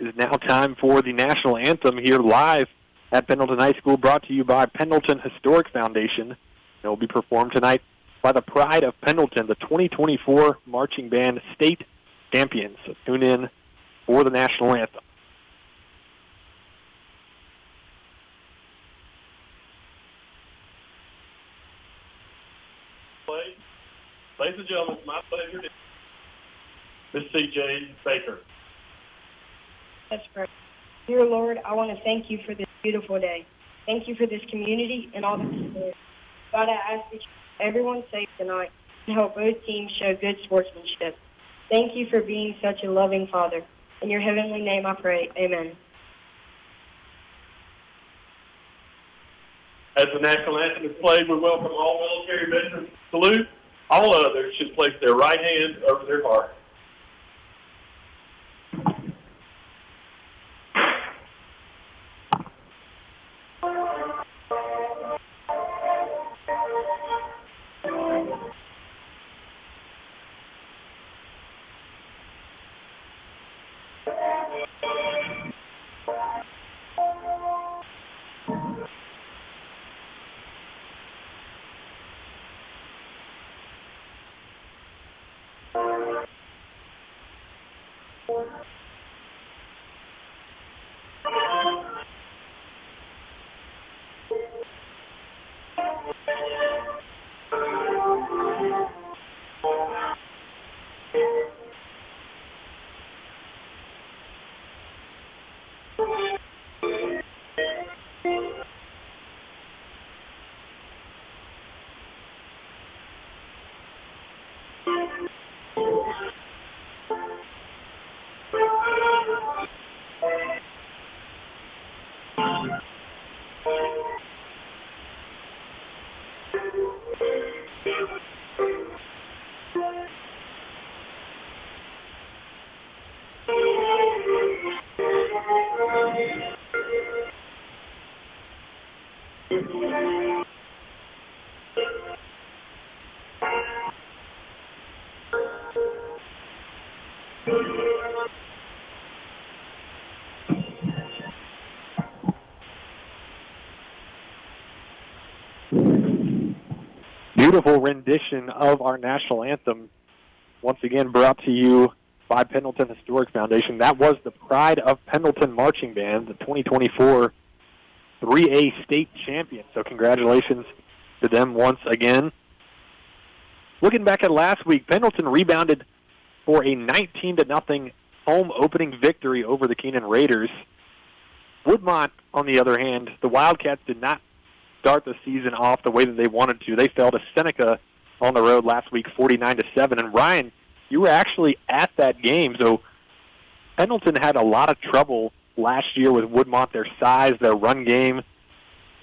It is now time for the national anthem here live at Pendleton High School, brought to you by Pendleton Historic Foundation. It will be performed tonight by the Pride of Pendleton, the 2024 Marching Band State Champions. So tune in for the national anthem. Ladies and gentlemen, it's my pleasure to Miss C.J. Baker. Let's pray. Dear Lord, I want to thank you for this beautiful day. Thank you for this community and all the support. God, I ask that you keep everyone safe tonight and help both teams show good sportsmanship. Thank you for being such a loving Father. In your heavenly name I pray. Amen. As the national anthem is played, we welcome all military veterans to salute. All others should place their right hand over their heart. Beautiful rendition of our national anthem, once again brought to you by Pendleton Historic Foundation. That was the Pride of Pendleton Marching Band, the 2024 3A state champion. So congratulations to them once again. Looking back at last week, Pendleton rebounded for a 19-0 home opening victory over the Keenan Raiders. Woodmont, on the other hand, the Wildcats did not start the season off the way that they wanted to. They fell to Seneca on the road last week, 49-7. And Ryan, you were actually at that game, so Pendleton had a lot of trouble last year with Woodmont, their size, their run game.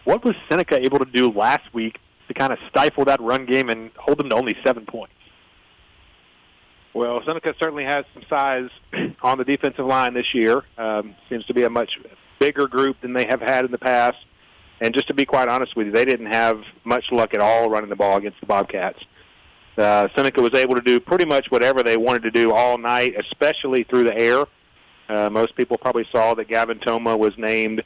What was Seneca able to do last week to kind of stifle that run game and hold them to only 7 points? Well, Seneca certainly has some size on the defensive line this year. Seems to be a much bigger group than they have had in the past. And just to be quite honest with you, they didn't have much luck at all running the ball against the Bobcats. Seneca was able to do pretty much whatever they wanted to do all night, especially through the air. Most people probably saw that Gavin Toma was named,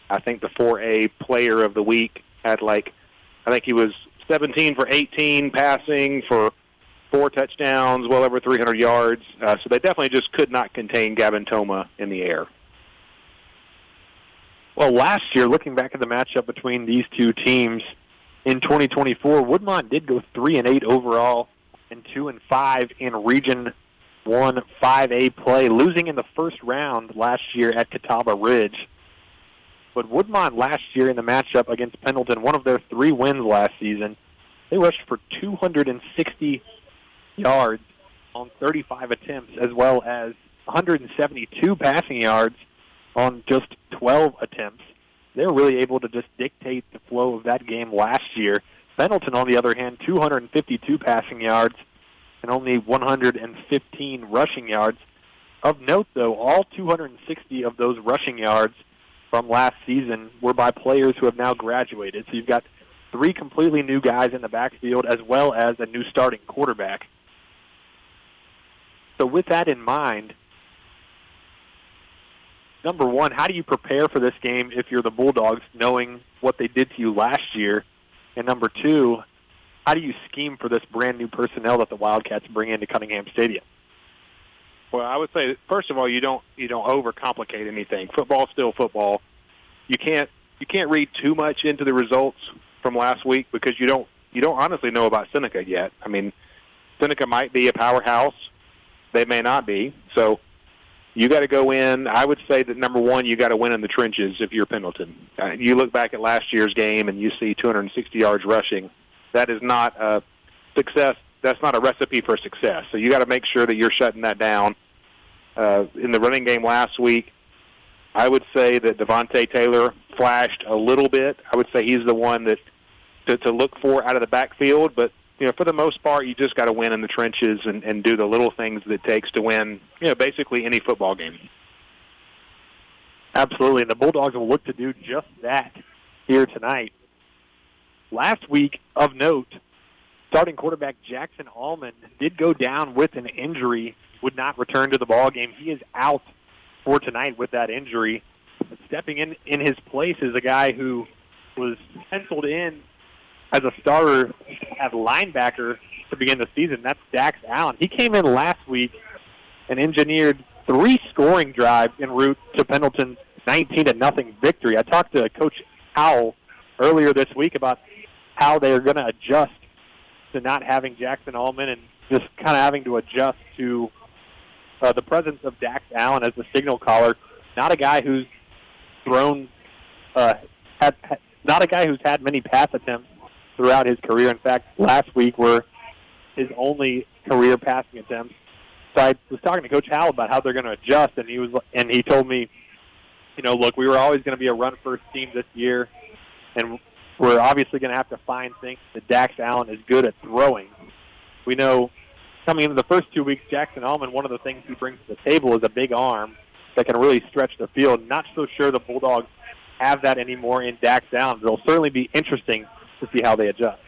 I think, the 4A Player of the Week. I think he was 17 for 18 passing for 4 touchdowns, well over 300 yards. So they definitely just could not contain Gavin Toma in the air. Well, last year, looking back at the matchup between these two teams in 2024, Woodmont did go 3-8 overall and 2-5 in Region 1 5A play, losing in the first round last year at Catawba Ridge. But Woodmont last year in the matchup against Pendleton, one of their 3 wins last season, they rushed for 260 yards on 35 attempts, as well as 172 passing yards on just 12 attempts. They were really able to just dictate the flow of that game last year. Pendleton, on the other hand, 252 passing yards and only 115 rushing yards. Of note, though, all 260 of those rushing yards from last season were by players who have now graduated. So you've got 3 completely new guys in the backfield as well as a new starting quarterback. So with that in mind, number one, how do you prepare for this game if you're the Bulldogs, knowing what they did to you last year? And number two, how do you scheme for this brand-new personnel that the Wildcats bring into Cunningham Stadium? Well, I would say, first of all, you don't overcomplicate anything. Football's still football. You can't read too much into the results from last week because you don't honestly know about Seneca yet. I mean, Seneca might be a powerhouse. They may not be. So you got to go in. I would say that, number one, you got to win in the trenches if you're Pendleton. You look back at last year's game and you see 260 yards rushing. That is not a success. That's not a recipe for success. So you got to make sure that you're shutting that down. In the running game last week, I would say that Devontae Taylor flashed a little bit. I would say he's the one that to look for out of the backfield. But, for the most part, you just got to win in the trenches and do the little things that it takes to win, basically any football game. Absolutely, and the Bulldogs will look to do just that here tonight. Last week, of note, starting quarterback Jackson Allman did go down with an injury, would not return to the ball game. He is out for tonight with that injury. But stepping in his place is a guy who was penciled in as a starter at linebacker to begin the season. That's Dax Allen. He came in last week and engineered 3 scoring drives en route to Pendleton's 19-0 victory. I talked to Coach Howell earlier this week about how they are going to adjust to not having Jackson Allman and just kind of having to adjust to the presence of Dax Allen as the signal caller. Not a guy who's thrown, not a guy who's had many pass attempts throughout his career. In fact, last week were his only career passing attempts. So I was talking to Coach Howell about how they're going to adjust, and he told me, look, we were always going to be a run-first team this year, and we're obviously going to have to find things that Dax Allen is good at throwing. We know coming into the first 2 weeks, Jackson Allman, one of the things he brings to the table is a big arm that can really stretch the field. Not so sure the Bulldogs have that anymore in Dax Allen. It'll certainly be interesting to see how they adjust.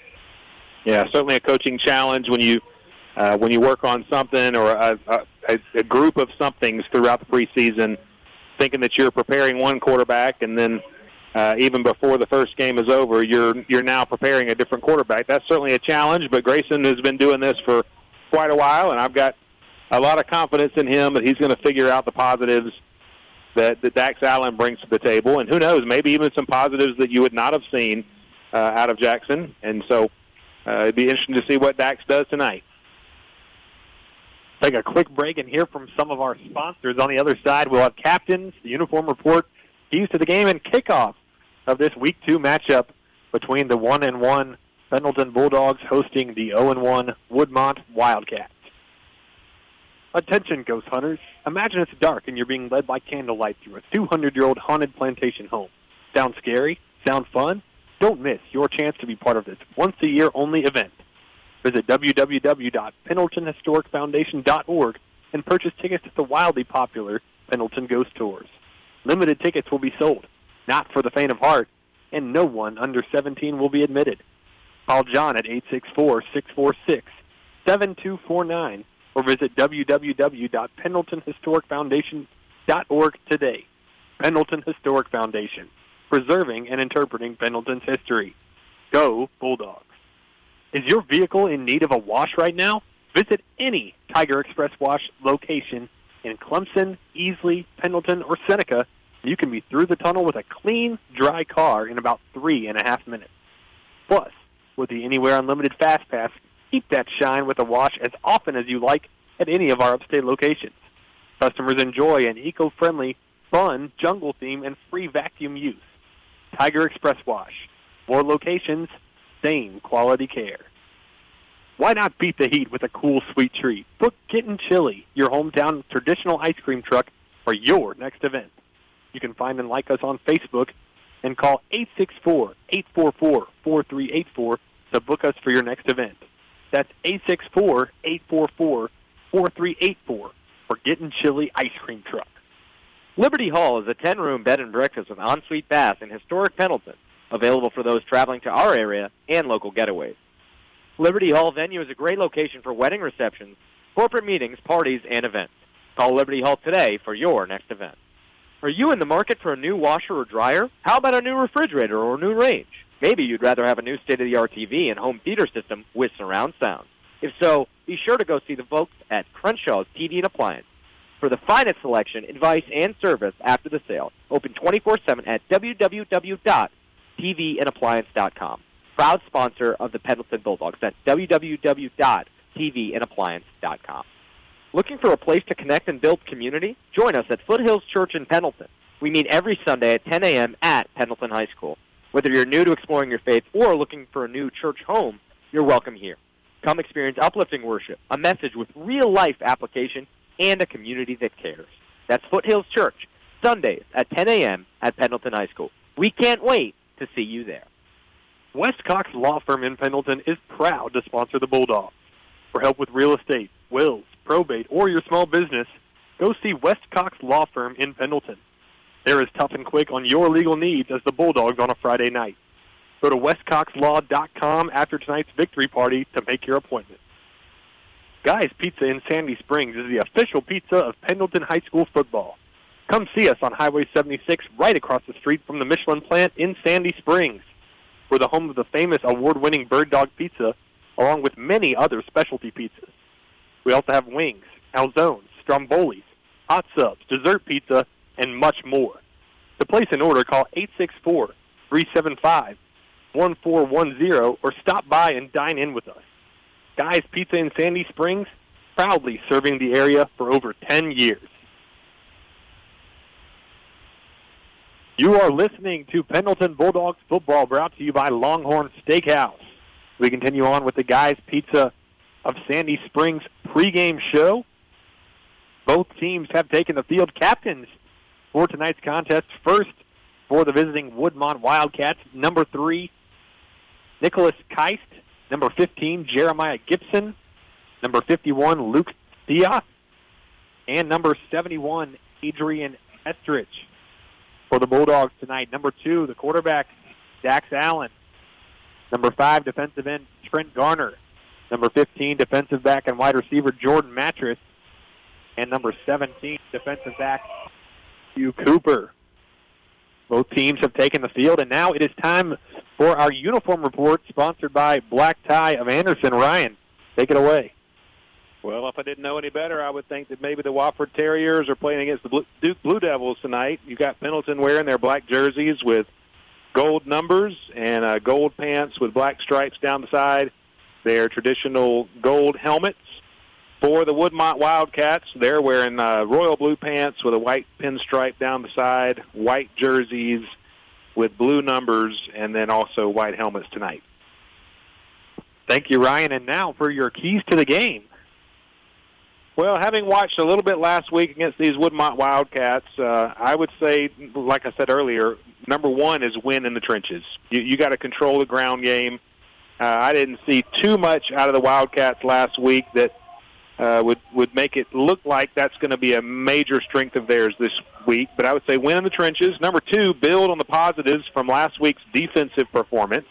Yeah, certainly a coaching challenge when you work on something or a group of somethings throughout the preseason, thinking that you're preparing one quarterback and then even before the first game is over, you're now preparing a different quarterback. That's certainly a challenge, but Grayson has been doing this for quite a while, and I've got a lot of confidence in him that he's going to figure out the positives that Dax Allen brings to the table, and who knows, maybe even some positives that you would not have seen out of Jackson. And so it'd be interesting to see what Dax does tonight. Take a quick break and hear from some of our sponsors. On the other side, we'll have captains, the uniform report, keys to the game, and kickoff of this Week 2 matchup between the 1-1 Pendleton Bulldogs hosting the 0-1 Woodmont Wildcats. Attention, ghost hunters. Imagine it's dark and you're being led by candlelight through a 200-year-old haunted plantation home. Sound scary? Sound fun? Don't miss your chance to be part of this once-a-year only event. Visit www.pendletonhistoricfoundation.org and purchase tickets to the wildly popular Pendleton Ghost Tours. Limited tickets will be sold, not for the faint of heart, and no one under 17 will be admitted. Call John at 864-646-7249 or visit www.pendletonhistoricfoundation.org today. Pendleton Historic Foundation, preserving and interpreting Pendleton's history. Go Bulldogs. Is your vehicle in need of a wash right now? Visit any Tiger Express Wash location in Clemson, Easley, Pendleton, or Seneca. You can be through the tunnel with a clean, dry car in about 3.5 minutes. Plus, with the Anywhere Unlimited Fast Pass, keep that shine with a wash as often as you like at any of our upstate locations. Customers enjoy an eco-friendly, fun jungle theme and free vacuum use. Tiger Express Wash. More locations, same quality care. Why not beat the heat with a cool, sweet treat? Book Kitten Chili, your hometown traditional ice cream truck, for your next event. You can find and like us on Facebook and call 864-844-4384 to book us for your next event. That's 864-844-4384 for Gettin' Chili Ice Cream Truck. Liberty Hall is a 10-room bed and breakfast with ensuite bath in historic Pendleton, available for those traveling to our area and local getaways. Liberty Hall venue is a great location for wedding receptions, corporate meetings, parties, and events. Call Liberty Hall today for your next event. Are you in the market for a new washer or dryer? How about a new refrigerator or a new range? Maybe you'd rather have a new state-of-the-art TV and home theater system with surround sound. If so, be sure to go see the folks at Crenshaws TV and Appliance for the finest selection, advice, and service after the sale. Open 24/7 at www.tvandappliance.com. Proud sponsor of the Pendleton Bulldogs. That's www.tvandappliance.com. Looking for a place to connect and build community? Join us at Foothills Church in Pendleton. We meet every Sunday at 10 a.m. at Pendleton High School. Whether you're new to exploring your faith or looking for a new church home, you're welcome here. Come experience uplifting worship, a message with real-life application, and a community that cares. That's Foothills Church, Sundays at 10 a.m. at Pendleton High School. We can't wait to see you there. West Cox Law Firm in Pendleton is proud to sponsor the Bulldogs. For help with real estate, wills, probate, or your small business, go see West Cox Law Firm in Pendleton. They're as tough and quick on your legal needs as the Bulldogs on a Friday night. Go to westcoxlaw.com after tonight's victory party to make your appointment. Guy's Pizza in Sandy Springs is the official pizza of Pendleton High School football. Come see us on Highway 76 right across the street from the Michelin plant in Sandy Springs. We're the home of the famous award-winning Bird Dog Pizza, along with many other specialty pizzas. We also have wings, calzones, strombolis, hot subs, dessert pizza, and much more. To place an order, call 864-375-1410 or stop by and dine in with us. Guy's Pizza in Sandy Springs, proudly serving the area for over 10 years. You are listening to Pendleton Bulldogs football, brought to you by Longhorn Steakhouse. We continue on with the Guy's Pizza of Sandy Springs pregame show. Both teams have taken the field. Captains for tonight's contest. First, for the visiting Woodmont Wildcats, number 3, Nicholas Keist. Number 15, Jeremiah Gibson. Number 51, Luke Thea. And number 71, Adrian Estridge. For the Bulldogs tonight, number 2, the quarterback, Dax Allen. Number 5, defensive end, Trent Garner. Number 15, defensive back and wide receiver, Jordan Mattress. And number 17, defensive back, Hugh Cooper. Both teams have taken the field, and now it is time for our uniform report, sponsored by Black Tie of Anderson. Ryan, take it away. Well, if I didn't know any better, I would think that maybe the Wofford Terriers are playing against the Duke Blue Devils tonight. You got Pendleton wearing their black jerseys with gold numbers and gold pants with black stripes down the side. Their traditional gold helmets. For the Woodmont Wildcats, they're wearing royal blue pants with a white pinstripe down the side, white jerseys with blue numbers, and then also white helmets tonight. Thank you, Ryan. And now for your keys to the game. Well, having watched a little bit last week against these Woodmont Wildcats, I would say, like I said earlier, number 1 is win in the trenches. You got to control the ground game. I didn't see too much out of the Wildcats last week that would make it look like that's going to be a major strength of theirs this week. But I would say win in the trenches. Number 2, build on the positives from last week's defensive performance,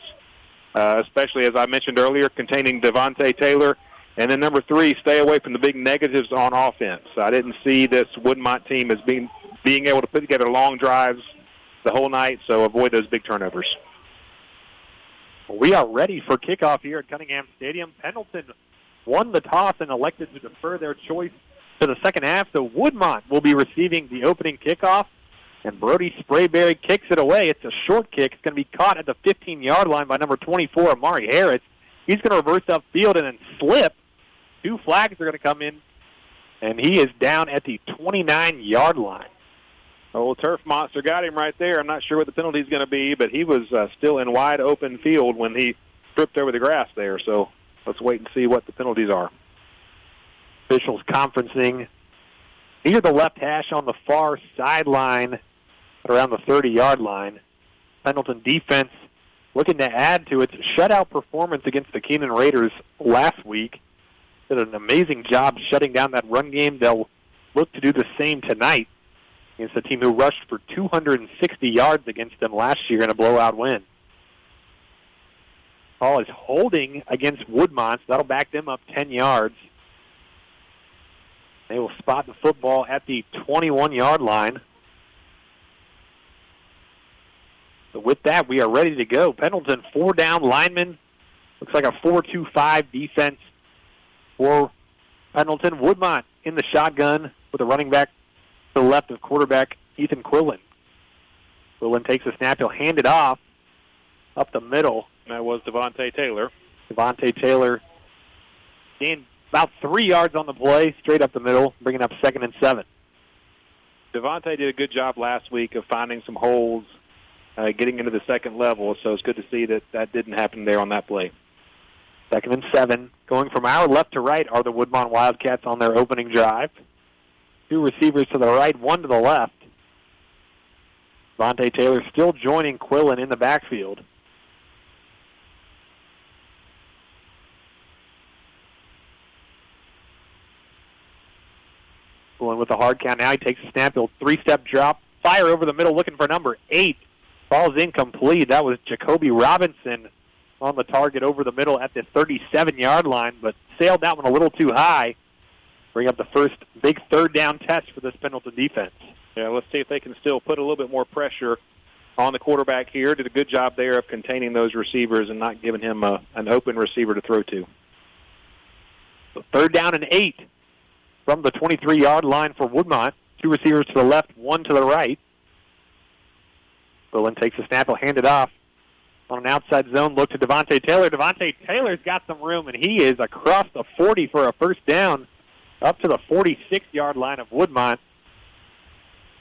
especially, as I mentioned earlier, containing Devontae Taylor. And then number 3, stay away from the big negatives on offense. I didn't see this Woodmont team as being able to put together long drives the whole night, so avoid those big turnovers. We are ready for kickoff here at Cunningham Stadium. Pendleton won the toss and elected to defer their choice to the second half, so Woodmont will be receiving the opening kickoff, and Brody Sprayberry kicks it away. It's a short kick. It's going to be caught at the 15-yard line by number 24, Amari Harris. He's going to reverse upfield and then slip. 2 flags are going to come in, and he is down at the 29-yard line. Old Turf Monster got him right there. I'm not sure what the penalty is going to be, but he was still in wide open field when he tripped over the grass there, so let's wait and see what the penalties are. Officials conferencing near the left hash on the far sideline around the 30-yard line. Pendleton defense looking to add to its shutout performance against the Keenan Raiders last week. Did an amazing job shutting down that run game. They'll look to do the same tonight against a team who rushed for 260 yards against them last year in a blowout win. Ball is holding against Woodmont, so that'll back them up 10 yards. They will spot the football at the 21-yard line. So with that, we are ready to go. Pendleton, 4 down linemen. Looks like a 4-2-5 defense for Pendleton. Woodmont in the shotgun with a running back to the left of quarterback Ethan Quillen. Quillen takes a snap. He'll hand it off up the middle. That was Devontae Taylor. Devontae Taylor gained about 3 yards on the play, straight up the middle, bringing up 2nd and 7. Devontae did a good job last week of finding some holes, getting into the second level, so it's good to see that that didn't happen there on that play. 2nd and 7. Going from our left to right are the Woodmont Wildcats on their opening drive. 2 receivers to the right, 1 to the left. Devontae Taylor still joining Quillen in the backfield. Quillen with the hard count now. He takes a snap. He'll 3-step drop. Fire over the middle looking for number 8. Ball's incomplete. That was Jacoby Robinson on the target over the middle at the 37-yard line, but sailed that one a little too high. Bring up the first big 3rd down test for this Pendleton defense. Yeah, let's see if they can still put a little bit more pressure on the quarterback here. Did a good job there of containing those receivers and not giving him an open receiver to throw to. So 3rd down and 8 from the 23-yard line for Woodmont. 2 receivers to the left, 1 to the right. Quillen takes a snap. He'll hand it off on an outside zone. Look to Devontae Taylor. Devontae Taylor's got some room, and he is across the 40 for a first down up to the 46-yard line of Woodmont.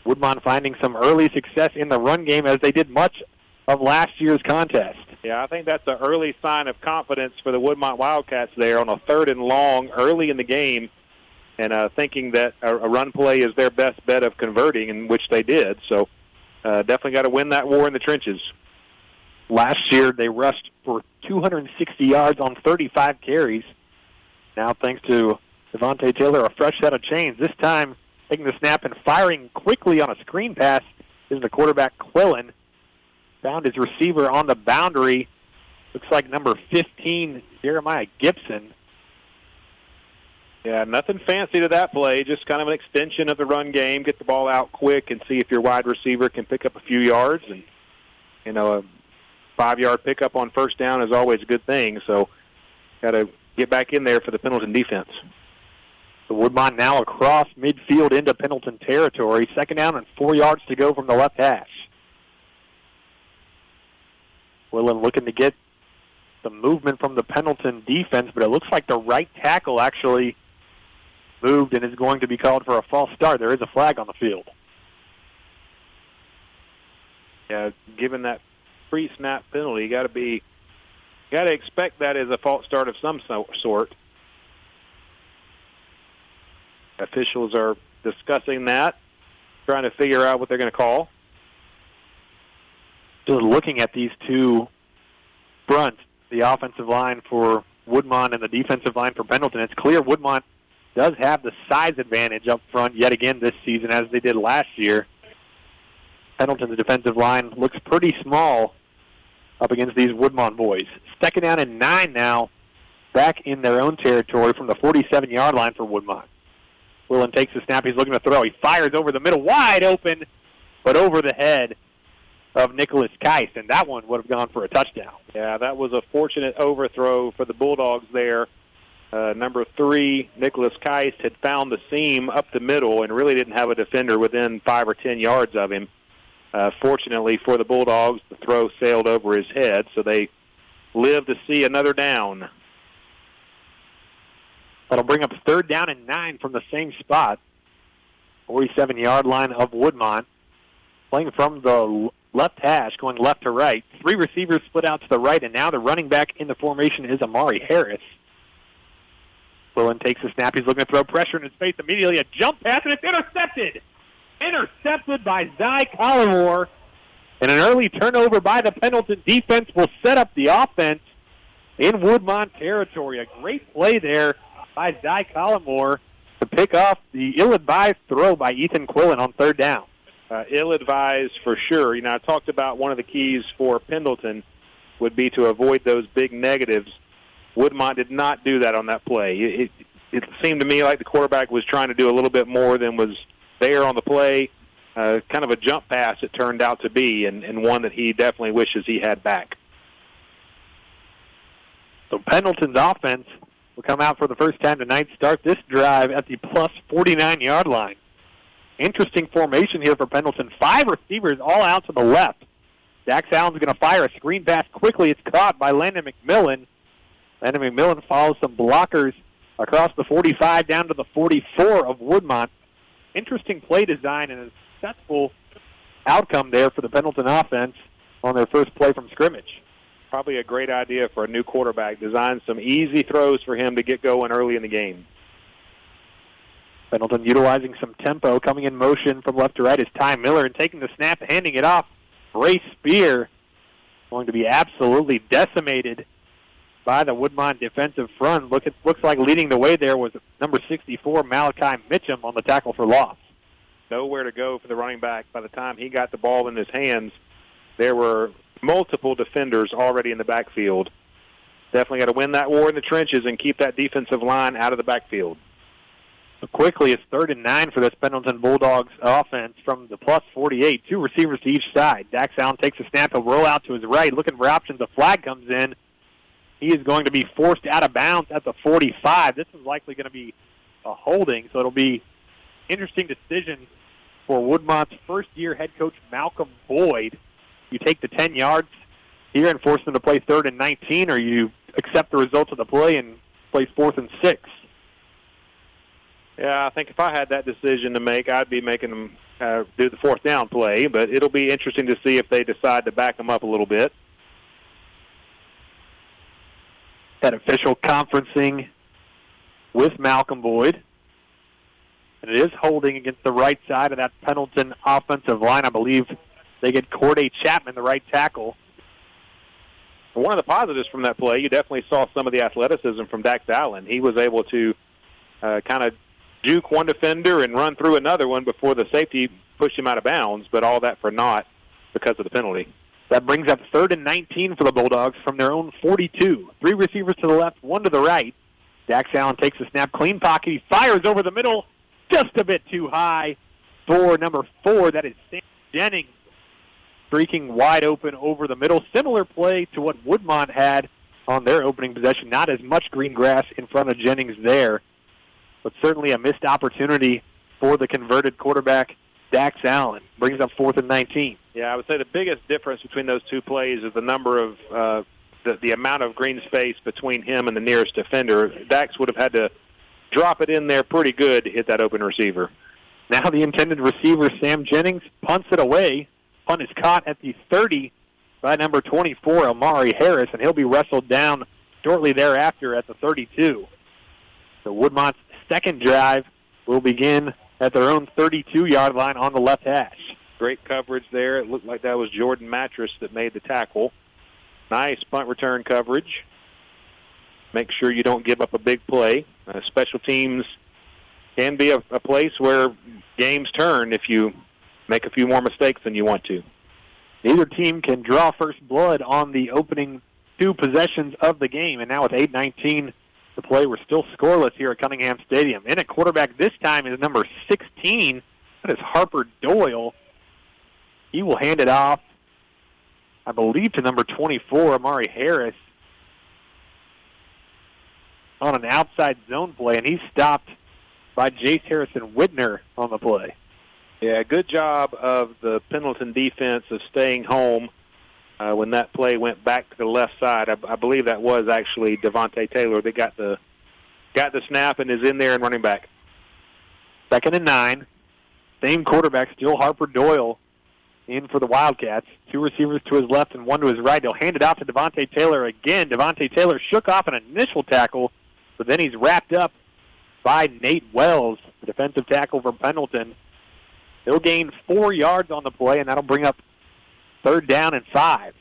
Woodmont finding some early success in the run game as they did much of last year's contest. Yeah, I think that's an early sign of confidence for the Woodmont Wildcats there on a 3rd and long early in the game, and thinking that a run play is their best bet of converting, in which they did. So definitely got to win that war in the trenches. Last year, they rushed for 260 yards on 35 carries. Now, thanks to Devontae Taylor, a fresh set of chains. This time, taking the snap and firing quickly on a screen pass is the quarterback, Quillen. Found his receiver on the boundary. Looks like number 15, Jeremiah Gibson. Yeah, nothing fancy to that play, just kind of an extension of the run game. Get the ball out quick and see if your wide receiver can pick up a few yards. And, a 5-yard pickup on first down is always a good thing. So got to get back in there for the Pendleton defense. The Woodmont now across midfield into Pendleton territory. 2nd down and 4 yards to go from the left hash. Quillen looking to get some movement from the Pendleton defense, but it looks like the right tackle actually moved and is going to be called for a false start. There is a flag on the field. Yeah, given that pre-snap penalty, you got to expect that as a false start of some sort. Officials are discussing that, trying to figure out what they're going to call. Just looking at these 2 fronts, the offensive line for Woodmont and the defensive line for Pendleton, it's clear Woodmont does have the size advantage up front yet again this season, as they did last year. Pendleton's defensive line looks pretty small up against these Woodmont boys. 2nd down and 9 now, back in their own territory from the 47-yard line for Woodmont. Quillen takes the snap. He's looking to throw. He fires over the middle, wide open, but over the head of Nicholas Keist, and that one would have gone for a touchdown. Yeah, that was a fortunate overthrow for the Bulldogs there. Number 3, Nicholas Keist, had found the seam up the middle and really didn't have a defender within 5 or 10 yards of him. Fortunately for the Bulldogs, the throw sailed over his head, so they lived to see another down. That'll bring up 3rd down and 9 from the same spot. 47-yard line of Woodmont. Playing from the left hash, going left to right. 3 receivers split out to the right, and now the running back in the formation is Amari Harris. Quillen takes the snap. He's looking to throw pressure in his face immediately. A jump pass, and it's intercepted. Intercepted by Zy Collimore. And an early turnover by the Pendleton defense will set up the offense in Woodmont territory. A great play there by Zy Collimore to pick off the ill-advised throw by Ethan Quillen on 3rd down. Ill-advised for sure. I talked about one of the keys for Pendleton would be to avoid those big negatives. Woodmont did not do that on that play. It seemed to me like the quarterback was trying to do a little bit more than was there on the play. kind of a jump pass it turned out to be, and one that he definitely wishes he had back. So Pendleton's offense will come out for the first time tonight, start this drive at the plus 49-yard line. Interesting formation here for Pendleton. 5 receivers all out to the left. Dax Allen's going to fire a screen pass quickly. It's caught by Landon McMillan. Landon McMillan follows some blockers across the 45 down to the 44 of Woodmont. Interesting play design and a successful outcome there for the Pendleton offense on their first play from scrimmage. Probably a great idea for a new quarterback. Design some easy throws for him to get going early in the game. Pendleton utilizing some tempo, coming in motion from left to right is Ty Miller, and taking the snap, handing it off. Ray Spear going to be absolutely decimated by the Woodmont defensive front. Looks like leading the way there was number 64, Malachi Mitchum, on the tackle for loss. Nowhere to go for the running back. By the time he got the ball in his hands, there were multiple defenders already in the backfield. Definitely got to win that war in the trenches and keep that defensive line out of the backfield. So quickly, it's 3rd and 9 for this Pendleton Bulldogs offense from the plus 48. 2 receivers to each side. Dax Allen takes a snap. He'll roll out to his right, looking for options. A flag comes in. He is going to be forced out of bounds at the 45. This is likely going to be a holding, so it'll be interesting decision for Woodmont's first-year head coach, Malcolm Boyd. You take the 10 yards here and force them to play 3rd and 19, or you accept the results of the play and play 4th and 6. Yeah, I think if I had that decision to make, I'd be making them do the 4th down play, but it'll be interesting to see if they decide to back them up a little bit. That official conferencing with Malcolm Boyd. And it is holding against the right side of that Pendleton offensive line. I believe they get Corday Chapman, the right tackle. One of the positives from that play, you definitely saw some of the athleticism from Dax Allen. He was able to kind of juke one defender and run through another one before the safety pushed him out of bounds, but all that for naught because of the penalty. That brings up 3rd and 19 for the Bulldogs from their own 42. 3 receivers to the left, 1 to the right. Dax Allen takes a snap, clean pocket. He fires over the middle, just a bit too high for number 4. That is Sam Jennings, streaking wide open over the middle. Similar play to what Woodmont had on their opening possession. Not as much green grass in front of Jennings there, but certainly a missed opportunity for the converted quarterback, Dax Allen. Brings up 4th and 19. Yeah, I would say the biggest difference between those two plays is the number of the amount of green space between him and the nearest defender. Dax would have had to drop it in there pretty good to hit that open receiver. Now the intended receiver, Sam Jennings, punts it away. Punt is caught at the 30 by number 24, Amari Harris, and he'll be wrestled down shortly thereafter at the 32. So Woodmont's second drive will begin at their own 32-yard line on the left hash. Great coverage there. It looked like that was Jordan Mattress that made the tackle. Nice punt return coverage. Make sure you don't give up a big play. Special teams can be a place where games turn if you make a few more mistakes than you want to. Neither team can draw first blood on the opening 2 possessions of the game, and now with 8:19 to play, we're still scoreless here at Cunningham Stadium. In at quarterback this time is number 16. That is Harper Doyle. He will hand it off, I believe, to number 24, Amari Harris, on an outside zone play, and he's stopped by Jace Harrison Whitner on the play. Yeah, good job of the Pendleton defense of staying home when that play went back to the left side. I believe that was actually Devontae Taylor that got the snap and is in there and running back. 2nd and 9. Same quarterback, still Harper Doyle, in for the Wildcats. 2 receivers to his left and 1 to his right. They'll hand it off to Devontae Taylor again. Devontae Taylor shook off an initial tackle, but then he's wrapped up by Nate Wells, the defensive tackle from Pendleton. They'll gain 4 yards on the play, and that'll bring up 3rd down and 5.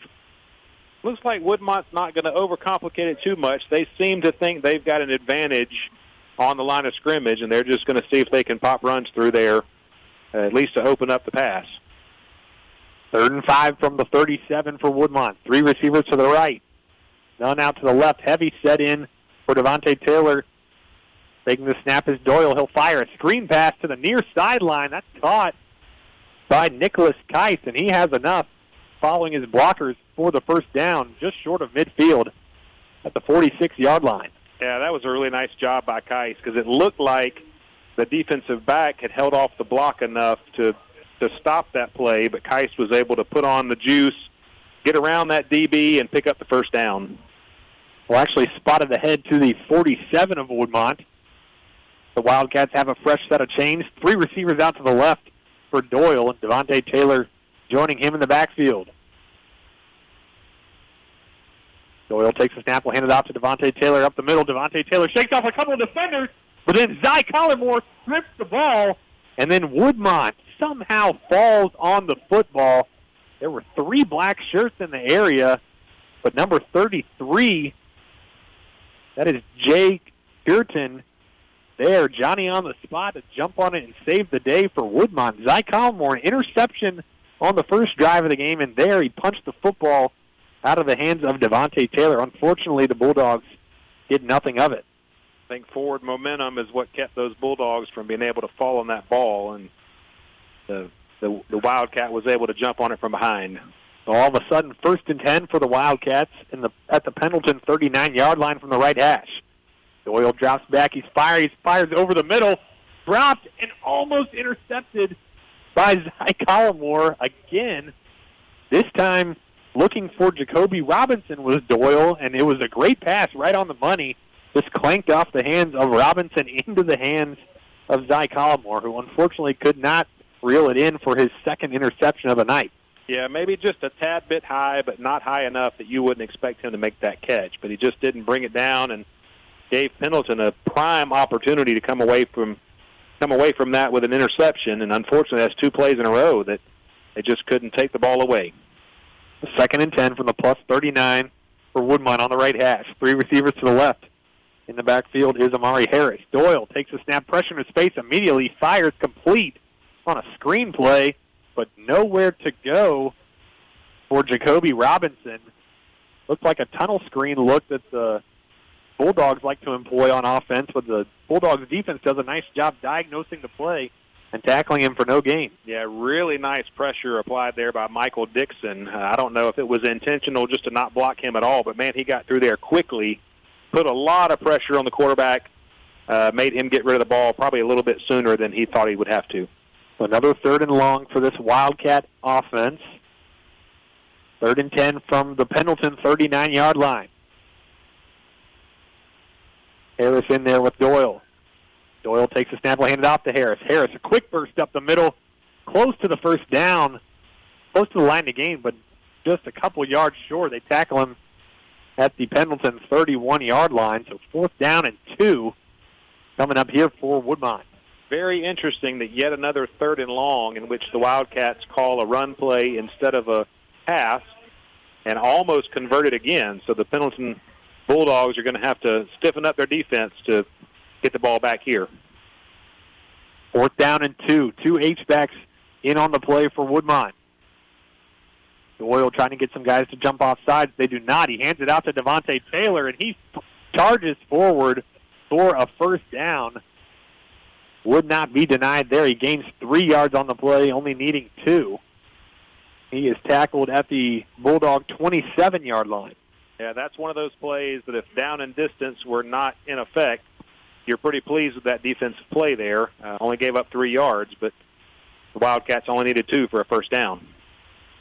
Looks like Woodmont's not going to overcomplicate it too much. They seem to think they've got an advantage on the line of scrimmage, and they're just going to see if they can pop runs through there, at least to open up the pass. 3rd and 5 from the 37 for Woodmont. 3 receivers to the right. None out to the left. Heavy set in for Devontae Taylor. Taking the snap is Doyle. He'll fire a screen pass to the near sideline. That's caught by Nicholas Keiss, and he has enough following his blockers for the first down just short of midfield at the 46-yard line. Yeah, that was a really nice job by Keiss because it looked like the defensive back had held off the block enough to stop that play, but Keiss was able to put on the juice, get around that DB, and pick up the first down. Well, actually spotted ahead to the 47 of Woodmont. The Wildcats have a fresh set of chains. 3 receivers out to the left for Doyle, and Devontae Taylor joining him in the backfield. Doyle takes a snap, will hand it off to Devontae Taylor up the middle. Devontae Taylor shakes off a couple of defenders, but then Zy Collimore rips the ball, and then Woodmont somehow falls on the football. There were 3 black shirts in the area, but number 33, that is Jake Puritan there, Johnny on the spot to jump on it and save the day for Woodmont. Zy Collimore, an interception on the first drive of the game, and there he punched the football out of the hands of Devontae Taylor. Unfortunately, the Bulldogs did nothing of it. I think forward momentum is what kept those Bulldogs from being able to fall on that ball, and the Wildcat was able to jump on it from behind. So all of a sudden, 1st and 10 for the Wildcats at the Pendleton 39-yard line from the right hash. Doyle drops back. He fires over the middle, dropped and almost intercepted by Zy Collimore again. This time, looking for Jacoby Robinson was Doyle, and it was a great pass right on the money. Just clanked off the hands of Robinson into the hands of Zy Collimore, who unfortunately could not reel it in for his second interception of the night. Yeah, maybe just a tad bit high, but not high enough that you wouldn't expect him to make that catch. But he just didn't bring it down and gave Pendleton a prime opportunity to come away from that with an interception. And unfortunately, that's 2 plays in a row that they just couldn't take the ball away. 2nd and 10 from the plus 39 for Woodmont on the right hash. 3 receivers to the left. In the backfield is Amari Harris. Doyle takes a snap, pressure in space, immediately fires complete on a screen play, but nowhere to go for Jacoby Robinson. Looked like a tunnel screen look that the Bulldogs like to employ on offense, but the Bulldogs defense does a nice job diagnosing the play and tackling him for no gain. Yeah, really nice pressure applied there by Michael Dixon. I don't know if it was intentional just to not block him at all, but, man, he got through there quickly, put a lot of pressure on the quarterback, made him get rid of the ball probably a little bit sooner than he thought he would have to. So another 3rd and long for this Wildcat offense. 3rd and 10 from the Pendleton 39-yard line. Harris in there with Doyle. Doyle takes a snap, will hand it off to Harris. Harris, a quick burst up the middle, close to the first down, close to the line to gain, but just a couple yards short. They tackle him at the Pendleton 31-yard line, so 4th down and 2 coming up here for Woodmont. Very interesting that yet another 3rd and long in which the Wildcats call a run play instead of a pass and almost converted again. So the Pendleton Bulldogs are going to have to stiffen up their defense to get the ball back here. 4th down and 2. 2 H-backs in on the play for Woodmont. Doyle trying to get some guys to jump off sides. They do not. He hands it out to Devontae Taylor, and he charges forward for a 1st down. Would not be denied there. He gains 3 yards on the play, only needing 2. He is tackled at the Bulldog 27-yard line. Yeah, that's one of those plays that if down and distance were not in effect, you're pretty pleased with that defensive play there. Only gave up 3 yards, but the Wildcats only needed 2 for a 1st down.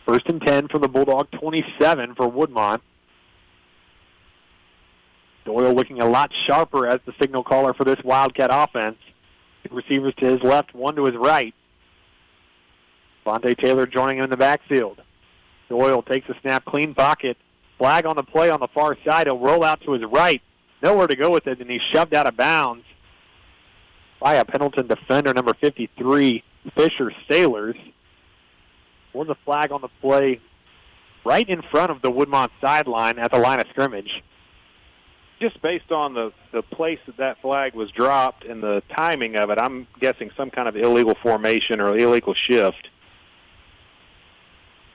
1st and 10 from the Bulldog 27 for Woodmont. Doyle looking a lot sharper as the signal caller for this Wildcat offense. 2 receivers to his left, 1 to his right. Devontae Taylor joining him in the backfield. Doyle takes a snap, clean pocket. Flag on the play on the far side. He'll roll out to his right. Nowhere to go with it, and he's shoved out of bounds by a Pendleton defender, number 53, Fisher Sailors. Was a flag on the play right in front of the Woodmont sideline at the line of scrimmage. Just based on the place that flag was dropped and the timing of it, I'm guessing some kind of illegal formation or illegal shift.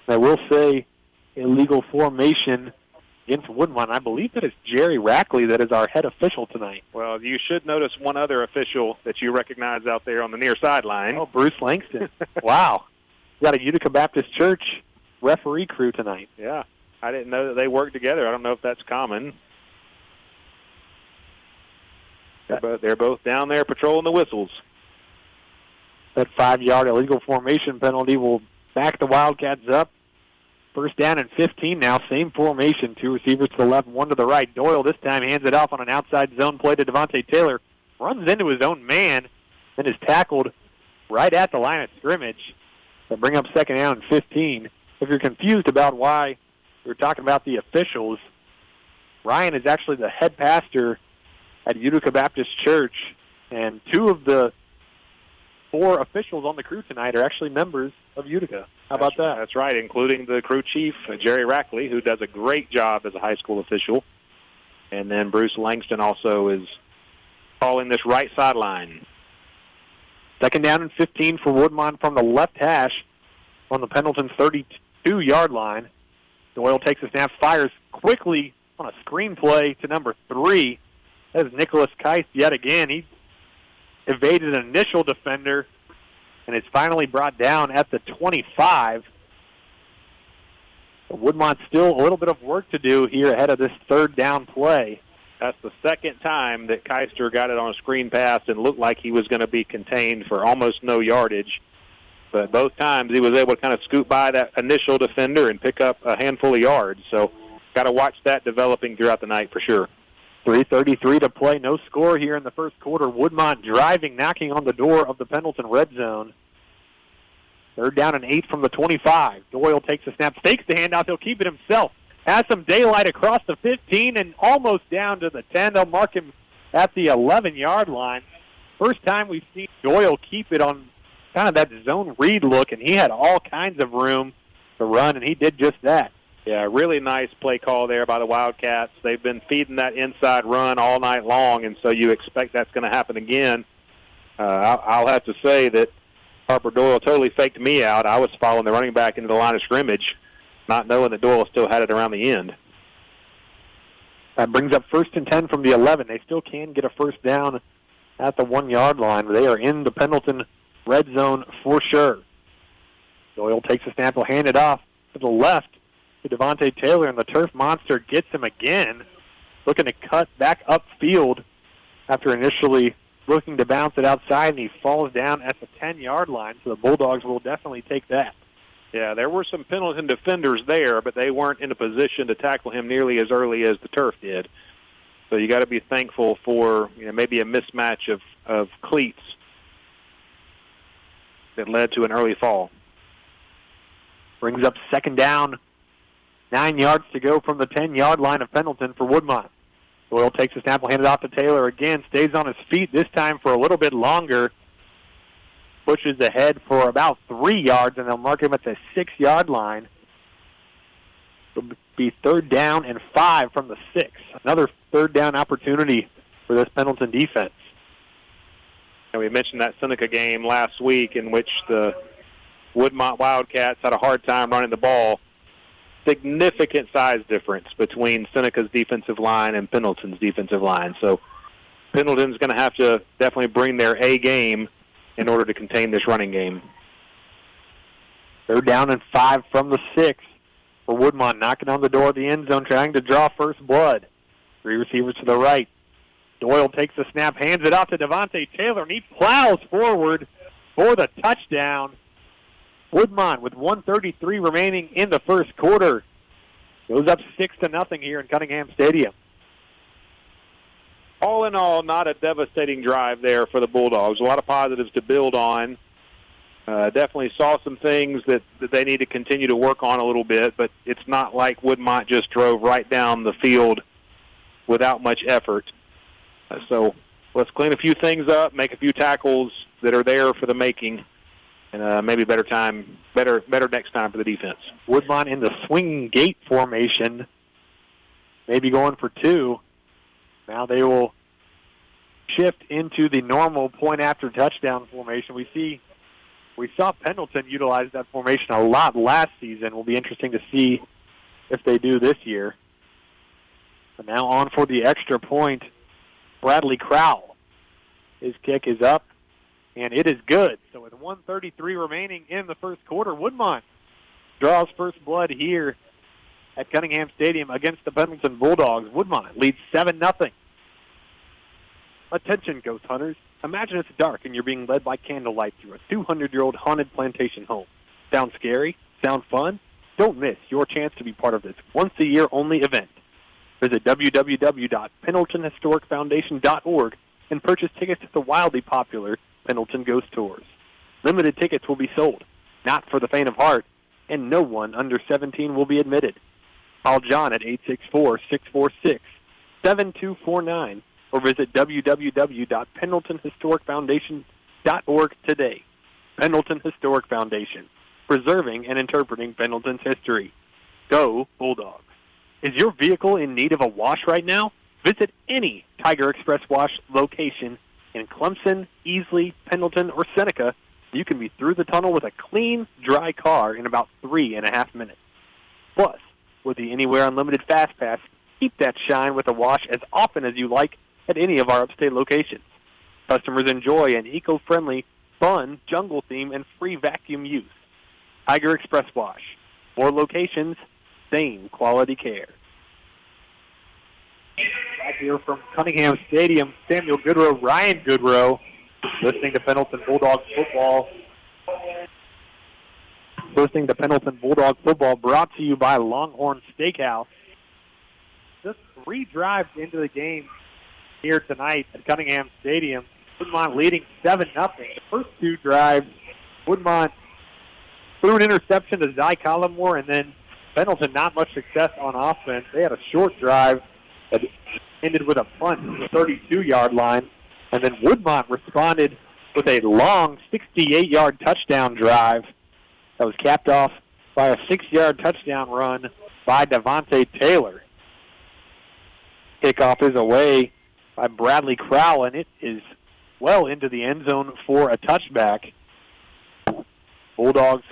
I will say illegal formation against Woodmont. I believe that it's Jerry Rackley that is our head official tonight. Well, you should notice one other official that you recognize out there on the near sideline. Oh, Bruce Langston. Wow. We got a Utica Baptist Church referee crew tonight. Yeah, I didn't know that they work together. I don't know if that's common. They're both down there patrolling the whistles. That 5-yard illegal formation penalty will back the Wildcats up. First down and 15 now. Same formation. 2 receivers to the left, 1 to the right. Doyle this time hands it off on an outside zone play to Devontae Taylor. Runs into his own man, then is tackled right at the line of scrimmage. They'll bring up second down and 15. If you're confused about why we're talking about the officials, Ryan is actually the head pastor at Utica Baptist Church, and 2 of the 4 officials on the crew tonight are actually members of Utica. How about that? That's right, including the crew chief, Jerry Rackley, who does a great job as a high school official. And then Bruce Langston also is calling this right sideline. Second down and 15 for Woodmont from the left hash on the Pendleton 32-yard line. Doyle takes a snap, fires quickly on a screen play to number 3. That is Nicholas Keist yet again. He evaded an initial defender, and it's finally brought down at the 25. But Woodmont still a little bit of work to do here ahead of this third down play. That's the second time that Keister got it on a screen pass and looked like he was going to be contained for almost no yardage. But both times he was able to kind of scoot by that initial defender and pick up a handful of yards. So got to watch that developing throughout the night for sure. 3:33 to play. No score here in the first quarter. Woodmont driving, knocking on the door of the Pendleton red zone. Third down and 8 from the 25. Doyle takes a snap, fakes the handoff. He'll keep it himself. Has some daylight across the 15 and almost down to the 10. They'll mark him at the 11-yard line. First time we've seen Doyle keep it on kind of that zone read look, and he had all kinds of room to run, and he did just that. Yeah, really nice play call there by the Wildcats. They've been feeding that inside run all night long, and so you expect that's going to happen again. I'll have to say that Harper Doyle totally faked me out. I was following the running back into the line of scrimmage, not knowing that Doyle still had it around the end. That brings up first and 10 from the 11. They still can get a first down at the 1-yard line, but they are in the Pendleton red zone for sure. Doyle takes a snap, will hand it off to the left to Devontae Taylor, and the turf monster gets him again, looking to cut back upfield after initially looking to bounce it outside, and he falls down at the 10-yard line, so the Bulldogs will definitely take that. Yeah, there were some Pendleton defenders there, but they weren't in a position to tackle him nearly as early as the turf did. So you got to be thankful for maybe a mismatch of cleats that led to an early fall. Brings up second down, 9 yards to go from the 10-yard line of Pendleton for Woodmont. Doyle takes a snap, will hand it off to Taylor again, stays on his feet this time for a little bit longer, pushes ahead for about 3 yards, and they'll mark him at the 6-yard line. It'll be third down and 5 from the 6. Another third down opportunity for this Pendleton defense. And we mentioned that Seneca game last week in which the Woodmont Wildcats had a hard time running the ball. Significant size difference between Seneca's defensive line and Pendleton's defensive line. So Pendleton's going to have to definitely bring their A game in order to contain this running game. Third down and 5 from the 6 for Woodmont, knocking on the door of the end zone, trying to draw first blood. 3 receivers to the right. Doyle takes the snap, hands it off to Devontae Taylor, and he plows forward for the touchdown. Woodmont, with 1:33 remaining in the first quarter, goes up 6-0 here in Cunningham Stadium. All in all, not a devastating drive there for the Bulldogs. A lot of positives to build on. Definitely saw some things that they need to continue to work on a little bit, but it's not like Woodmont just drove right down the field without much effort. So let's clean a few things up, make a few tackles that are there for the making, and maybe better next time for the defense. Woodmont in the swinging gate formation, maybe going for 2. Now they will shift into the normal point after touchdown formation. We saw Pendleton utilize that formation a lot last season. Will be interesting to see if they do this year. But now on for the extra point, Bradley Crowell. His kick is up and it is good. So with 1:33 remaining in the first quarter, Woodmont draws first blood here at Cunningham Stadium against the Pendleton Bulldogs. Woodmont leads 7-0. Attention, ghost hunters. Imagine it's dark and you're being led by candlelight through a 200-year-old haunted plantation home. Sound scary? Sound fun? Don't miss your chance to be part of this once-a-year only event. Visit www.pendletonhistoricfoundation.org and purchase tickets to the wildly popular Pendleton Ghost Tours. Limited tickets will be sold, not for the faint of heart, and no one under 17 will be admitted. Call John at 864-646-7249 or visit www.pendletonhistoricfoundation.org today. Pendleton Historic Foundation, preserving and interpreting Pendleton's history. Go Bulldogs. Is your vehicle in need of a wash right now? Visit any Tiger Express Wash location in Clemson, Easley, Pendleton, or Seneca. You can be through the tunnel with a clean, dry car in about 3.5 minutes. Plus, with the Anywhere Unlimited Fast Pass, keep that shine with a wash as often as you like at any of our upstate locations. Customers enjoy an eco-friendly, fun, jungle theme, and free vacuum use. Tiger Express Wash. More locations, same quality care. Back here from Cunningham Stadium, Samuel Goodrow, Ryan Goodrow, listening to Pendleton Bulldog football. Listening to Pendleton Bulldog football brought to you by Longhorn Steakhouse. Just 3 drives into the game here tonight at Cunningham Stadium. Woodmont leading 7-0. The first 2 drives, Woodmont threw an interception to Zy Collymore, and then Pendleton not much success on offense. They had a short drive that ended with a punt from the 32-yard line, and then Woodmont responded with a long 68-yard touchdown drive that was capped off by a 6-yard touchdown run by Devontae Taylor. Kickoff is away by Bradley Crowell, and it is well into the end zone for a touchback. Bulldogs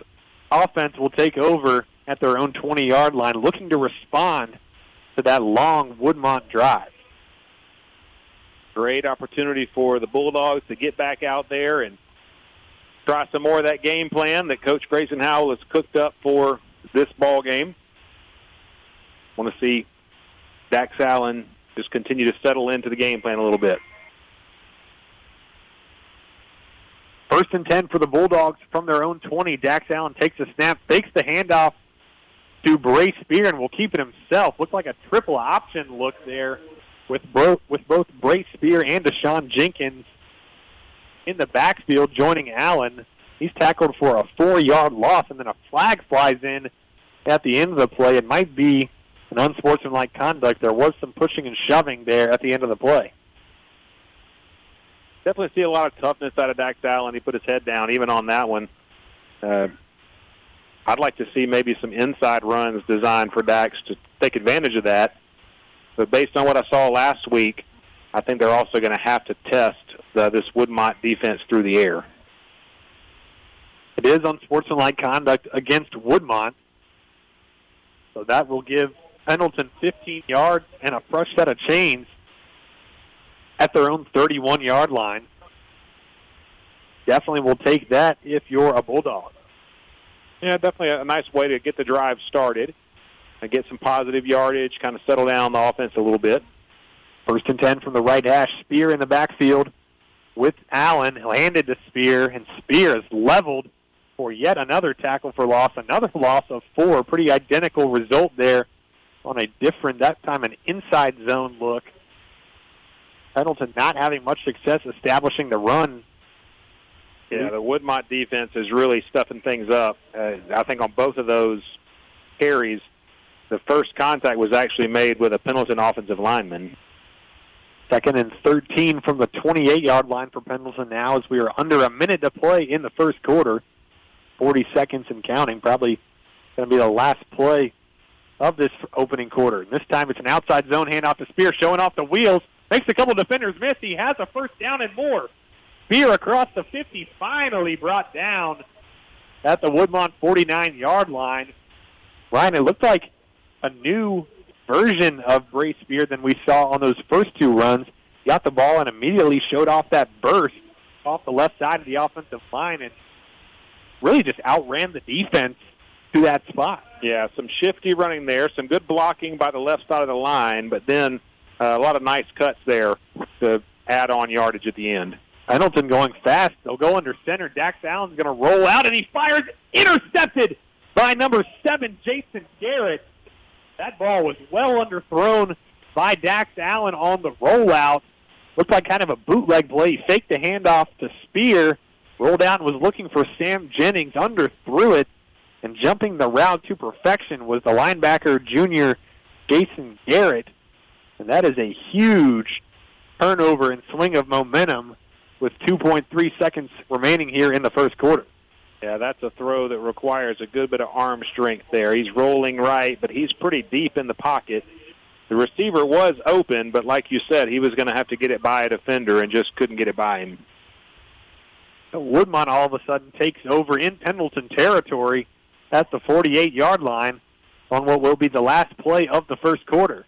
offense will take over at their own 20-yard line, looking to respond to that long Woodmont drive. Great opportunity for the Bulldogs to get back out there and try some more of that game plan that Coach Grayson Howell has cooked up for this ball game. Want to see Dax Allen just continue to settle into the game plan a little bit. 1st and 10 for the Bulldogs from their own 20. Dax Allen takes a snap, fakes the handoff to Bray Spear, and will keep it himself. Looks like a triple option look there with both Bray Spear and Deshaun Jenkins in the backfield joining Allen. He's tackled for a 4-yard loss, and then a flag flies in at the end of the play. It might be an unsportsmanlike conduct. There was some pushing and shoving there at the end of the play. Definitely see a lot of toughness out of Dax Allen. He put his head down even on that one. I'd like to see maybe some inside runs designed for Dax to take advantage of that. But based on what I saw last week, I think they're also going to have to test this Woodmont defense through the air. It is unsportsmanlike conduct against Woodmont. So that will give Pendleton 15 yards and a fresh set of chains at their own 31-yard line. Definitely will take that if you're a Bulldog. Yeah, definitely a nice way to get the drive started and get some positive yardage, kind of settle down the offense a little bit. 1st and 10 from the right hash. Spear in the backfield with Allen. Landed to Spear, and Spear is leveled for yet another tackle for loss. Another loss of 4. Pretty identical result there on a different, that time an inside zone look. Pendleton not having much success establishing the run. Yeah, the Woodmont defense is really stuffing things up. I think on both of those carries, the first contact was actually made with a Pendleton offensive lineman. 2nd and 13 from the 28-yard line for Pendleton now as we are under a minute to play in the first quarter. 40 seconds and counting. Probably going to be the last play of this opening quarter. And this time it's an outside zone handoff to Spear, showing off the wheels. Makes a couple defenders miss. He has a first down and more. Spear across the 50, finally brought down at the Woodmont 49-yard line. Ryan, it looked like a new version of Bray Spear than we saw on those first 2 runs. Got the ball and immediately showed off that burst off the left side of the offensive line and really just outran the defense to that spot. Yeah, some shifty running there, some good blocking by the left side of the line, but then a lot of nice cuts there to add on yardage at the end. Pendleton going fast. They'll go under center. Dax Allen's going to roll out, and he fires, intercepted by number 7, Jason Garrett. That ball was well underthrown by Dax Allen on the rollout. Looked like kind of a bootleg play. He faked the handoff to Spear, rolled out and was looking for Sam Jennings, underthrew it, and jumping the route to perfection was the linebacker, junior Jason Garrett. And that is a huge turnover and swing of momentum with 2.3 seconds remaining here in the first quarter. Yeah, that's a throw that requires a good bit of arm strength there. He's rolling right, but he's pretty deep in the pocket. The receiver was open, but like you said, he was going to have to get it by a defender and just couldn't get it by him. So Woodmont all of a sudden takes over in Pendleton territory at the 48-yard line on what will be the last play of the first quarter.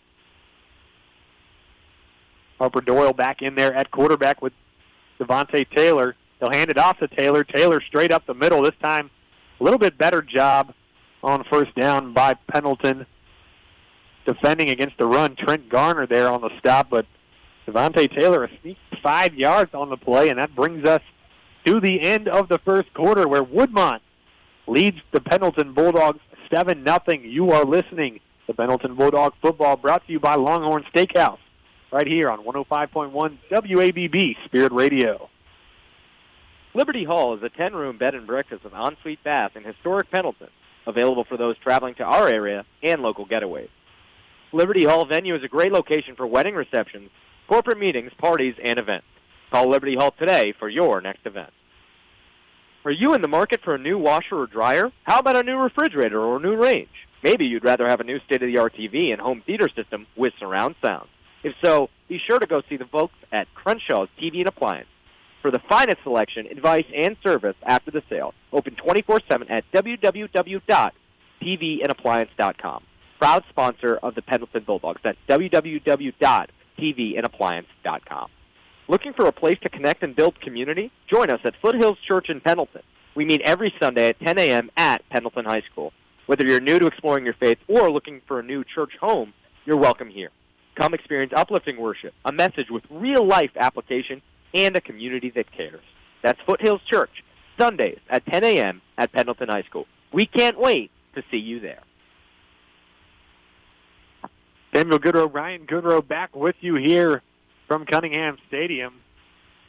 Harper Doyle back in there at quarterback with Devontae Taylor. They'll hand it off to Taylor. Taylor straight up the middle. This time a little bit better job on first down by Pendleton. Defending against the run, Trent Garner there on the stop, but Devontae Taylor a sneak 5 yards on the play, and that brings us to the end of the first quarter where Woodmont leads the Pendleton Bulldogs 7-0. You are listening to Pendleton Bulldog Football, brought to you by Longhorn Steakhouse, right here on 105.1 WABB Spirit Radio. Liberty Hall is a 10-room bed and breakfast with ensuite bath in historic Pendleton, available for those traveling to our area and local getaways. Liberty Hall venue is a great location for wedding receptions, corporate meetings, parties, and events. Call Liberty Hall today for your next event. Are you in the market for a new washer or dryer? How about a new refrigerator or a new range? Maybe you'd rather have a new state-of-the-art TV and home theater system with surround sound. If so, be sure to go see the folks at Crenshaws TV and Appliance. For the finest selection, advice, and service after the sale, open 24/7 at www.tvandappliance.com. Proud sponsor of the Pendleton Bulldogs. That's www.tvandappliance.com. Looking for a place to connect and build community? Join us at Foothills Church in Pendleton. We meet every Sunday at 10 a.m. at Pendleton High School. Whether you're new to exploring your faith or looking for a new church home, you're welcome here. Come experience uplifting worship, a message with real-life application, and a community that cares. That's Foothills Church, Sundays at 10 a.m. at Pendleton High School. We can't wait to see you there. Samuel Goodrow, Ryan Goodrow back with you here from Cunningham Stadium.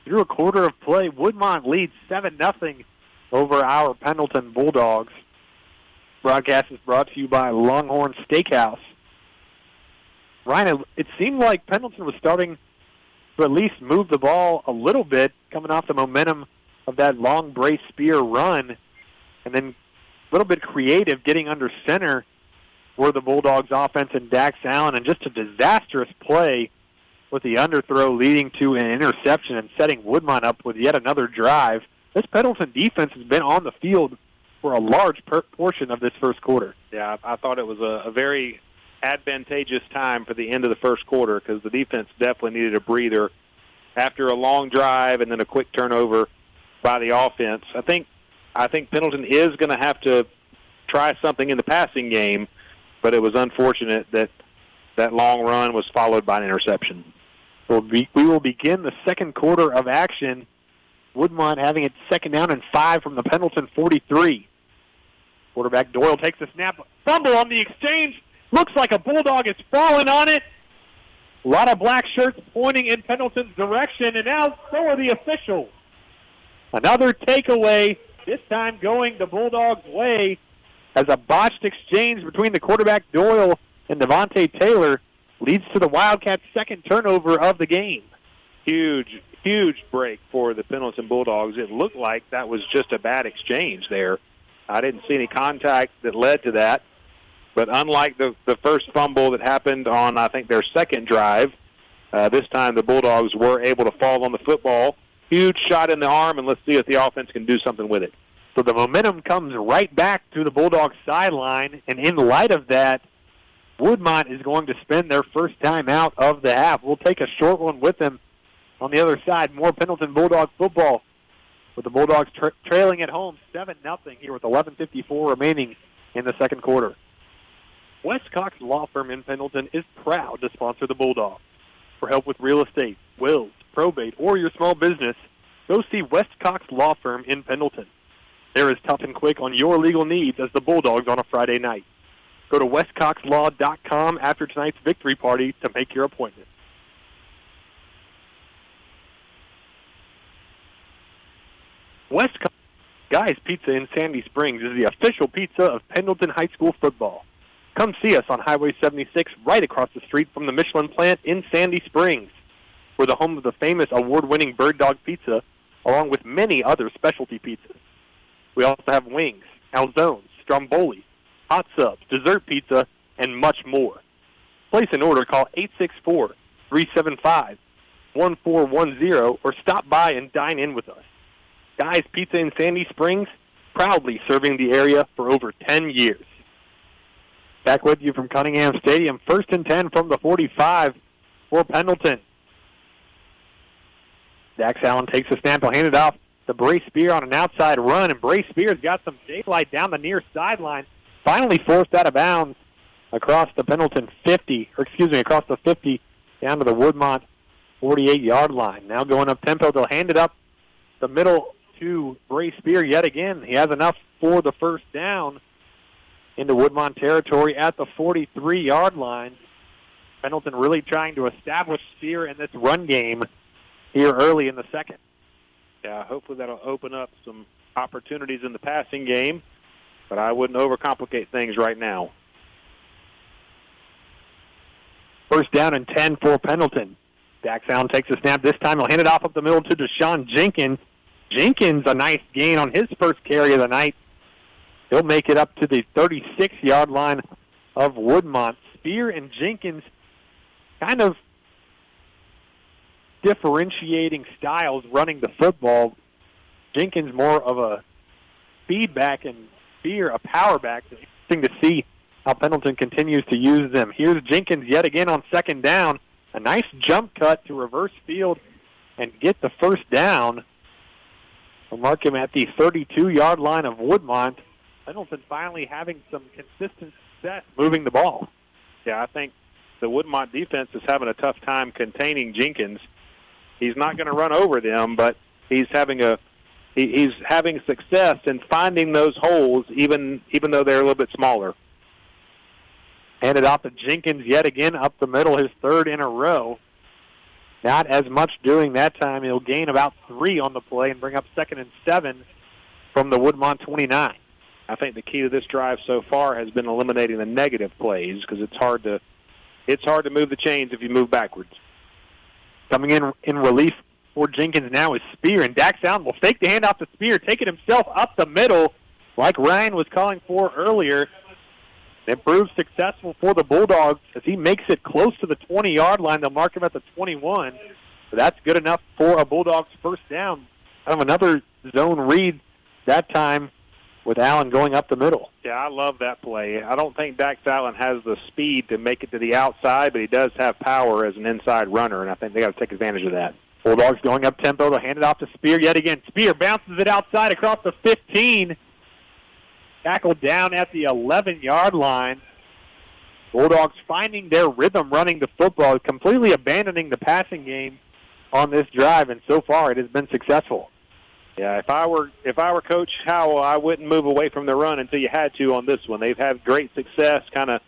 Through a quarter of play, Woodmont leads 7-0 over our Pendleton Bulldogs. Broadcast is brought to you by Longhorn Steakhouse. Ryan, it seemed like Pendleton was starting to at least move the ball a little bit, coming off the momentum of that long brace spear run, and then a little bit creative getting under center were the Bulldogs' offense and Dax Allen, and just a disastrous play with the underthrow leading to an interception and setting Woodmont up with yet another drive. This Pendleton defense has been on the field for a large portion of this first quarter. Yeah, I thought it was a very advantageous time for the end of the first quarter because the defense definitely needed a breather after a long drive and then a quick turnover by the offense. I think Pendleton is going to have to try something in the passing game, but it was unfortunate that that long run was followed by an interception. We will begin the second quarter of action. Woodmont having it 2nd down and 5 from the Pendleton 43. Quarterback Doyle takes the snap. Fumble on the exchange. Looks like a Bulldog has fallen on it. A lot of black shirts pointing in Pendleton's direction, and now so are the officials. Another takeaway, this time going the Bulldogs' way, as a botched exchange between the quarterback Doyle and Devontae Taylor leads to the Wildcats' second turnover of the game. Huge break for the Pendleton Bulldogs. It looked like that was just a bad exchange there. I didn't see any contact that led to that. But unlike the first fumble that happened on, I think, their second drive, this time the Bulldogs were able to fall on the football. Huge shot in the arm, and let's see if the offense can do something with it. So the momentum comes right back to the Bulldogs sideline, and in light of that, Woodmont is going to spend their first time out of the half. We'll take a short one with them on the other side. More Pendleton Bulldog football with the Bulldogs trailing at home 7-0 here with 11:54 remaining in the second quarter. West Cox Law Firm in Pendleton is proud to sponsor the Bulldogs. For help with real estate, wills, probate, or your small business, go see West Cox Law Firm in Pendleton. They're as tough and quick on your legal needs as the Bulldogs on a Friday night. Go to westcoxlaw.com after tonight's victory party to make your appointment. West Cox Guy's Pizza in Sandy Springs is the official pizza of Pendleton High School football. Come see us on Highway 76 right across the street from the Michelin plant in Sandy Springs. We're the home of the famous award-winning Bird Dog Pizza, along with many other specialty pizzas. We also have wings, calzones, stromboli, hot subs, dessert pizza, and much more. Place an order, call 864-375-1410, or stop by and dine in with us. Guy's Pizza in Sandy Springs, proudly serving the area for over 10 years. Back with you from Cunningham Stadium, 1st and 10 from the 45 for Pendleton. Dax Allen takes a snap. He'll hand it off to Bray Spear on an outside run, and Bray Spear's got some daylight down the near sideline. Finally forced out of bounds across the Pendleton 50, across the 50 down to the Woodmont 48-yard line. Now going up tempo, they'll hand it up the middle to Bray Spear yet again. He has enough for the first down into Woodmont territory at the 43-yard line. Pendleton really trying to establish Spear in this run game here early in the second. Yeah, hopefully that'll open up some opportunities in the passing game, but I wouldn't overcomplicate things right now. First down and 10 for Pendleton. Dax Allen takes a snap. This time he'll hand it off up the middle to Deshaun Jenkins. Jenkins, a nice gain on his first carry of the night. He'll make it up to the 36-yard line of Woodmont. Spear and Jenkins kind of differentiating styles running the football. Jenkins more of a speed back and Spear a power back. It's interesting to see how Pendleton continues to use them. Here's Jenkins yet again on second down. A nice jump cut to reverse field and get the first down. We'll mark him at the 32-yard line of Woodmont. Pendleton finally having some consistent success moving the ball. Yeah, I think the Woodmont defense is having a tough time containing Jenkins. He's not going to run over them, but he's having success in finding those holes, even though they're a little bit smaller. Handed off to Jenkins yet again up the middle, his third in a row. Not as much doing that time. He'll gain about 3 on the play and bring up 2nd and 7 from the Woodmont 29. I think the key to this drive so far has been eliminating the negative plays because it's hard to move the chains if you move backwards. Coming in relief for Jenkins now is Spear, and Dax Allen will fake the handoff to Spear, take it himself up the middle like Ryan was calling for earlier. It proves successful for the Bulldogs as he makes it close to the 20-yard line. They'll mark him at the 21. So that's good enough for a Bulldogs first down. Kind of another zone read that time with Allen going up the middle. Yeah, I love that play. I don't think Dax Allen has the speed to make it to the outside, but he does have power as an inside runner, and I think they got to take advantage of that. Bulldogs going up tempo. They'll hand it off to Spear yet again. Spear bounces it outside across the 15. Tackled down at the 11-yard line. Bulldogs finding their rhythm running the football, completely abandoning the passing game on this drive, and so far it has been successful. Yeah, if I were Coach Howell, I wouldn't move away from the run until you had to on this one. They've had great success kind of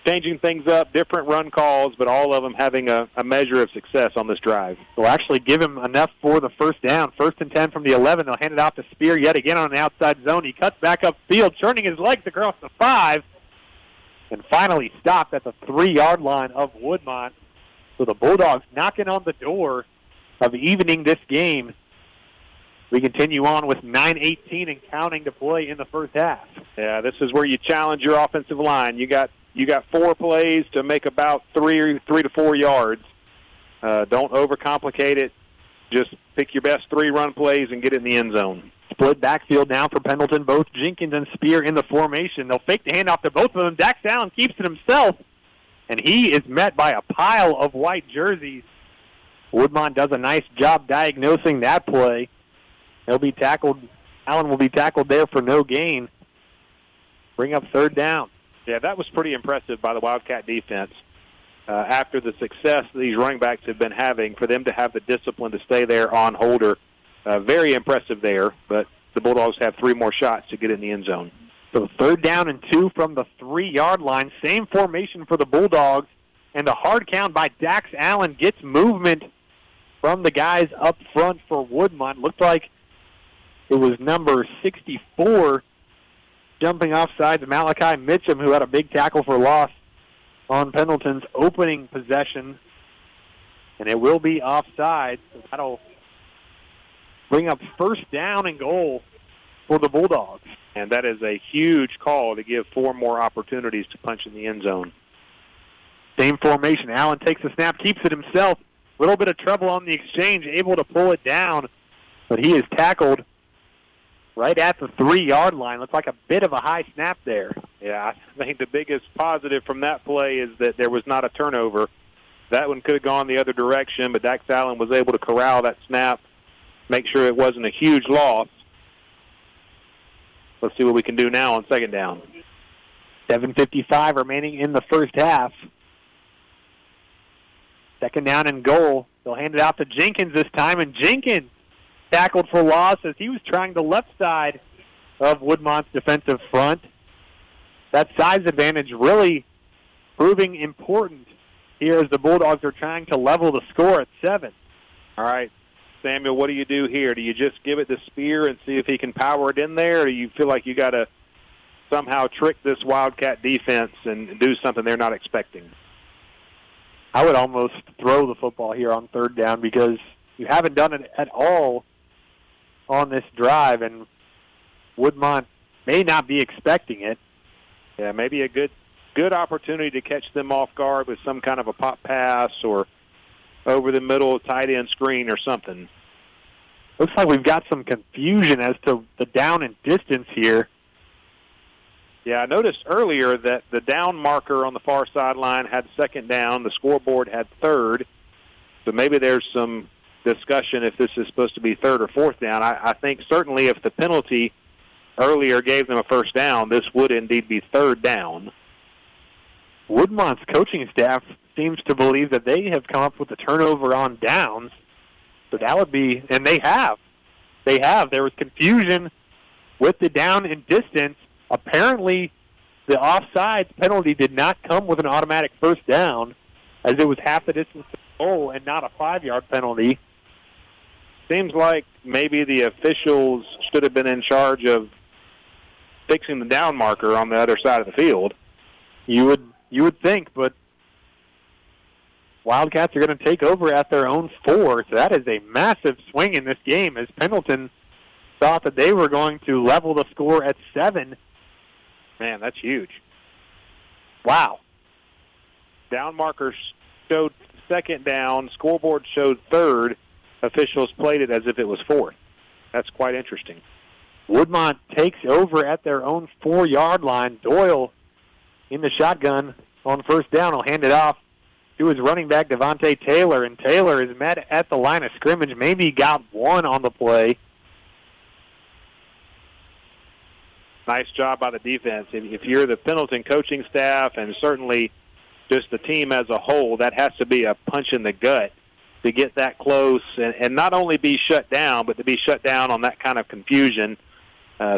changing things up, different run calls, but all of them having a measure of success on this drive. They'll actually give him enough for the first down. 1st and 10 from the 11. They'll hand it off to Spear yet again on an outside zone. He cuts back upfield, turning his legs across the 5, and finally stopped at the 3-yard line of Woodmont. So the Bulldogs knocking on the door of evening this game. We continue on with 9:18 and counting to play in the first half. Yeah, this is where you challenge your offensive line. You got 4 plays to make about 3 to 4 yards. Don't overcomplicate it. Just pick your best 3 run plays and get it in the end zone. Split backfield now for Pendleton. Both Jenkins and Spear in the formation. They'll fake the handoff to both of them. Dax Allen keeps it himself, and he is met by a pile of white jerseys. Woodmont does a nice job diagnosing that play He'll be tackled. Allen will be tackled there for no gain. Bring up third down. Yeah, that was pretty impressive by the Wildcat defense. After the success these running backs have been having, for them to have the discipline to stay there on Holder, very impressive there. But the Bulldogs have 3 more shots to get in the end zone. So third down and 2 from the 3-yard line. Same formation for the Bulldogs. And a hard count by Dax Allen gets movement from the guys up front for Woodmont. Looked like it was number 64 jumping offside, Malachi Mitchum, who had a big tackle for loss on Pendleton's opening possession. And it will be offside. So that'll bring up first down and goal for the Bulldogs. And that is a huge call to give 4 more opportunities to punch in the end zone. Same formation. Allen takes the snap, keeps it himself. A little bit of trouble on the exchange, able to pull it down. But he is tackled right at the 3-yard line. Looks like a bit of a high snap there. Yeah, I think the biggest positive from that play is that there was not a turnover. That one could have gone the other direction, but Dax Allen was able to corral that snap, make sure it wasn't a huge loss. Let's see what we can do now on second down. 7:55 remaining in the first half. Second down and goal. They'll hand it out to Jenkins this time, and Jenkins tackled for loss as he was trying the left side of Woodmont's defensive front. That size advantage really proving important here as the Bulldogs are trying to level the score at 7. All right, Samuel, what do you do here? Do you just give it to Spear and see if he can power it in there, or do you feel like you got to somehow trick this Wildcat defense and do something they're not expecting? I would almost throw the football here on third down because you haven't done it at all on this drive, and Woodmont may not be expecting it. Yeah, maybe a good opportunity to catch them off guard with some kind of a pop pass or over the middle tight end screen or something. Looks like we've got some confusion as to the down and distance here. Yeah, I noticed earlier that the down marker on the far sideline had second down. The scoreboard had third. So maybe there's some discussion if this is supposed to be third or fourth down. I think certainly if the penalty earlier gave them a first down, this would indeed be third down. Woodmont's coaching staff seems to believe that they have come up with a turnover on downs. So that would be, and they have. There was confusion with the down and distance. Apparently, the offsides penalty did not come with an automatic first down, as it was half the distance to the goal and not a 5-yard penalty. Seems like maybe the officials should have been in charge of fixing the down marker on the other side of the field. You would think, but Wildcats are going to take over at their own 4, so that is a massive swing in this game as Pendleton thought that they were going to level the score at 7. Man, that's huge. Wow. Down markers showed second down. Scoreboard showed third. Officials played it as if it was fourth. That's quite interesting. Woodmont takes over at their own 4-yard line. Doyle in the shotgun on first down. He'll hand it off to his running back, Devontae Taylor, and Taylor is met at the line of scrimmage. Maybe got one on the play. Nice job by the defense. If you're the Pendleton coaching staff and certainly just the team as a whole, that has to be a punch in the gut to get that close and not only be shut down, but to be shut down on that kind of confusion,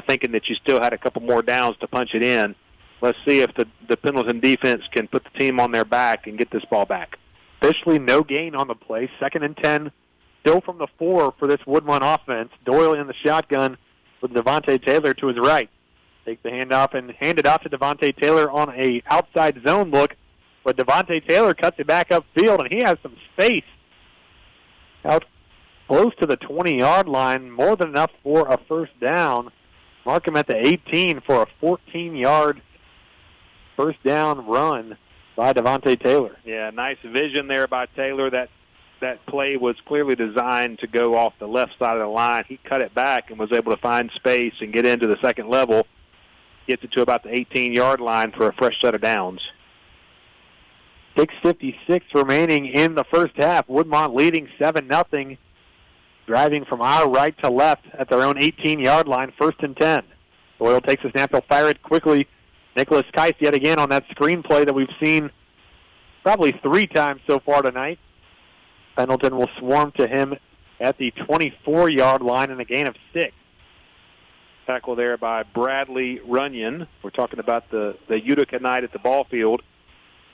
thinking that you still had a couple more downs to punch it in. Let's see if the Pendleton defense can put the team on their back and get this ball back. Officially no gain on the play. 2nd and 10, still from the 4 for this Woodmont offense. Doyle in the shotgun with Devontae Taylor to his right. Take the handoff and hand it off to Devontae Taylor on a outside zone look, but Devontae Taylor cuts it back upfield, and he has some space out close to the 20-yard line, more than enough for a first down. Mark him at the 18 for a 14-yard first down run by Devontae Taylor. Yeah, nice vision there by Taylor. That play was clearly designed to go off the left side of the line. He cut it back and was able to find space and get into the second level. Gets it to about the 18-yard line for a fresh set of downs. 6:56 remaining in the first half. Woodmont leading 7-0. driving from our right to left at their own 18-yard line, 1st and 10. Doyle takes a snap. He'll fire it quickly. Nicholas Keiss yet again on that screen play that we've seen probably 3 times so far tonight. Pendleton will swarm to him at the 24-yard line and a gain of 6. Tackle there by Bradley Runyon. We're talking about the Utica night at the ball field.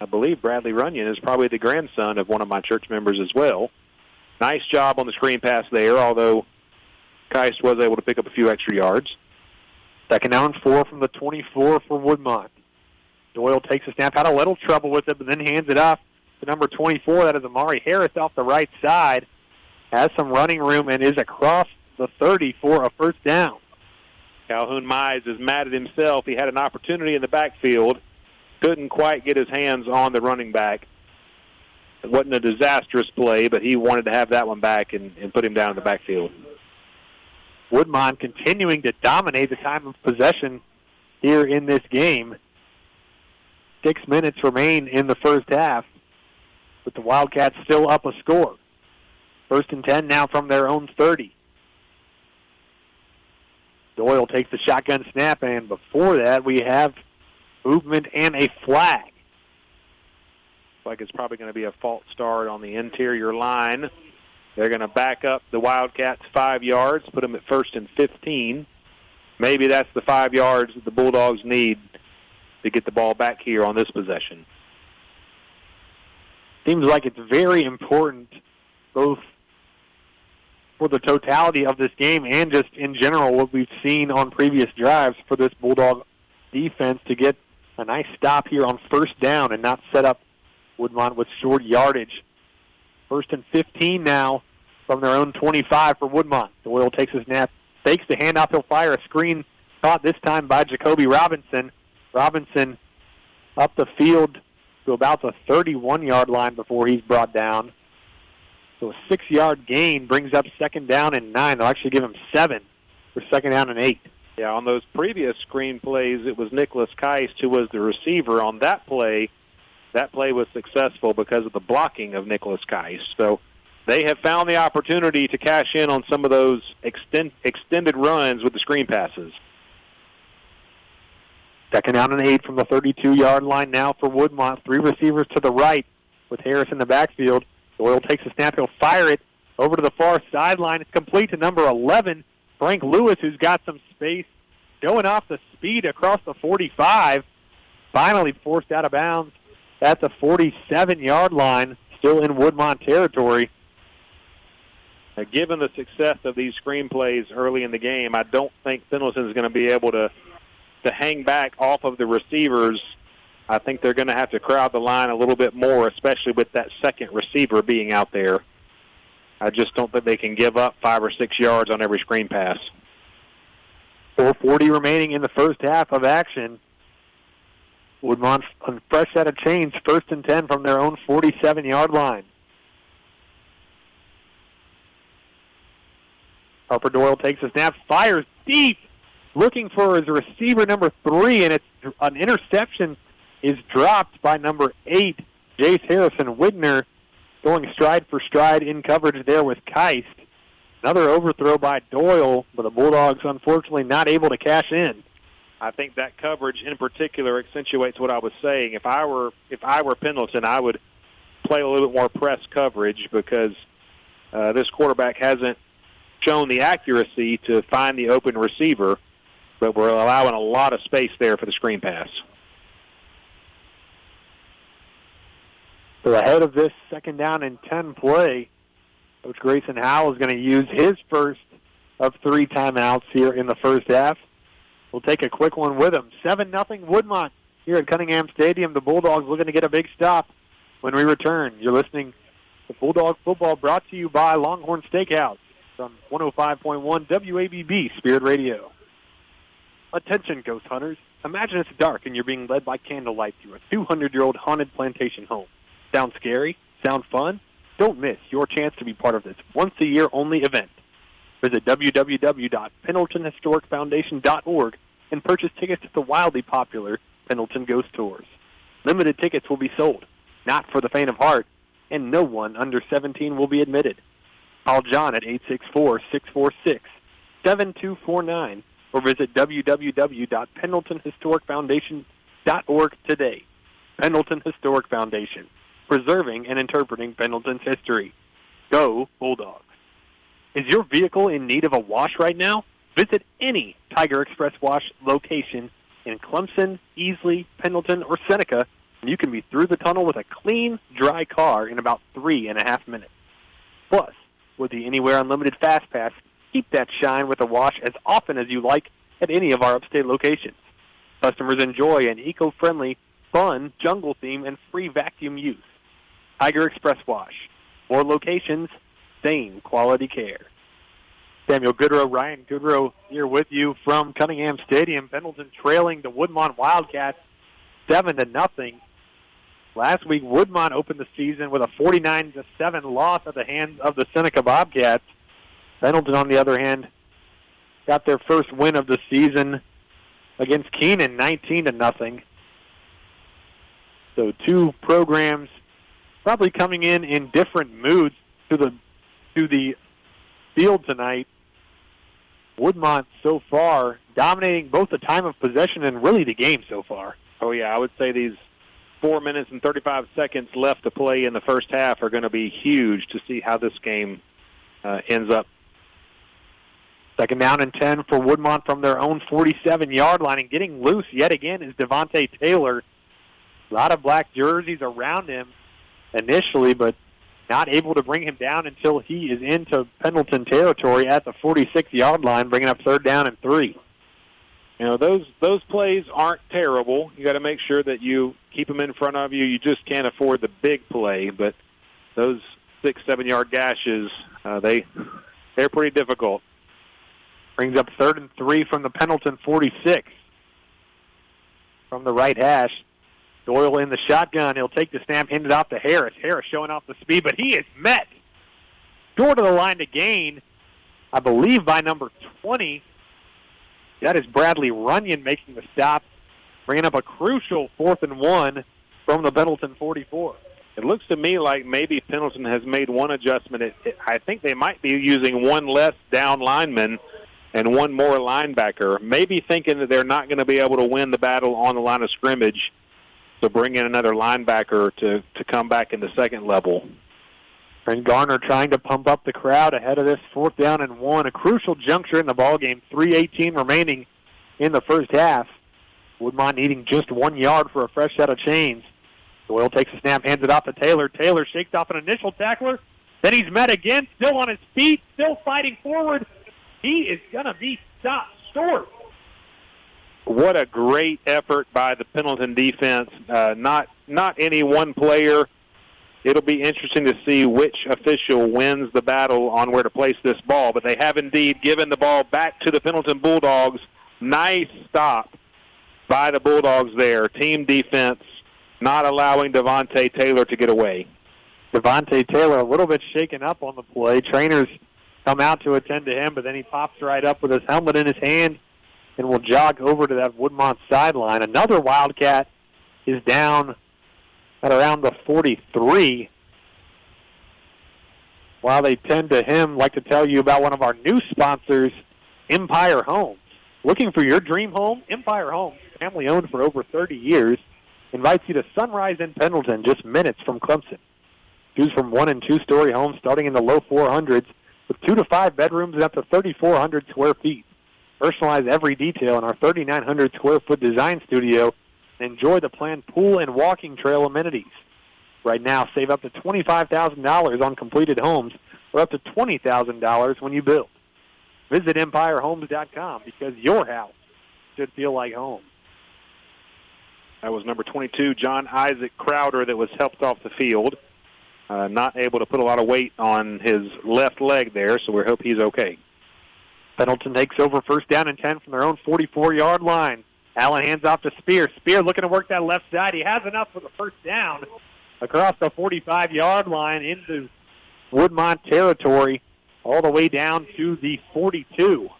I believe Bradley Runyon is probably the grandson of one of my church members as well. Nice job on the screen pass there, although Keiss was able to pick up a few extra yards. 2nd down and 4 from the 24 for Woodmont. Doyle takes a snap, had a little trouble with it, but then hands it off to number 24. That is Amari Harris off the right side. Has some running room and is across the 30 for a 1st down. Calhoun Mize is mad at himself. He had an opportunity in the backfield. Couldn't quite get his hands on the running back. It wasn't a disastrous play, but he wanted to have that one back and put him down in the backfield. Woodmont continuing to dominate the time of possession here in this game. 6 minutes remain in the first half, with the Wildcats still up a score. 1st and 10 now from their own 30. Doyle takes the shotgun snap, and before that we have movement and a flag. Looks like it's probably going to be a false start on the interior line. They're going to back up the Wildcats 5 yards, put them at 1st and 15. Maybe that's the 5 yards that the Bulldogs need to get the ball back here on this possession. Seems like it's very important, both for the totality of this game and just in general what we've seen on previous drives, for this Bulldog defense to get a nice stop here on 1st down and not set up Woodmont with short yardage. 1st and 15 now from their own 25 for Woodmont. Doyle takes a snap, fakes the handoff. He'll fire a screen caught this time by Jacoby Robinson. Robinson up the field to about the 31-yard line before he's brought down. So a 6-yard gain brings up 2nd down and 9. They'll actually give him 7 for 2nd down and 8. Yeah, on those previous screen plays, it was Nicholas Keiss who was the receiver. On that play was successful because of the blocking of Nicholas Keiss. So they have found the opportunity to cash in on some of those extended runs with the screen passes. 2nd down and 8 from the 32-yard line now for Woodmont. 3 receivers to the right with Harris in the backfield. Doyle takes a snap. He'll fire it over to the far sideline. It's complete to number 11, Frank Lewis, who's got some space, going off the speed across the 45. Finally forced out of bounds at the 47-yard line, still in Woodmont territory. Now, given the success of these screen plays early in the game, I don't think Pendleton is going to be able to hang back off of the receivers. I think they're going to have to crowd the line a little bit more, especially with that second receiver being out there. I just don't think they can give up 5 or 6 yards on every screen pass. 4:40 remaining in the first half of action. Woodmont on fresh set of chains, 1st and 10 from their own 47-yard line. Harper Doyle takes a snap, fires deep, looking for his receiver number 3, and it's an interception is dropped by number 8, Jace Harrison Widner, going stride for stride in coverage there with Keiss. Another overthrow by Doyle, but the Bulldogs unfortunately not able to cash in. I think that coverage in particular accentuates what I was saying. If I were Pendleton, I would play a little bit more press coverage because this quarterback hasn't shown the accuracy to find the open receiver, but we're allowing a lot of space there for the screen pass. So ahead of this 2nd down and 10 play, Coach Grayson Howell is going to use his first of 3 timeouts here in the first half. We'll take a quick one with him. 7-0 Woodmont here at Cunningham Stadium. The Bulldogs looking to get a big stop when we return. You're listening to Bulldog Football, brought to you by Longhorn Steakhouse from 105.1 WABB Spirit Radio. Attention, ghost hunters. Imagine it's dark and you're being led by candlelight through a 200-year-old haunted plantation home. Sound scary? Sound fun? Don't miss your chance to be part of this once-a-year only event. Visit www.pendletonhistoricfoundation.org and purchase tickets to the wildly popular Pendleton Ghost Tours. Limited tickets will be sold, not for the faint of heart, and no one under 17 will be admitted. Call John at 864-646-7249 or visit www.pendletonhistoricfoundation.org today. Pendleton Historic Foundation, preserving and interpreting Pendleton's history. Go Bulldogs. Is your vehicle in need of a wash right now? Visit any Tiger Express Wash location in Clemson, Easley, Pendleton, or Seneca, and you can be through the tunnel with a clean, dry car in about 3.5 minutes. Plus, with the Anywhere Unlimited Fast Pass, keep that shine with a wash as often as you like at any of our upstate locations. Customers enjoy an eco-friendly, fun, jungle theme, and free vacuum use. Tiger Express Wash. More locations, same quality care. Samuel Goodrow, Ryan Goodrow here with you from Cunningham Stadium. Pendleton trailing the Woodmont Wildcats 7-0. Last week, Woodmont opened the season with a 49-7 loss at the hands of the Seneca Bobcats. Pendleton, on the other hand, got their first win of the season against Keenan, 19-0. So two programs probably coming in different moods to the field tonight. Woodmont so far dominating both the time of possession and really the game so far. Oh, yeah, I would say these 4 minutes and 35 seconds left to play in the first half are going to be huge to see how this game ends up. Second down and 10 for Woodmont from their own 47-yard line, and getting loose yet again is Devontae Taylor. A lot of black jerseys around him initially, but not able to bring him down until he is into Pendleton territory at the 46-yard line, bringing up 3rd down and 3. You know, those plays aren't terrible. You got to make sure that you keep them in front of you. You just can't afford the big play, but those 6-7 yard gashes, they're pretty difficult. Brings up 3rd and 3 from the Pendleton 46. From the right hash, Doyle in the shotgun. He'll take the snap, hand it off to Harris. Harris showing off the speed, but he is met short of the line to gain, I believe, by number 20. That is Bradley Runyon making the stop, bringing up a crucial 4th and 1 from the Pendleton 44. It looks to me like maybe Pendleton has made one adjustment. I think they might be using one less down lineman and one more linebacker, maybe thinking that they're not going to be able to win the battle on the line of scrimmage, so bring in another linebacker to come back in the second level. And Garner trying to pump up the crowd ahead of this 4th down and 1, a crucial juncture in the ballgame. 3:18 remaining in the first half. Woodmont needing just 1 yard for a fresh set of chains. Doyle takes a snap, hands it off to Taylor. Taylor shakes off an initial tackler. Then he's met again, still on his feet, still fighting forward. He is going to be stopped short. What a great effort by the Pendleton defense. Not any one player. It'll be interesting to see which official wins the battle on where to place this ball, but they have indeed given the ball back to the Pendleton Bulldogs. Nice stop by the Bulldogs there. Team defense not allowing Devontae Taylor to get away. Devontae Taylor a little bit shaken up on the play. Trainers come out to attend to him, but then he pops right up with his helmet in his hand and will jog over to that Woodmont sideline. Another Wildcat is down at around the 43. While they tend to him, I'd like to tell you about one of our new sponsors, Empire Homes. Looking for your dream home? Empire Homes, family owned for over 30 years, invites you to Sunrise in Pendleton, just minutes from Clemson. Choose from 1- and 2-story homes starting in the low 400s with 2 to 5 bedrooms and up to 3,400 square feet. Personalize every detail in our 3,900 square foot design studio and enjoy the planned pool and walking trail amenities. Right now, save up to $25,000 on completed homes or up to $20,000 when you build. Visit EmpireHomes.com because your house should feel like home. That was number 22, John Isaac Crowder, that was helped off the field. Not able to put a lot of weight on his left leg there, so we hope he's okay. Pendleton takes over 1st down and 10 from their own 44-yard line. Allen hands off to Spear. Spear looking to work that left side. He has enough for the 1st down across the 45-yard line into Woodmont territory all the way down to the 42.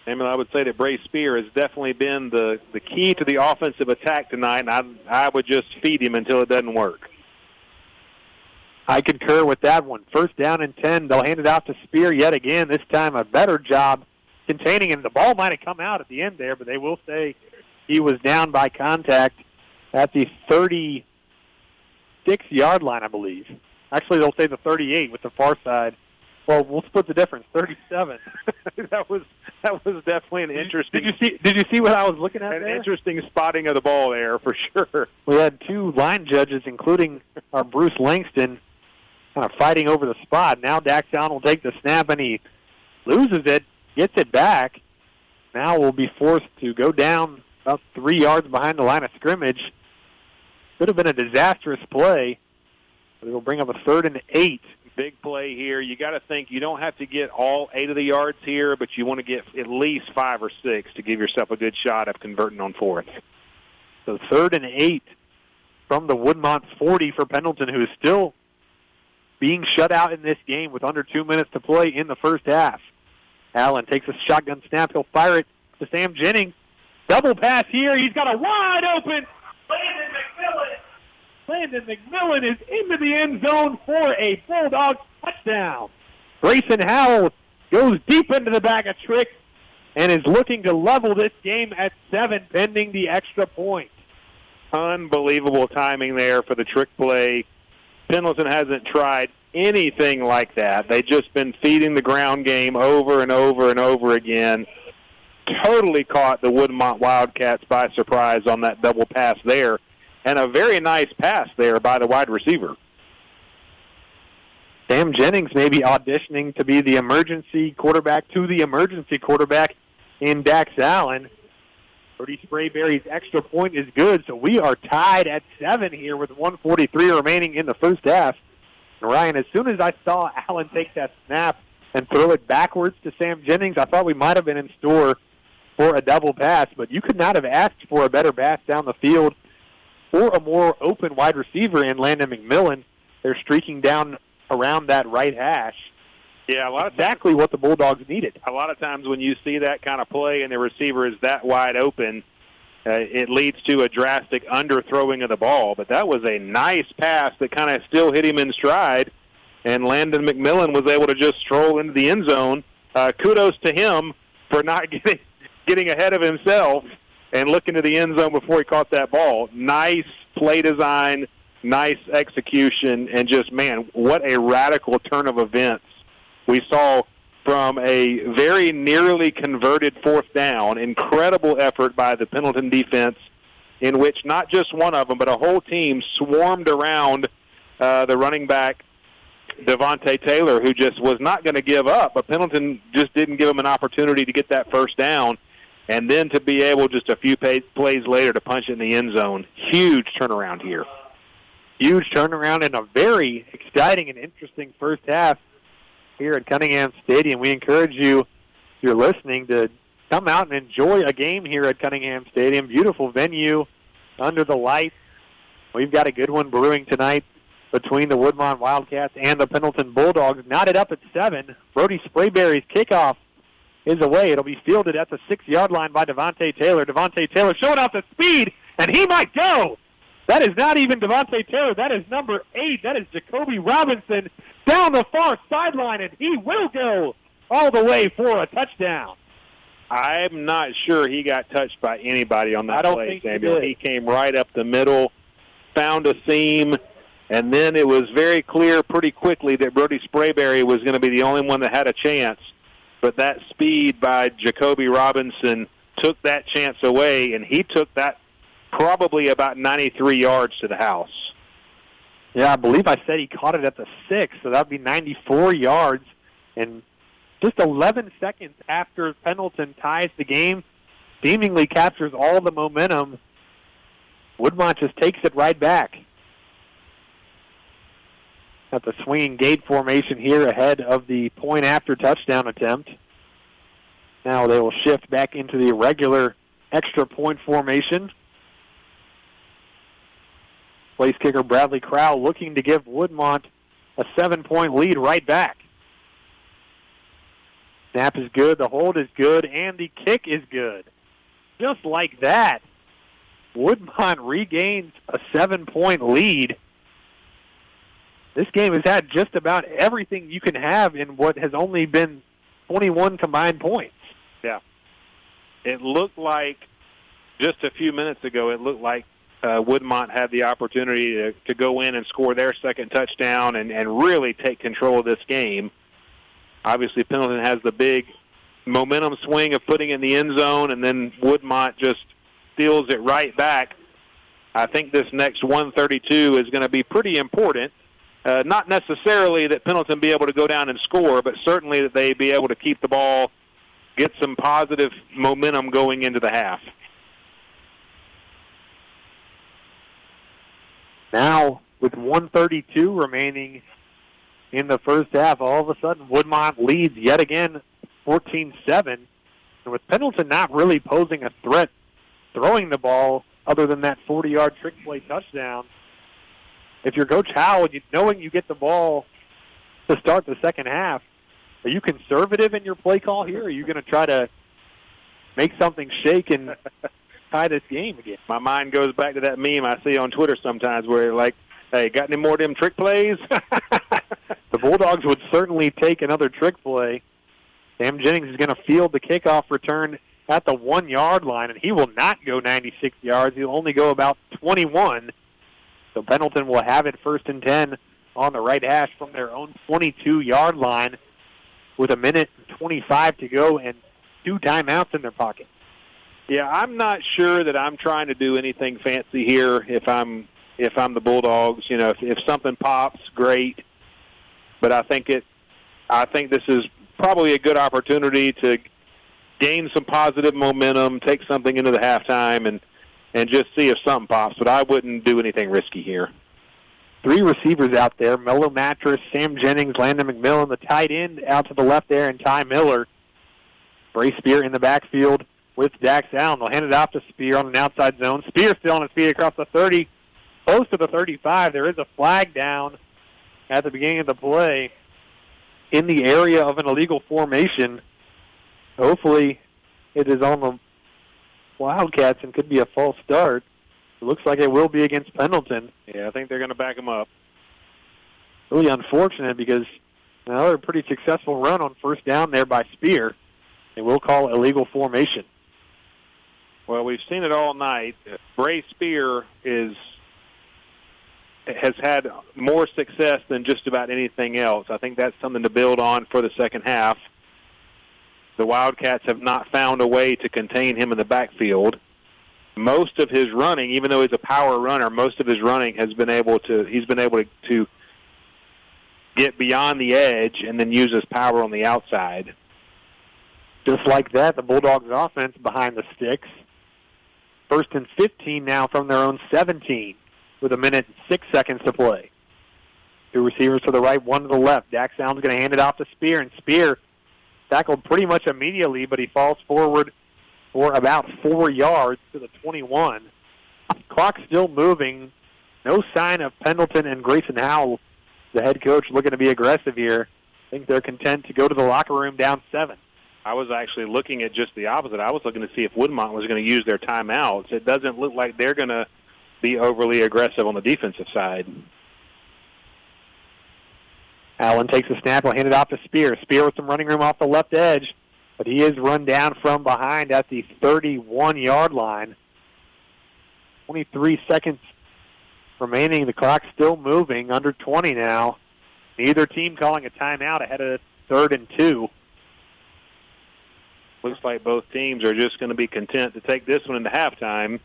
I would say that Bray Spear has definitely been the key to the offensive attack tonight, and I would just feed him until it doesn't work. I concur with that one. First down and 10. They'll hand it off to Spear yet again. This time a better job containing him. The ball might have come out at the end there, but they will say he was down by contact at the 36-yard line, I believe. Actually, they'll say the 38 with the far side. Well, we'll split the difference. 37. that was definitely an interesting. Did you see what I was looking at there? An interesting spotting of the ball there for sure. We had two line judges, including our Bruce Langston, kind of fighting over the spot. Now Dax Allen will take the snap, and he loses it, gets it back. Now we'll be forced to go down about 3 yards behind the line of scrimmage. Could have been a disastrous play. But it'll bring up a 3rd and 8. Big play here. You got to think you don't have to get all 8 of the yards here, but you want to get at least 5 or 6 to give yourself a good shot of converting on 4th. So 3rd and 8 from the Woodmont 40 for Pendleton, who is still being shut out in this game with under 2 minutes to play in the first half. Allen takes a shotgun snap. He'll fire it to Sam Jennings. Double pass here. He's got a wide open Landon McMillan is into the end zone for a Bulldogs touchdown. Grayson Howell goes deep into the bag of tricks and is looking to level this game at 7 pending the extra point. Unbelievable timing there for the trick play. Pendleton hasn't tried anything like that. They've just been feeding the ground game over and over and over again. Totally caught the Woodmont Wildcats by surprise on that double pass there. And a very nice pass there by the wide receiver. Sam Jennings may be auditioning to be the emergency quarterback to the emergency quarterback in Dax Allen. Brody Sprayberry's extra point is good, so we are tied at 7 here with 1:43 remaining in the first half. And Ryan, as soon as I saw Allen take that snap and throw it backwards to Sam Jennings, I thought we might have been in store for a double pass, but you could not have asked for a better pass down the field or a more open wide receiver in Landon McMillan. They're streaking down around that right hash. Yeah, a lot of exactly what the Bulldogs needed. A lot of times when you see that kind of play and the receiver is that wide open, it leads to a drastic underthrowing of the ball. But that was a nice pass that kind of still hit him in stride, and Landon McMillan was able to just stroll into the end zone. Kudos to him for not getting ahead of himself and looking to the end zone before he caught that ball. Nice play design, nice execution, and just, man, what a radical turn of events we saw from a very nearly converted 4th down. Incredible effort by the Pendleton defense, in which not just one of them, but a whole team swarmed around the running back, Devontae Taylor, who just was not going to give up, but Pendleton just didn't give him an opportunity to get that first down. And then to be able just a few plays later to punch it in the end zone. Huge turnaround here. Huge turnaround and a very exciting and interesting first half here at Cunningham Stadium. We encourage you, if you're listening, to come out and enjoy a game here at Cunningham Stadium. Beautiful venue under the lights. We've got a good one brewing tonight between the Woodmont Wildcats and the Pendleton Bulldogs. Knotted up at 7. Brody Sprayberry's kickoff is away. It'll be fielded at the 6-yard line by Devontae Taylor. Devontae Taylor showing off the speed, and he might go. That is not even Devontae Taylor. That is number 8. That is Jacoby Robinson down the far sideline, and he will go all the way for a touchdown. I'm not sure he got touched by anybody on that play, Samuel. He came right up the middle, found a seam, and then it was very clear pretty quickly that Brody Sprayberry was going to be the only one that had a chance. But that speed by Jacoby Robinson took that chance away, and he took that probably about 93 yards to the house. Yeah, I believe I said he caught it at the 6, so that would be 94 yards. And just 11 seconds after Pendleton ties the game, seemingly captures all the momentum, Woodmont just takes it right back. At the swinging gate formation here ahead of the point after touchdown attempt. Now they will shift back into the regular extra point formation. Place kicker Bradley Crowell looking to give Woodmont a 7-point lead right back. Snap is good, the hold is good, and the kick is good. Just like that, Woodmont regains a 7-point lead. this game has had just about everything you can have in what has only been 21 combined points. Yeah. It looked like just a few minutes ago, it looked like Woodmont had the opportunity to go in and score their second touchdown and really take control of this game. Obviously, Pendleton has the big momentum swing of putting it in the end zone, and then Woodmont just steals it right back. I think this next 132 is going to be pretty important. Not necessarily that Pendleton be able to go down and score, but certainly that they be able to keep the ball, get some positive momentum going into the half. Now, with 132 remaining in the first half, all of a sudden Woodmont leads yet again 14-7. And with Pendleton not really posing a threat throwing the ball other than that 40-yard trick play touchdown, if you're Coach Howell, knowing you get the ball to start the second half, are you conservative in your play call here? Or are you going to try to make something shake and tie this game again? My mind goes back to that meme I see on Twitter sometimes where, like, hey, got any more of them trick plays? The Bulldogs would certainly take another trick play. Sam Jennings is going to field the kickoff return at the 1-yard line, and he will not go 96 yards. He'll only go about 21. So Pendleton will have it 1st and 10 on the right hash from their own 22-yard line with 1:25 to go and 2 timeouts in their pocket. Yeah, I'm not sure that I'm trying to do anything fancy here if I'm the Bulldogs. You know, if something pops, great. But I think this is probably a good opportunity to gain some positive momentum, take something into the halftime, and just see if something pops. But I wouldn't do anything risky here. 3 receivers out there, Mello Mattress, Sam Jennings, Landon McMillan, the tight end out to the left there, and Ty Miller. Bray Spear in the backfield with Dax Allen. They'll hand it off to Spear on an outside zone. Spear still on his feet across the 30, close to the 35. There is a flag down at the beginning of the play in the area of an illegal formation. Hopefully it is on the Wildcats and could be a false start. It looks like it will be against Pendleton. Yeah, I think they're going to back them up. Really unfortunate because another pretty successful run on first down there by Spear. They will call illegal formation. Well, we've seen it all night. Bray Spear has had more success than just about anything else. I think that's something to build on for the second half. The Wildcats have not found a way to contain him in the backfield. Most of his running, even though he's a power runner, most of his running he's been able to get beyond the edge and then use his power on the outside. Just like that, the Bulldogs offense behind the sticks. 1st and 15 now from their own 17 with 1:06 to play. 2 receivers to the right, 1 to the left. Dax Allen's going to hand it off to Spear, and Spear tackled pretty much immediately, but he falls forward for about 4 yards to the 21. Clock still moving. No sign of Pendleton and Grayson Howell, the head coach, looking to be aggressive here. I think they're content to go to the locker room down 7. I was actually looking at just the opposite. I was looking to see if Woodmont was going to use their timeouts. It doesn't look like they're going to be overly aggressive on the defensive side. Allen takes a snap. Will hand it off to Spear. Spear with some running room off the left edge, but he is run down from behind at the 31-yard line. 23 seconds remaining. The clock's still moving. Under 20 now. Neither team calling a timeout ahead of 3rd and 2. Looks like both teams are just going to be content to take this one into halftime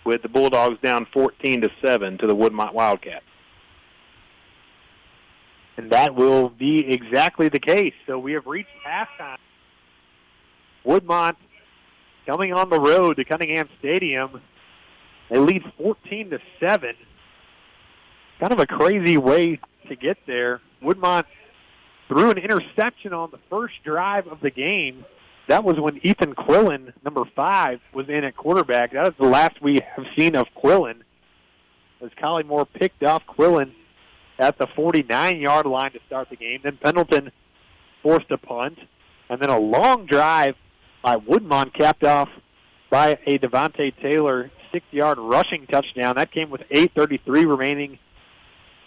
with the Bulldogs down 14-7 to the Woodmont Wildcats. And that will be exactly the case. So we have reached halftime. Woodmont coming on the road to Cunningham Stadium. They lead 14-7. Kind of a crazy way to get there. Woodmont threw an interception on the first drive of the game. That was when Ethan Quillen, number 5, was in at quarterback. That is the last we have seen of Quillen, as Collymore picked off Quillen at the 49-yard line to start the game. Then Pendleton forced a punt, and then a long drive by Woodmont capped off by a Devontae Taylor 6-yard rushing touchdown. That came with 8:33 remaining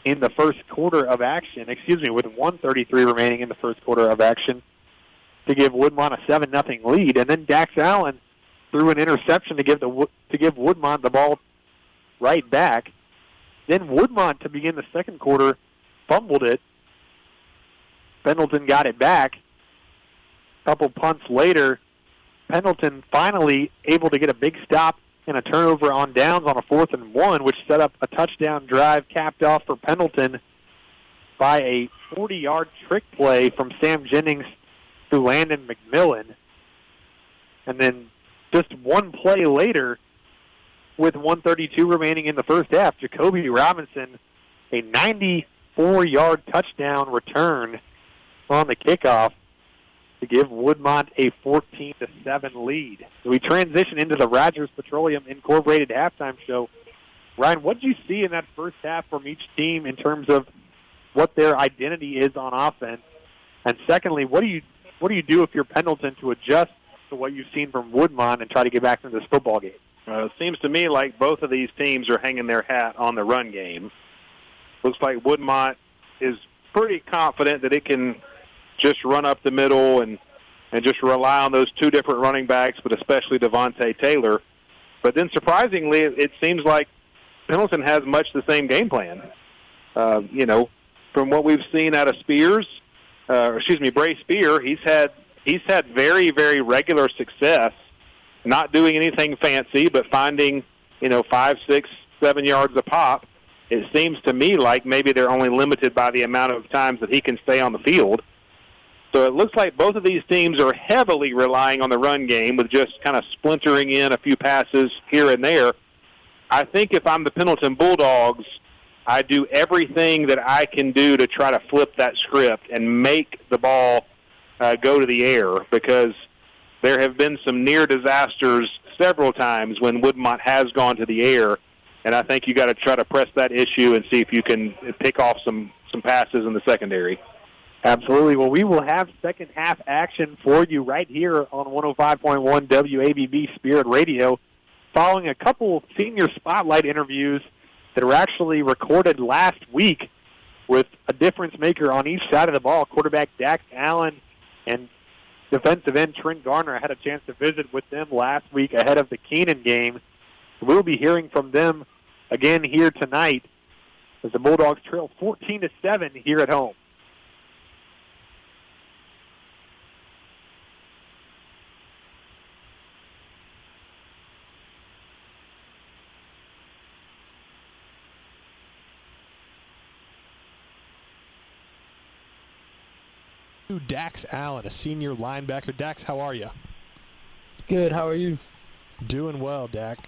in the first quarter of action, with 1:33 remaining in the first quarter of action to give Woodmont a 7-0 lead. And then Dax Allen threw an interception to give Woodmont the ball right back. Then Woodmont, to begin the second quarter, fumbled it. Pendleton got it back. A couple punts later, Pendleton finally able to get a big stop and a turnover on downs on a 4th and 1, which set up a touchdown drive capped off for Pendleton by a 40-yard trick play from Sam Jennings to Landon McMillan. And then just one play later, with 1:32 remaining in the first half, Jacoby Robinson, a 94-yard touchdown return on the kickoff to give Woodmont a 14-7 lead. So we transition into the Rogers Petroleum Incorporated halftime show. Ryan, what did you see in that first half from each team in terms of what their identity is on offense? And secondly, what do you do if you're Pendleton to adjust to what you've seen from Woodmont and try to get back into this football game? It seems to me like both of these teams are hanging their hat on the run game. Looks like Woodmont is pretty confident that it can just run up the middle and just rely on those two different running backs, but especially Devontae Taylor. But then surprisingly, it seems like Pendleton has much the same game plan. From what we've seen out of Bray Spear, he's had very, very regular success, not doing anything fancy, but finding, 5, 6, 7 yards a pop. It seems to me like maybe they're only limited by the amount of times that he can stay on the field. So it looks like both of these teams are heavily relying on the run game with just kind of splintering in a few passes here and there. I think if I'm the Pendleton Bulldogs, I do everything that I can do to try to flip that script and make the ball go to the air, because there have been some near disasters several times when Woodmont has gone to the air, and I think you got to try to press that issue and see if you can pick off some passes in the secondary. Absolutely. Well, we will have second half action for you right here on 105.1 WABB Spirit Radio, following a couple senior spotlight interviews that were actually recorded last week with a difference maker on each side of the ball. Quarterback Dax Allen and defensive end Trent Garner. I had a chance to visit with them last week ahead of the Keenan game. We'll be hearing from them again here tonight as the Bulldogs trail 14-7 here at home. Dax Allen, a senior linebacker. Dax, how are you? Good, how are you? Doing well, Dax.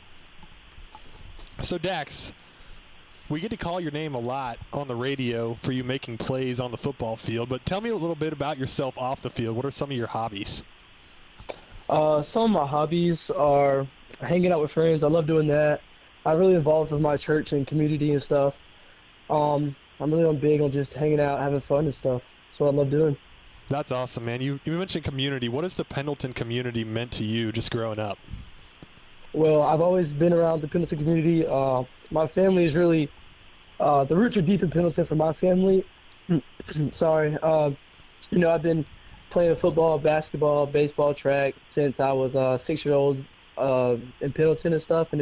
So, Dax, we get to call your name a lot on the radio for you making plays on the football field, but tell me a little bit about yourself off the field. What are some of your hobbies? Some of my hobbies are hanging out with friends. I love doing that. I'm really involved with my church and community and stuff. I'm really big on just hanging out, having fun and stuff. That's what I love doing. That's awesome, man. You mentioned community. What has the Pendleton community meant to you just growing up? Well, I've always been around the Pendleton community. My family is really the roots are deep in Pendleton for my family. Sorry. I've been playing football, basketball, baseball, track since I was 6-year-old in Pendleton and stuff. And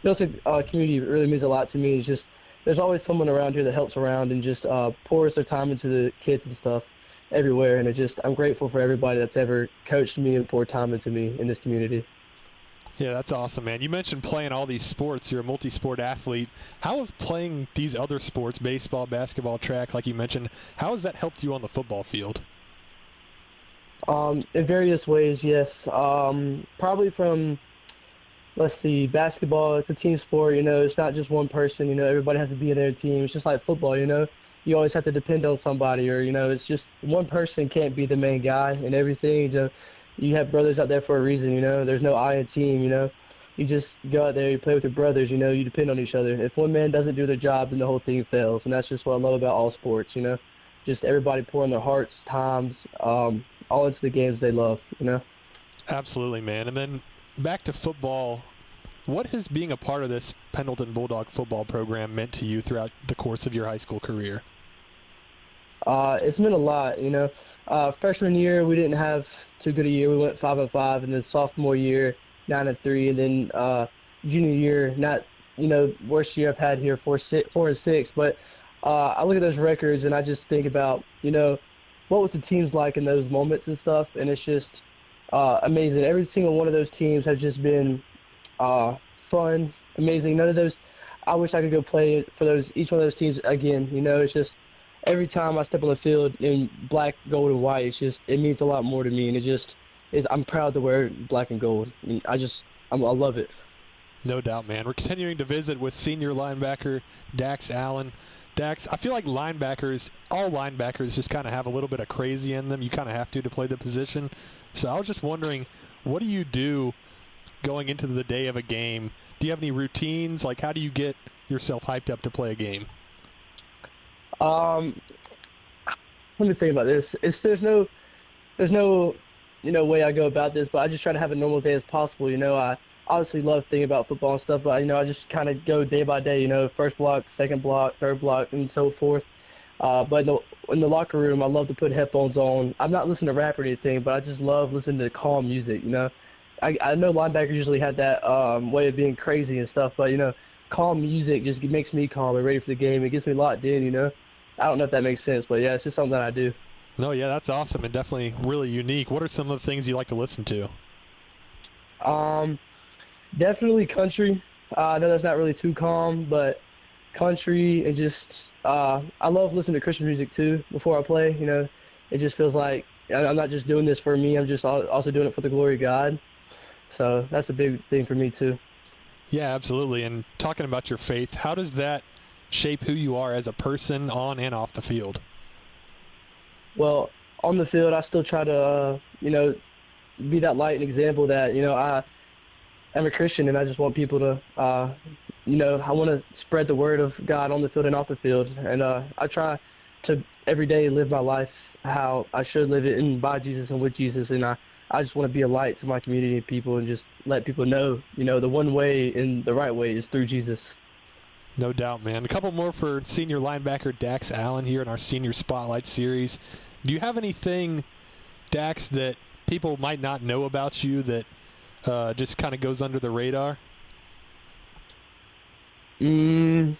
Pendleton community really means a lot to me. It's just there's always someone around here that helps around and just pours their time into the kids and stuff everywhere. And I'm grateful for everybody that's ever coached me and poured time into me in this community. Yeah, that's awesome, man. You mentioned playing all these sports. You're a multi-sport athlete. How have playing these other sports, baseball, basketball, track, like you mentioned, how has that helped you on the football field? In various ways, yes. Probably from, let's see, basketball, it's a team sport, it's not just one person, everybody has to be in their team. It's just like football, you always have to depend on somebody, or, it's just one person can't be the main guy and everything. You have brothers out there for a reason, there's no I in team, you just go out there, you play with your brothers, you depend on each other. If one man doesn't do their job, then the whole thing fails, and that's just what I love about all sports, just everybody pouring their hearts, times, all into the games they love, Absolutely, man. And then back to football, what has being a part of this Pendleton Bulldog football program meant to you throughout the course of your high school career? It's meant a lot, you know. Freshman year, we didn't have too good a year. We went 5-5, and then sophomore year, 9-3, and then junior year, not, you know, worst year I've had here, 4-6. But I look at those records, and I just think about, you know, what was the teams like in those moments and stuff, and it's just amazing. Every single one of those teams have just been fun, amazing. None of those, I wish I could go play for each one of those teams again. You know, it's just every time I step on the field in black, gold, and white, it means a lot more to me, and it just is. I'm proud to wear black and gold. And I love it. No doubt, man. We're continuing to visit with senior linebacker Dax Allen. Dax, I feel like all linebackers just kind of have a little bit of crazy in them. You kind of have to play the position. So I was just wondering, what do you do going into the day of a game? Do you have any routines? Like, how do you get yourself hyped up to play a game? Let me think about this. There's no, you know, way I go about this, but I just try to have a normal day as possible. You know, I obviously love thinking about football and stuff, but you know, I just kind of go day by day. You know, first block, second block, third block, and so forth. But in the locker room, I love to put headphones on. I'm not listening to rap or anything, but I just love listening to calm music. You know, I know linebackers usually have that way of being crazy and stuff, but you know, calm music just makes me calm and ready for the game. It gets me locked in. You know. I don't know if that makes sense, but yeah, it's just something that I do. No, yeah, that's awesome and definitely really unique. What are some of the things you like to listen to? Definitely country. I know that's not really too calm, but country and just I love listening to Christian music too before I play. You know, it just feels like I'm not just doing this for me. I'm just also doing it for the glory of God. So that's a big thing for me too. Yeah, absolutely. And talking about your faith, how does that shape who you are as a person on and off the field? Well, on the field, I still try to, you know, be that light and example that, you know, I am a Christian and I just want people to, you know, I want to spread the word of God on the field and off the field. And I try to every day live my life how I should live it and by Jesus and with Jesus. And I just want to be a light to my community and people and just let people know, you know, the one way and the right way is through Jesus. No doubt, man. A couple more for senior linebacker Dax Allen here in our Senior Spotlight Series. Do you have anything, Dax, that people might not know about you that just kind of goes under the radar? It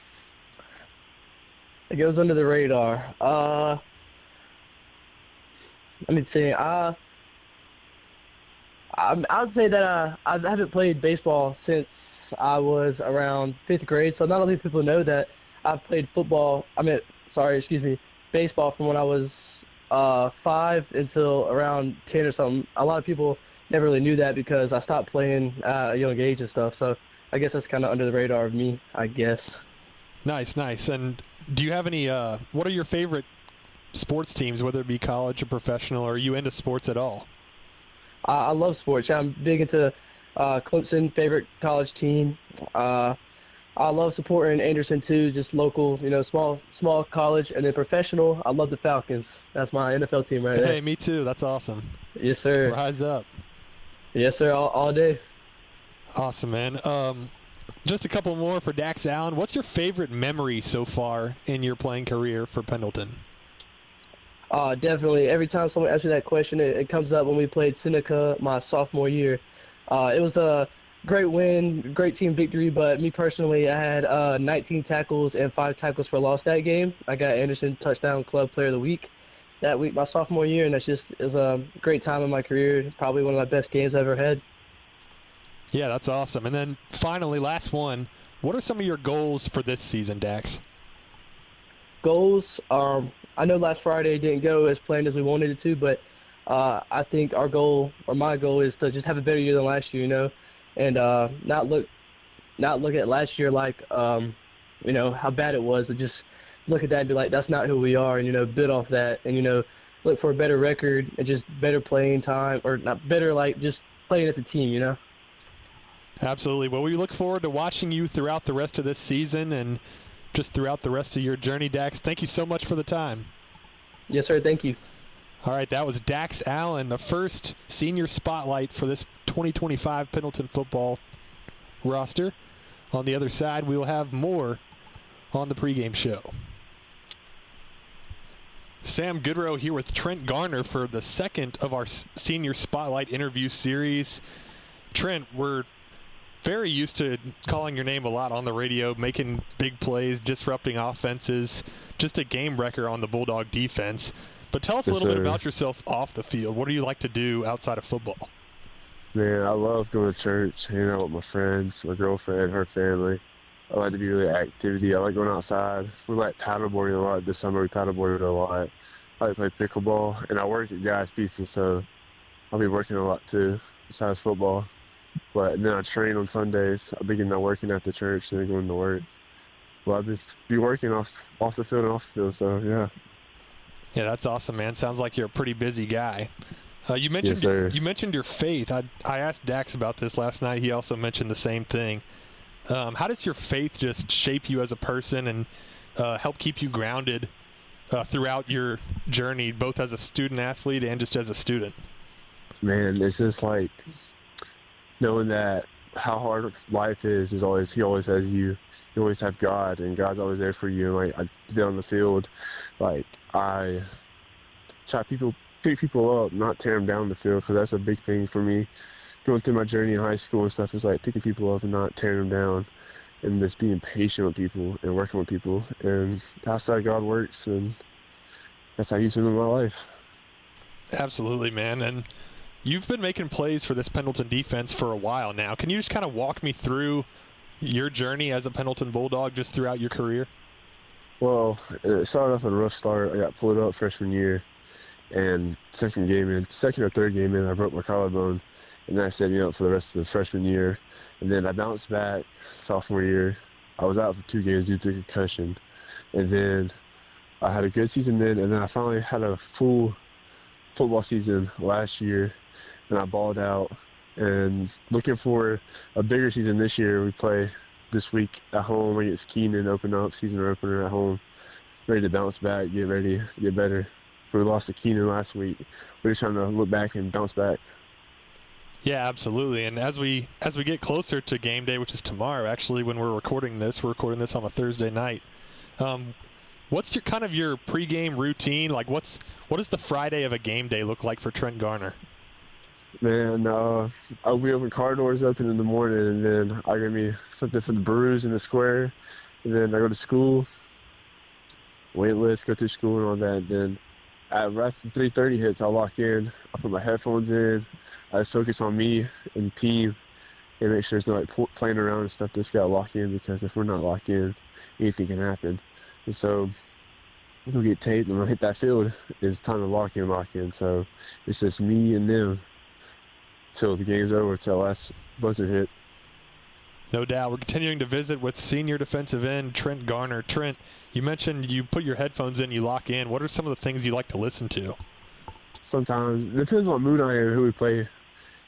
goes under the radar. Let me think. I would say that I haven't played baseball since I was around 5th grade, so not only people know that I've played baseball from when I was 5 until around 10 or something. A lot of people never really knew that because I stopped playing at a young age and stuff, so I guess that's kind of under the radar of me, I guess. Nice. And do you have any, what are your favorite sports teams, whether it be college or professional, or are you into sports at all? I love sports. I'm big into Clemson, favorite college team. I love supporting Anderson too, just local, you know, small college, and then professional. I love the Falcons. That's my NFL team right there. Hey, me too. That's awesome. Yes, sir. Rise up. Yes, sir. All day. Awesome, man. Just a couple more for Dax Allen. What's your favorite memory so far in your playing career for Pendleton? Definitely. Every time someone asks me that question, it comes up when we played Seneca my sophomore year. It was a great win, great team victory, but me personally, I had 19 tackles and 5 tackles for loss that game. I got Anderson Touchdown Club Player of the Week that week my sophomore year, and it was a great time in my career. Probably one of my best games I've ever had. Yeah, that's awesome. And then finally, last one, what are some of your goals for this season, Dax? Goals, I know last Friday didn't go as planned as we wanted it to, but I think my goal is to just have a better year than last year, you know, and not look at last year like, you know, how bad it was, but just look at that and be like, that's not who we are, and, you know, build off that, and, you know, look for a better record and just better playing time, or not better, like just playing as a team, you know. Absolutely. Well, we look forward to watching you throughout the rest of this season and just throughout the rest of your journey, Dax. Thank you so much for the time. Yes, sir. Thank you. All right, that was Dax Allen, the first senior spotlight for this 2025 Pendleton football roster. On the other side, we will have more on the pregame show. Sam Goodrow here with Trent Garner for the second of our Senior Spotlight interview series. Trent, we're very used to calling your name a lot on the radio, making big plays, disrupting offenses, just a game wrecker on the Bulldog defense. But tell us a little bit about yourself off the field. What do you like to do outside of football? Man, I love going to church, hanging out with my friends, my girlfriend, her family. I like to do really activity. I like going outside. We like paddleboarding a lot. This summer we paddleboarded a lot. I like to play pickleball, and I work at Guy's Pizza, so I'll be working a lot too, besides football. But then I train on Sundays. I begin my working at the church and then going to work. Well, I just be working off the field and off the field, so yeah. Yeah, that's awesome, man. Sounds like you're a pretty busy guy. You mentioned your faith. I asked Dax about this last night. He also mentioned the same thing. How does your faith just shape you as a person and help keep you grounded throughout your journey, both as a student athlete and just as a student? Man, it's just like knowing that how hard life is always, he always has you. You always have God, and God's always there for you. Like, I get on the field, like, I try to pick people up, not tear them down the field, because that's a big thing for me. Going through my journey in high school and stuff is like picking people up and not tearing them down, and just being patient with people and working with people. And that's how God works, and that's how He's been in my life. Absolutely, man. And you've been making plays for this Pendleton defense for a while now. Can you just kind of walk me through your journey as a Pendleton Bulldog just throughout your career? Well, it started off with a rough start. I got pulled up freshman year, and second or third game in, I broke my collarbone, and that set me up for the rest of the freshman year. And then I bounced back sophomore year. I was out for 2 games due to concussion, and then I had a good season then, and then I finally had a full football season last year, and I balled out. And looking for a bigger season this year. We play this week at home against Keenan, open up, season opener at home. Ready to bounce back, get ready, get better. We lost to Keenan last week. We're just trying to look back and bounce back. Yeah, absolutely. And as we get closer to game day, which is tomorrow, actually, when we're recording this on a Thursday night. What's your pregame routine? Like, what does the Friday of a game day look like for Trent Garner? Man, I'll be open car doors open in the morning, and then I get me something for the brews in the square, and then I go to school, wait list, go through school and all that. And then right after 3:30 hits, I'll lock in. I put my headphones in. I just focus on me and the team, and make sure there's no playing around and stuff. Just got to lock in, because if we're not locked in, anything can happen. And so we'll get taped, and when I hit that field, it's time to lock in. So it's just me and them till the game's over, till last buzzer hit. No doubt. We're continuing to visit with senior defensive end Trent Garner. Trent, you mentioned you put your headphones in, you lock in. What are some of the things you like to listen to? Sometimes. It depends on what mood I am and who we play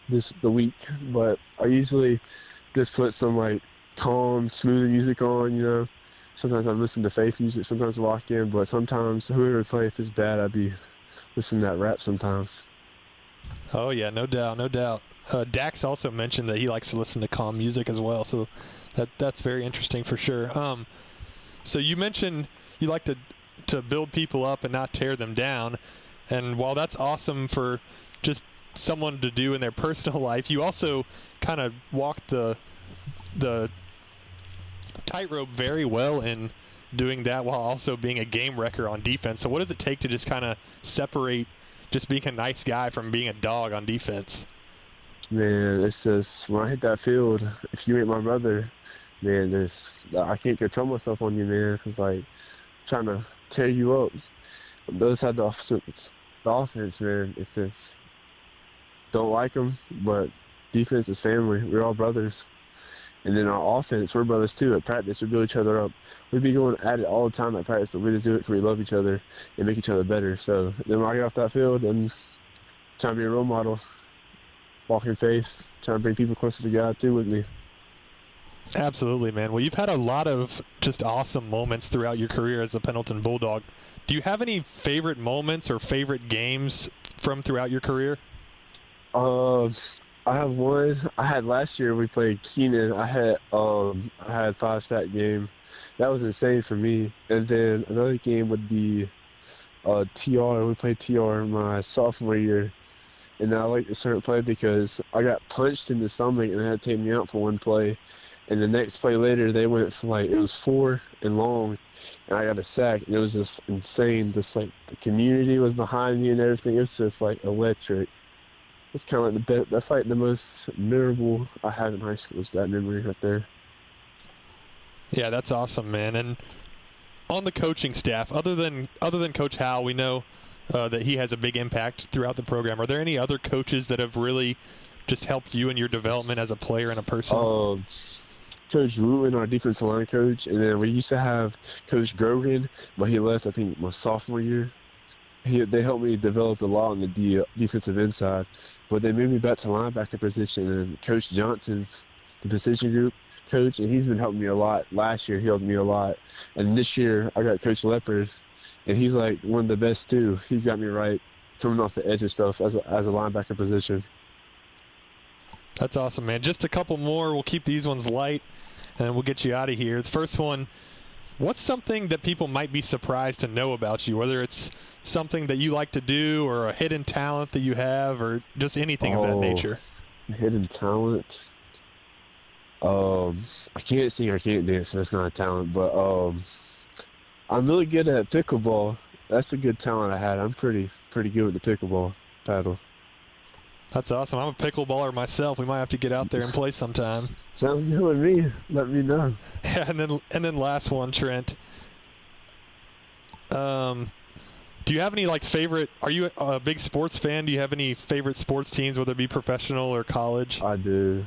the week. But I usually just put some, like, calm, smooth music on, you know. Sometimes I listen to faith music, sometimes I lock in. But sometimes whoever we play, if it's bad, I'd be listening to that rap sometimes. Oh, yeah, no doubt. Dax also mentioned that he likes to listen to calm music as well, so that's very interesting for sure. So you mentioned you like to build people up and not tear them down, and while that's awesome for just someone to do in their personal life, you also kind of walk the tightrope very well in doing that while also being a game wrecker on defense. So what does it take to just kind of separate just being a nice guy from being a dog on defense? Man, it's just, when I hit that field, if you ain't my brother, man, I can't control myself on you, man, because, like, trying to tear you up. Those had the offense, man, it's just, don't like them, but defense is family. We're all brothers. And then our offense, we're brothers too. At practice, we build each other up. We'd be going at it all the time at practice, but we just do it because we love each other and make each other better. So then when I get off that field, and trying to be a role model, walk in faith, trying to bring people closer to God too with me. Absolutely, man. Well, you've had a lot of just awesome moments throughout your career as a Pendleton Bulldog. Do you have any favorite moments or favorite games from throughout your career? I have one. I had last year we played Keenan. I had 5-sack game. That was insane for me. And then another game would be TR. We played TR my sophomore year. And I like the certain play because I got punched in the stomach and they had to take me out for one play. And the next play later, they went for it was 4 and long, and I got a sack. And it was just insane. Just like the community was behind me and everything. It was just like electric. It's kind of like the best. That's like the most memorable I had in high school. Is that memory right there? Yeah, that's awesome, man. And on the coaching staff, other than Coach Howell, we know that he has a big impact throughout the program. Are there any other coaches that have really just helped you in your development as a player and a person? Coach Rowland, our defensive line coach, and then we used to have Coach Grogan, but he left, I think, my sophomore year. They helped me develop a lot on the defensive inside, but they moved me back to linebacker position, and Coach Johnson's the position group coach, and he's been helping me a lot. Last year, he helped me a lot, and this year, I got Coach Leopard, and he's like one of the best too. He's got me right coming off the edge of stuff as a linebacker position. That's awesome, man. Just a couple more. We'll keep these ones light, and we'll get you out of here. The first one, what's something that people might be surprised to know about you, whether it's something that you like to do or a hidden talent that you have or just anything of that nature? Hidden talent? I can't sing or can't dance, so that's not a talent, but I'm really good at pickleball. That's a good talent I had. I'm pretty good with the pickleball paddle. That's awesome. I'm a pickleballer myself. We might have to get out there and play sometime. Sounds good with me. Let me know. Yeah, and then last one, Trent. Do you have any favorite? Are you a big sports fan? Do you have any favorite sports teams, whether it be professional or college? I do.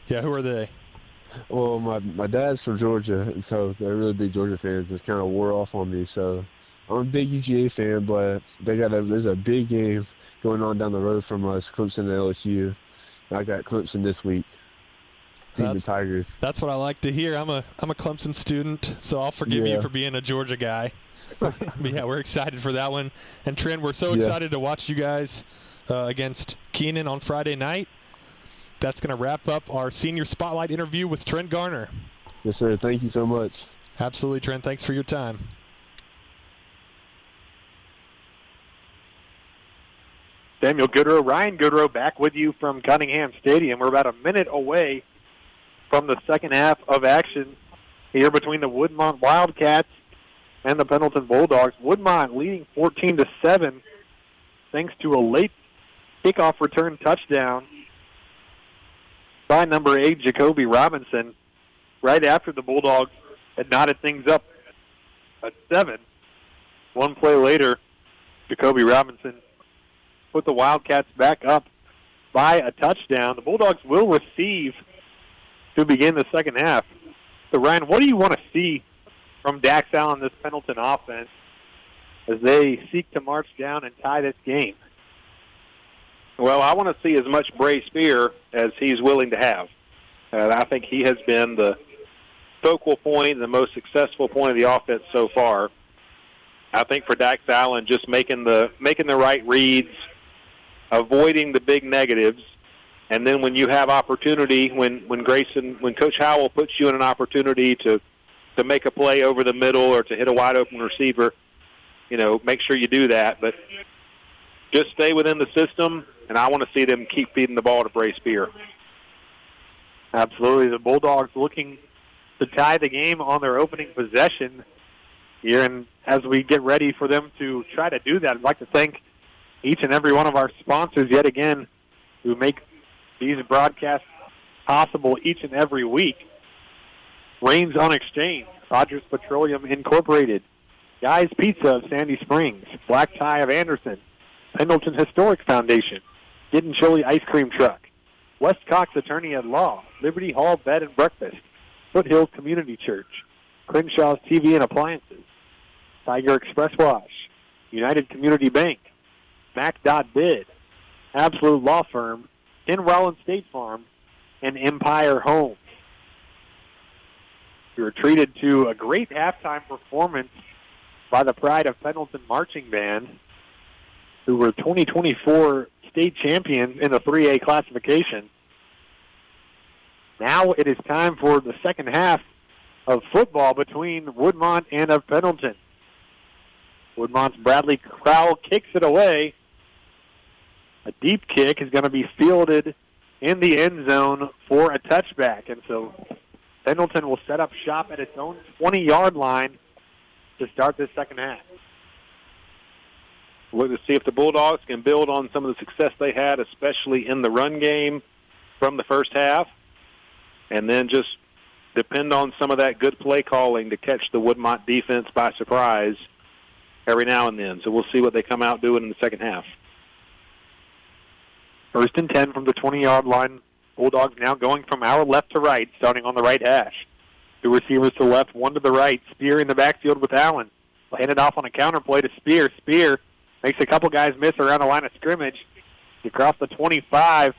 Yeah, who are they? Well, my dad's from Georgia, and so they're really big Georgia fans. It's kind of wore off on me, so I'm a big UGA fan, but there's a big game going on down the road from us, Clemson and LSU. And I got Clemson this week. The Tigers. That's what I like to hear. I'm a Clemson student, so I'll forgive you for being a Georgia guy. But yeah, we're excited for that one. And Trent, we're so excited to watch you guys against Keenan on Friday night. That's going to wrap up our senior spotlight interview with Trent Garner. Yes, sir. Thank you so much. Absolutely, Trent. Thanks for your time. Samuel Goodrow, Ryan Goodrow back with you from Cunningham Stadium. We're about a minute away from the second half of action here between the Woodmont Wildcats and the Pendleton Bulldogs. Woodmont leading 14-7 thanks to a late kickoff return touchdown by number 8, Jacoby Robinson, right after the Bulldogs had knotted things up at 7. One play later, Jacoby Robinson put the Wildcats back up by a touchdown. The Bulldogs will receive to begin the second half. So, Ryan, what do you want to see from Dax Allen, this Pendleton offense, as they seek to march down and tie this game? Well, I want to see as much Bray Spear as he's willing to have. And I think he has been the focal point, the most successful point of the offense so far. I think for Dax Allen, just making the right reads, avoiding the big negatives, and then when you have opportunity, when Coach Howell puts you in an opportunity to make a play over the middle or to hit a wide open receiver, make sure you do that. But just stay within the system, and I want to see them keep feeding the ball to Bray Spear. Absolutely. The Bulldogs looking to tie the game on their opening possession here, and as we get ready for them to try to do that, I'd like to thank each and every one of our sponsors yet again who make these broadcasts possible each and every week. Rains on Exchange, Rogers Petroleum Incorporated, Guy's Pizza of Sandy Springs, Black Tie of Anderson, Pendleton Historic Foundation, Getting Chili Ice Cream Truck, West Cox Attorney at Law, Liberty Hall Bed and Breakfast, Foothills Community Church, Crenshaws TV and Appliances, Tiger Express Wash, United Community Bank, Mac.Bid, Absolute Law Firm, in Rowland State Farm, and Empire Homes. We were treated to a great halftime performance by the Pride of Pendleton Marching Band, who were 2024 state champions in the 3A classification. Now it is time for the second half of football between Woodmont and of Pendleton. Woodmont's Bradley Crowell kicks it away. A deep kick is going to be fielded in the end zone for a touchback. And so Pendleton will set up shop at its own 20-yard line to start this second half. Look to see if the Bulldogs can build on some of the success they had, especially in the run game from the first half, and then just depend on some of that good play calling to catch the Woodmont defense by surprise every now and then. So we'll see what they come out doing in the second half. 1st and 10 from the 20-yard line. Bulldogs now going from our left to right, starting on the right hash. 2 receivers to the left, 1 to the right. Spear in the backfield with Allen. They'll hand it off on a counter play to Spear. Spear makes a couple guys miss around the line of scrimmage. Across the 25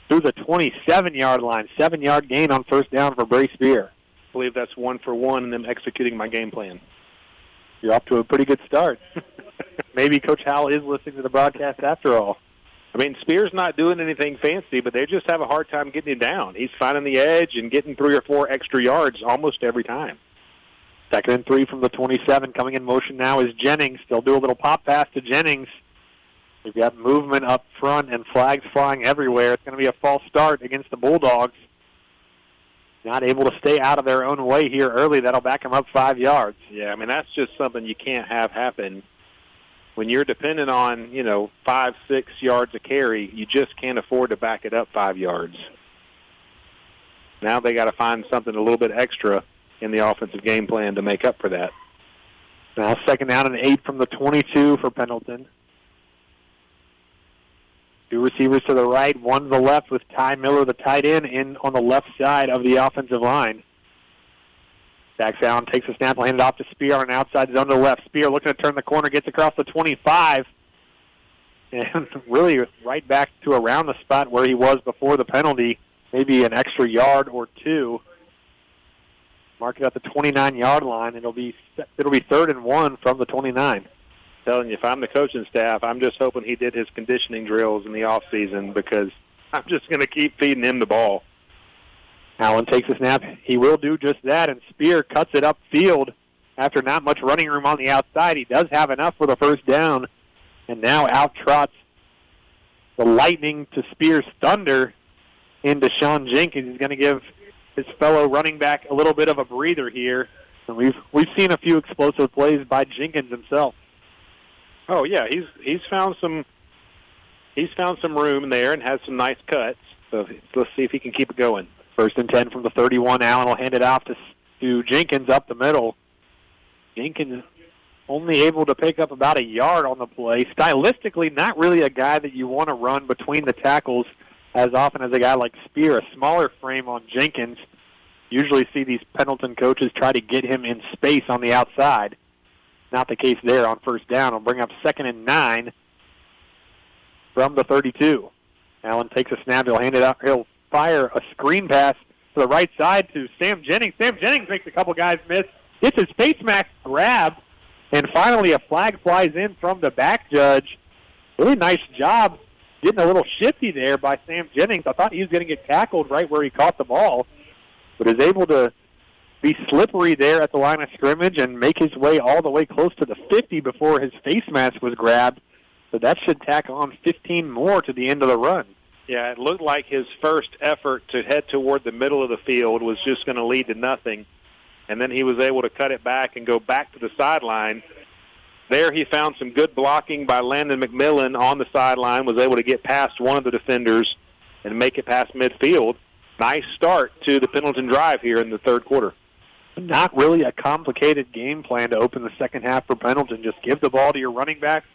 through the 27-yard line. 7-yard gain on first down for Bray Spear. I believe that's 1 for 1 in them executing my game plan. You're off to a pretty good start. Maybe Coach Howell is listening to the broadcast after all. I mean, Spear's not doing anything fancy, but they just have a hard time getting him down. He's finding the edge and getting 3 or 4 extra yards almost every time. 2nd and 3 from the 27. Coming in motion now is Jennings. They'll do a little pop pass to Jennings. We've got movement up front and flags flying everywhere. It's going to be a false start against the Bulldogs. Not able to stay out of their own way here early. That'll back them up 5 yards. Yeah, I mean, that's just something you can't have happen. When you're dependent on, 5, 6 yards a carry, you just can't afford to back it up 5 yards. Now they got to find something a little bit extra in the offensive game plan to make up for that. Now 2nd down and 8 from the 22 for Pendleton. 2 receivers to the right, 1 to the left with Ty Miller, the tight end, in on the left side of the offensive line. Dax Allen takes a snap, will hand it off to Spear on an outside zone to the left. Spear looking to turn the corner, gets across the 25, and really right back to around the spot where he was before the penalty, maybe an extra yard or 2. Mark it at the 29-yard line. It'll be 3rd and 1 from the 29. Telling you, if I'm the coaching staff, I'm just hoping he did his conditioning drills in the off season because I'm just going to keep feeding him the ball. Allen takes a snap. He will do just that, and Spear cuts it upfield after not much running room on the outside. He does have enough for the first down, and now out trots the Lightning to Spear's Thunder into Sean Jenkins. He's going to give his fellow running back a little bit of a breather here, and we've seen a few explosive plays by Jenkins himself. Oh yeah, he's found some room there and has some nice cuts. So let's see if he can keep it going. 1st and 10 from the 31. Allen will hand it off to Jenkins up the middle. Jenkins only able to pick up about a yard on the play. Stylistically, not really a guy that you want to run between the tackles as often as a guy like Spear. A smaller frame on Jenkins. Usually see these Pendleton coaches try to get him in space on the outside. Not the case there on first down. Will bring up 2nd and 9 from the 32. Allen takes a snap. He'll hand it out. He'll fire a screen pass to the right side to Sam Jennings. Sam Jennings makes a couple guys miss. Gets his face mask grab. And finally a flag flies in from the back judge. Really nice job getting a little shifty there by Sam Jennings. I thought he was going to get tackled right where he caught the ball, but is able to be slippery there at the line of scrimmage and make his way all the way close to the 50 before his face mask was grabbed. So that should tack on 15 more to the end of the run. Yeah, it looked like his first effort to head toward the middle of the field was just going to lead to nothing. And then he was able to cut it back and go back to the sideline. There he found some good blocking by Landon McMillan on the sideline, was able to get past one of the defenders and make it past midfield. Nice start to the Pendleton drive here in the third quarter. Not really a complicated game plan to open the second half for Pendleton. Just give the ball to your running backs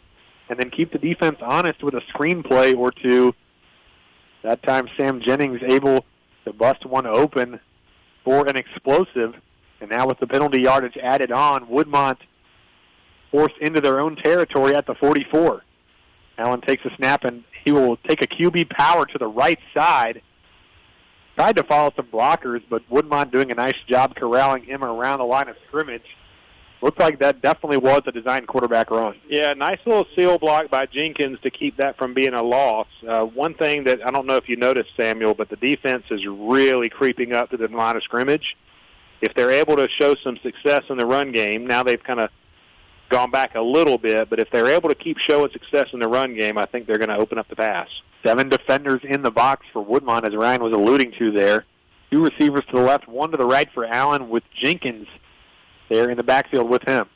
and then keep the defense honest with a screen play or 2. That time Sam Jennings able to bust one open for an explosive. And now with the penalty yardage added on, Woodmont forced into their own territory at the 44. Allen takes a snap, and he will take a QB power to the right side. Tried to follow some blockers, but Woodmont doing a nice job corralling him around the line of scrimmage. looked like that definitely was a design quarterback run. Yeah, nice little seal block by Jenkins to keep that from being a loss. One thing that I don't know if you noticed, Samuel, but the defense is really creeping up to the line of scrimmage. If they're able to show some success in the run game, now they've kind of gone back a little bit, but if they're able to keep showing success in the run game, I think they're going to open up the pass. 7 defenders in the box for Woodmont, as Ryan was alluding to there. 2 receivers to the left, 1 to the right for Allen, with Jenkins there in the backfield with him.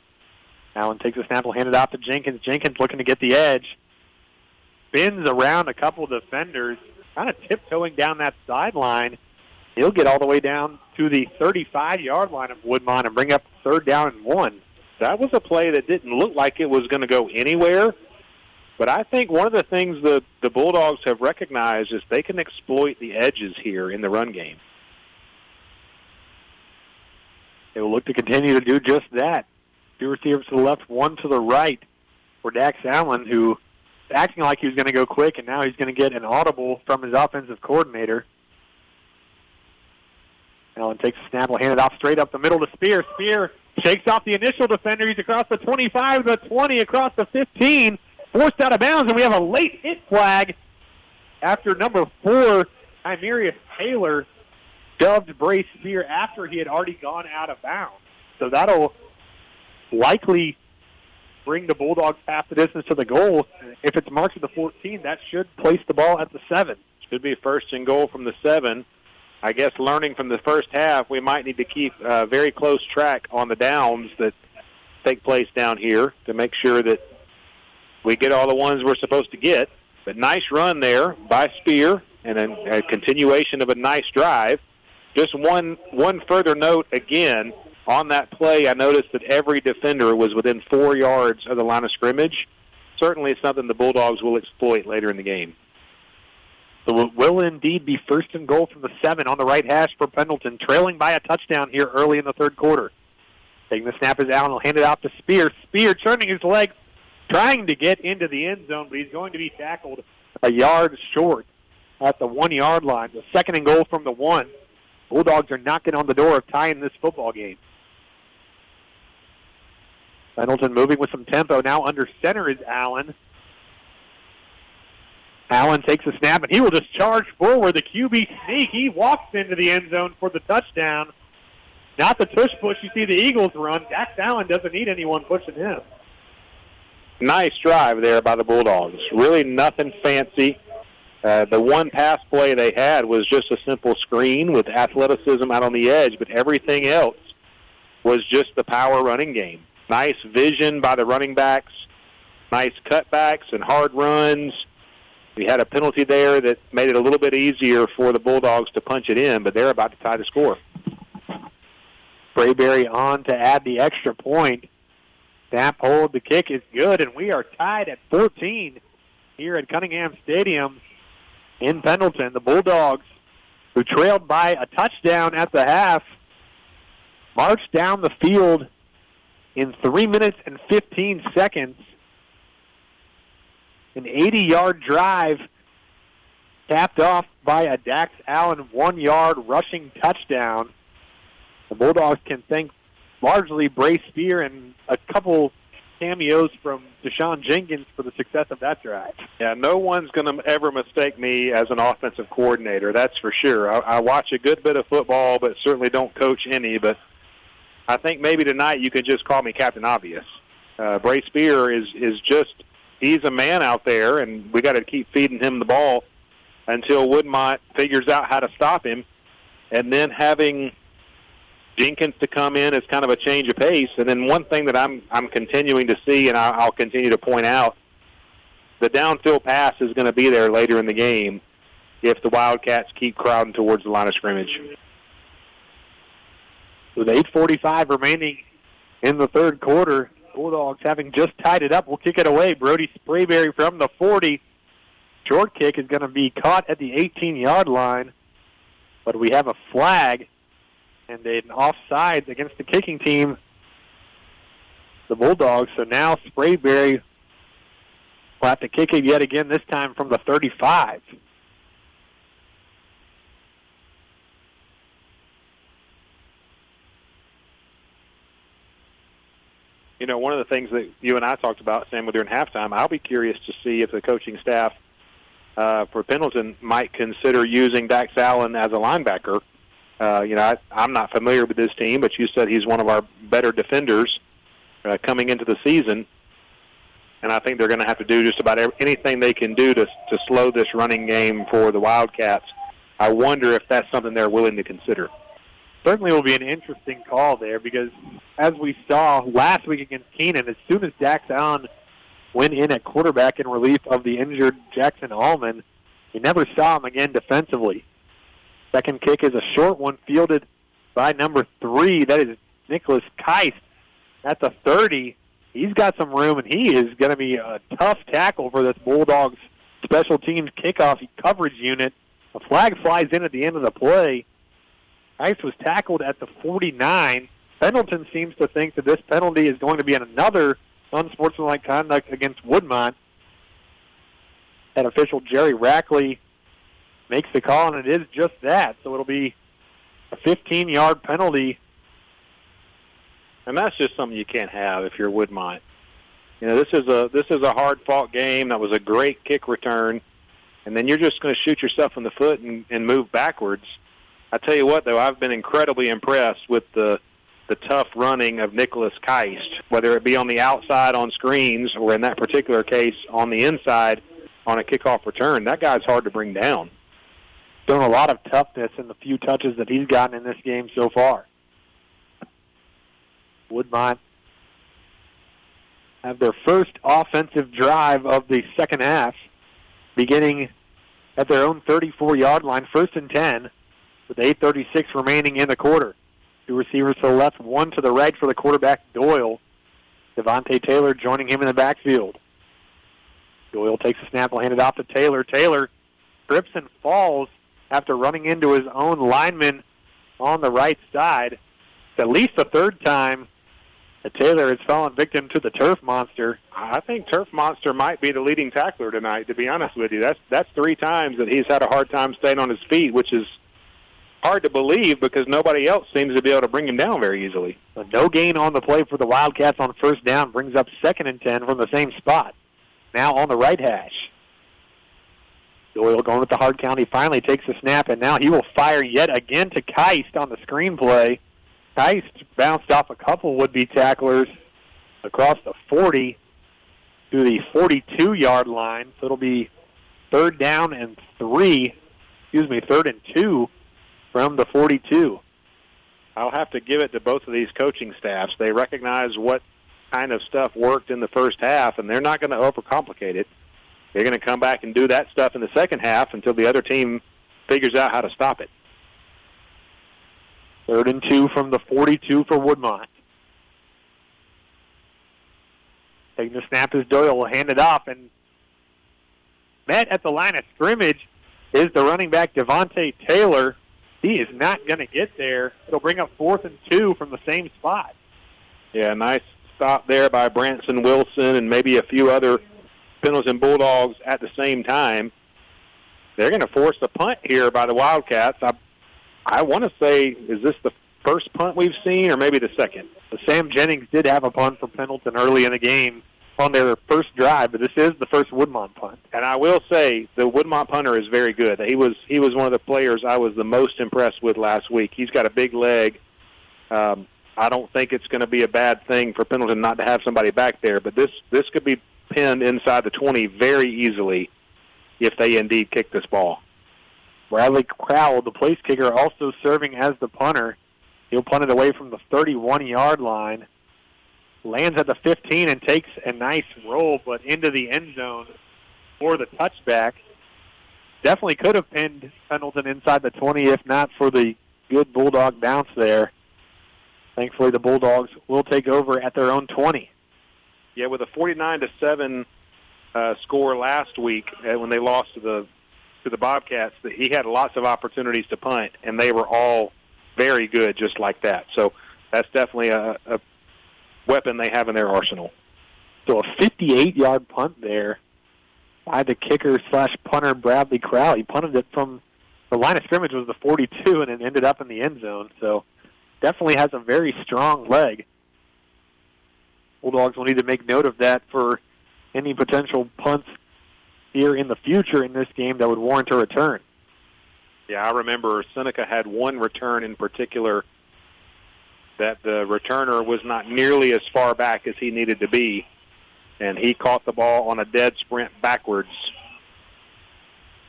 Allen takes a snap, will hand it off to Jenkins. Jenkins looking to get the edge. Spins around a couple of defenders, kind of tiptoeing down that sideline. He'll get all the way down to the 35-yard line of Woodmont and bring up 3rd down and 1. That was a play that didn't look like it was going to go anywhere. But I think one of the things the Bulldogs have recognized is they can exploit the edges here in the run game. They will look to continue to do just that. 2 receivers to the left, 1 to the right for Dax Allen, who is acting like he was going to go quick, and now he's going to get an audible from his offensive coordinator. Allen takes a snap, will hand it off straight up the middle to Spear. Spear shakes off the initial defender. He's across the 25, the 20, across the 15, forced out of bounds, and we have a late hit flag after number 4, Imerius Taylor, shoved Brace Spear after he had already gone out of bounds. So that'll likely bring the Bulldogs half the distance to the goal. If it's marked at the 14, that should place the ball at the 7. Should be 1st and goal from the 7. I guess learning from the first half, we might need to keep very close track on the downs that take place down here to make sure that we get all the ones we're supposed to get. But nice run there by Spear and a continuation of a nice drive. Just one further note again, on that play, I noticed that every defender was within 4 yards of the line of scrimmage. Certainly something the Bulldogs will exploit later in the game. So it will indeed be 1st and goal from the 7 on the right hash for Pendleton, trailing by a touchdown here early in the 3rd quarter. Taking the snap is Allen, will hand it off to Spear. Spear turning his legs, trying to get into the end zone, but he's going to be tackled a yard short at the 1-yard line. The 2nd and goal from the 1. Bulldogs are knocking on the door of tying this football game. Pendleton moving with some tempo. Now under center is Allen. Allen takes a snap, and he will just charge forward. The QB sneak. He walks into the end zone for the touchdown. Not the tush push you see the Eagles run. Dax Allen doesn't need anyone pushing him. Nice drive there by the Bulldogs. Really nothing fancy. The one pass play they had was just a simple screen with athleticism out on the edge, but everything else was just the power running game. Nice vision by the running backs, nice cutbacks and hard runs. We had a penalty there that made it a little bit easier for the Bulldogs to punch it in, but they're about to tie the score. Sprayberry on to add the extra point. Snap hold, the kick is good, and we are tied at 14 here at Cunningham Stadium in Pendleton. The Bulldogs, who trailed by a touchdown at the half, marched down the field in 3 minutes and 15 seconds. An 80-yard drive capped off by a Dax Allen 1-yard rushing touchdown. The Bulldogs can thank largely Brace Spear and a couple cameos from Deshaun Jenkins for the success of that drive. Yeah, no one's going to ever mistake me as an offensive coordinator, that's for sure. I watch a good bit of football, but certainly don't coach any. But I think maybe tonight you can just call me Captain Obvious. Brace Spear is just... he's a man out there, and we got to keep feeding him the ball until Woodmont figures out how to stop him. And then having Jenkins to come in is kind of a change of pace. And then one thing that I'm continuing to see, and I'll continue to point out, the downfield pass is going to be there later in the game if the Wildcats keep crowding towards the line of scrimmage. With 8:45 remaining in the 3rd quarter, Bulldogs, having just tied it up, will kick it away. Brody Sprayberry from the 40. Short kick is going to be caught at the 18-yard line, but we have a flag and an offside against the kicking team, the Bulldogs. So now Sprayberry will have to kick it yet again, this time from the 35. You know, one of the things that you and I talked about, Sam, during halftime, I'll be curious to see if the coaching staff for Pendleton might consider using Dax Allen as a linebacker. You know, I'm not familiar with this team, but you said he's one of our better defenders coming into the season. And I think they're going to have to do just about anything they can do to slow this running game for the Wildcats. I wonder if that's something they're willing to consider. Certainly will be an interesting call there because, as we saw last week against Keenan, as soon as Dax Allen went in at quarterback in relief of the injured Jackson Allman, you never saw him again defensively. Second kick is a short one fielded by number 3. That is Nicholas Keist at the 30. He's got some room, and he is going to be a tough tackle for this Bulldogs special teams kickoff coverage unit. A flag flies in at the end of the play. Keist was tackled at the 49. Pendleton seems to think that this penalty is going to be another unsportsmanlike conduct against Woodmont. That official, Jerry Rackley, makes the call, and it is just that. So it'll be a 15-yard penalty. And that's just something you can't have if you're Woodmont. You know, this is a hard-fought game. That was a great kick return. And then you're just going to shoot yourself in the foot and move backwards. I tell you what, though, I've been incredibly impressed with the tough running of Nicholas Keist, whether it be on the outside on screens or in that particular case on the inside on a kickoff return. That guy's hard to bring down. Shown a lot of toughness in the few touches that he's gotten in this game so far. Woodmont have their first offensive drive of the second half, beginning at their own 34-yard line, 1st and 10, with 8:36 remaining in the quarter. 2 receivers to the left, 1 to the right for the quarterback, Doyle. Devontae Taylor joining him in the backfield. Doyle takes a snap, will hand it off to Taylor. Taylor trips and falls after running into his own lineman on the right side. It's at least the third time that Taylor has fallen victim to the Turf Monster. I think Turf Monster might be the leading tackler tonight, to be honest with you. That's 3 times that he's had a hard time staying on his feet, which is hard to believe because nobody else seems to be able to bring him down very easily. No gain on the play for the Wildcats on first down, brings up 2nd and 10 from the same spot. Now on the right hash. Doyle going with the hard count. He finally takes the snap, and now he will fire yet again to Keist on the screenplay. Keist bounced off a couple would-be tacklers across the 40 to the 42-yard line. So it'll be 3rd and 2 from the 42. I'll have to give it to both of these coaching staffs. They recognize what kind of stuff worked in the first half, and they're not going to overcomplicate it. They're going to come back and do that stuff in the second half until the other team figures out how to stop it. 3rd and 2 from the 42 for Woodmont. Taking the snap is Doyle. Will hand it off, and met at the line of scrimmage is the running back Devontae Taylor. He is not going to get there. It'll bring up 4th and 2 from the same spot. Yeah, nice stop there by Branson Wilson and maybe a few other Pendleton Bulldogs at the same time. They're going to force a punt here by the Wildcats. I want to say, is this the first punt we've seen or maybe the second? Sam Jennings did have a punt for Pendleton early in the game on their first drive, but this is the first Woodmont punt. And I will say the Woodmont punter is very good. He was one of the players I was the most impressed with last week. He's got a big leg. I don't think it's going to be a bad thing for Pendleton not to have somebody back there, but this could be pinned inside the 20 very easily if they indeed kick this ball. Bradley Crowell, the place kicker, also serving as the punter. He'll punt it away from the 31-yard line. Lands at the 15 and takes a nice roll, but into the end zone for the touchback. Definitely could have pinned Pendleton inside the 20 if not for the good Bulldog bounce there. Thankfully, the Bulldogs will take over at their own 20. Yeah, with a 49-7 score last week when they lost to the Bobcats, that he had lots of opportunities to punt, and they were all very good just like that. So that's definitely a weapon they have in their arsenal. So a 58-yard punt there by the kicker/punter Bradley Crowell. He punted it from the line of scrimmage was the 42, and it ended up in the end zone. So definitely has a very strong leg. Bulldogs will need to make note of that for any potential punts here in the future in this game that would warrant a return. Yeah, I remember Seneca had one return in particular that the returner was not nearly as far back as he needed to be, and he caught the ball on a dead sprint backwards.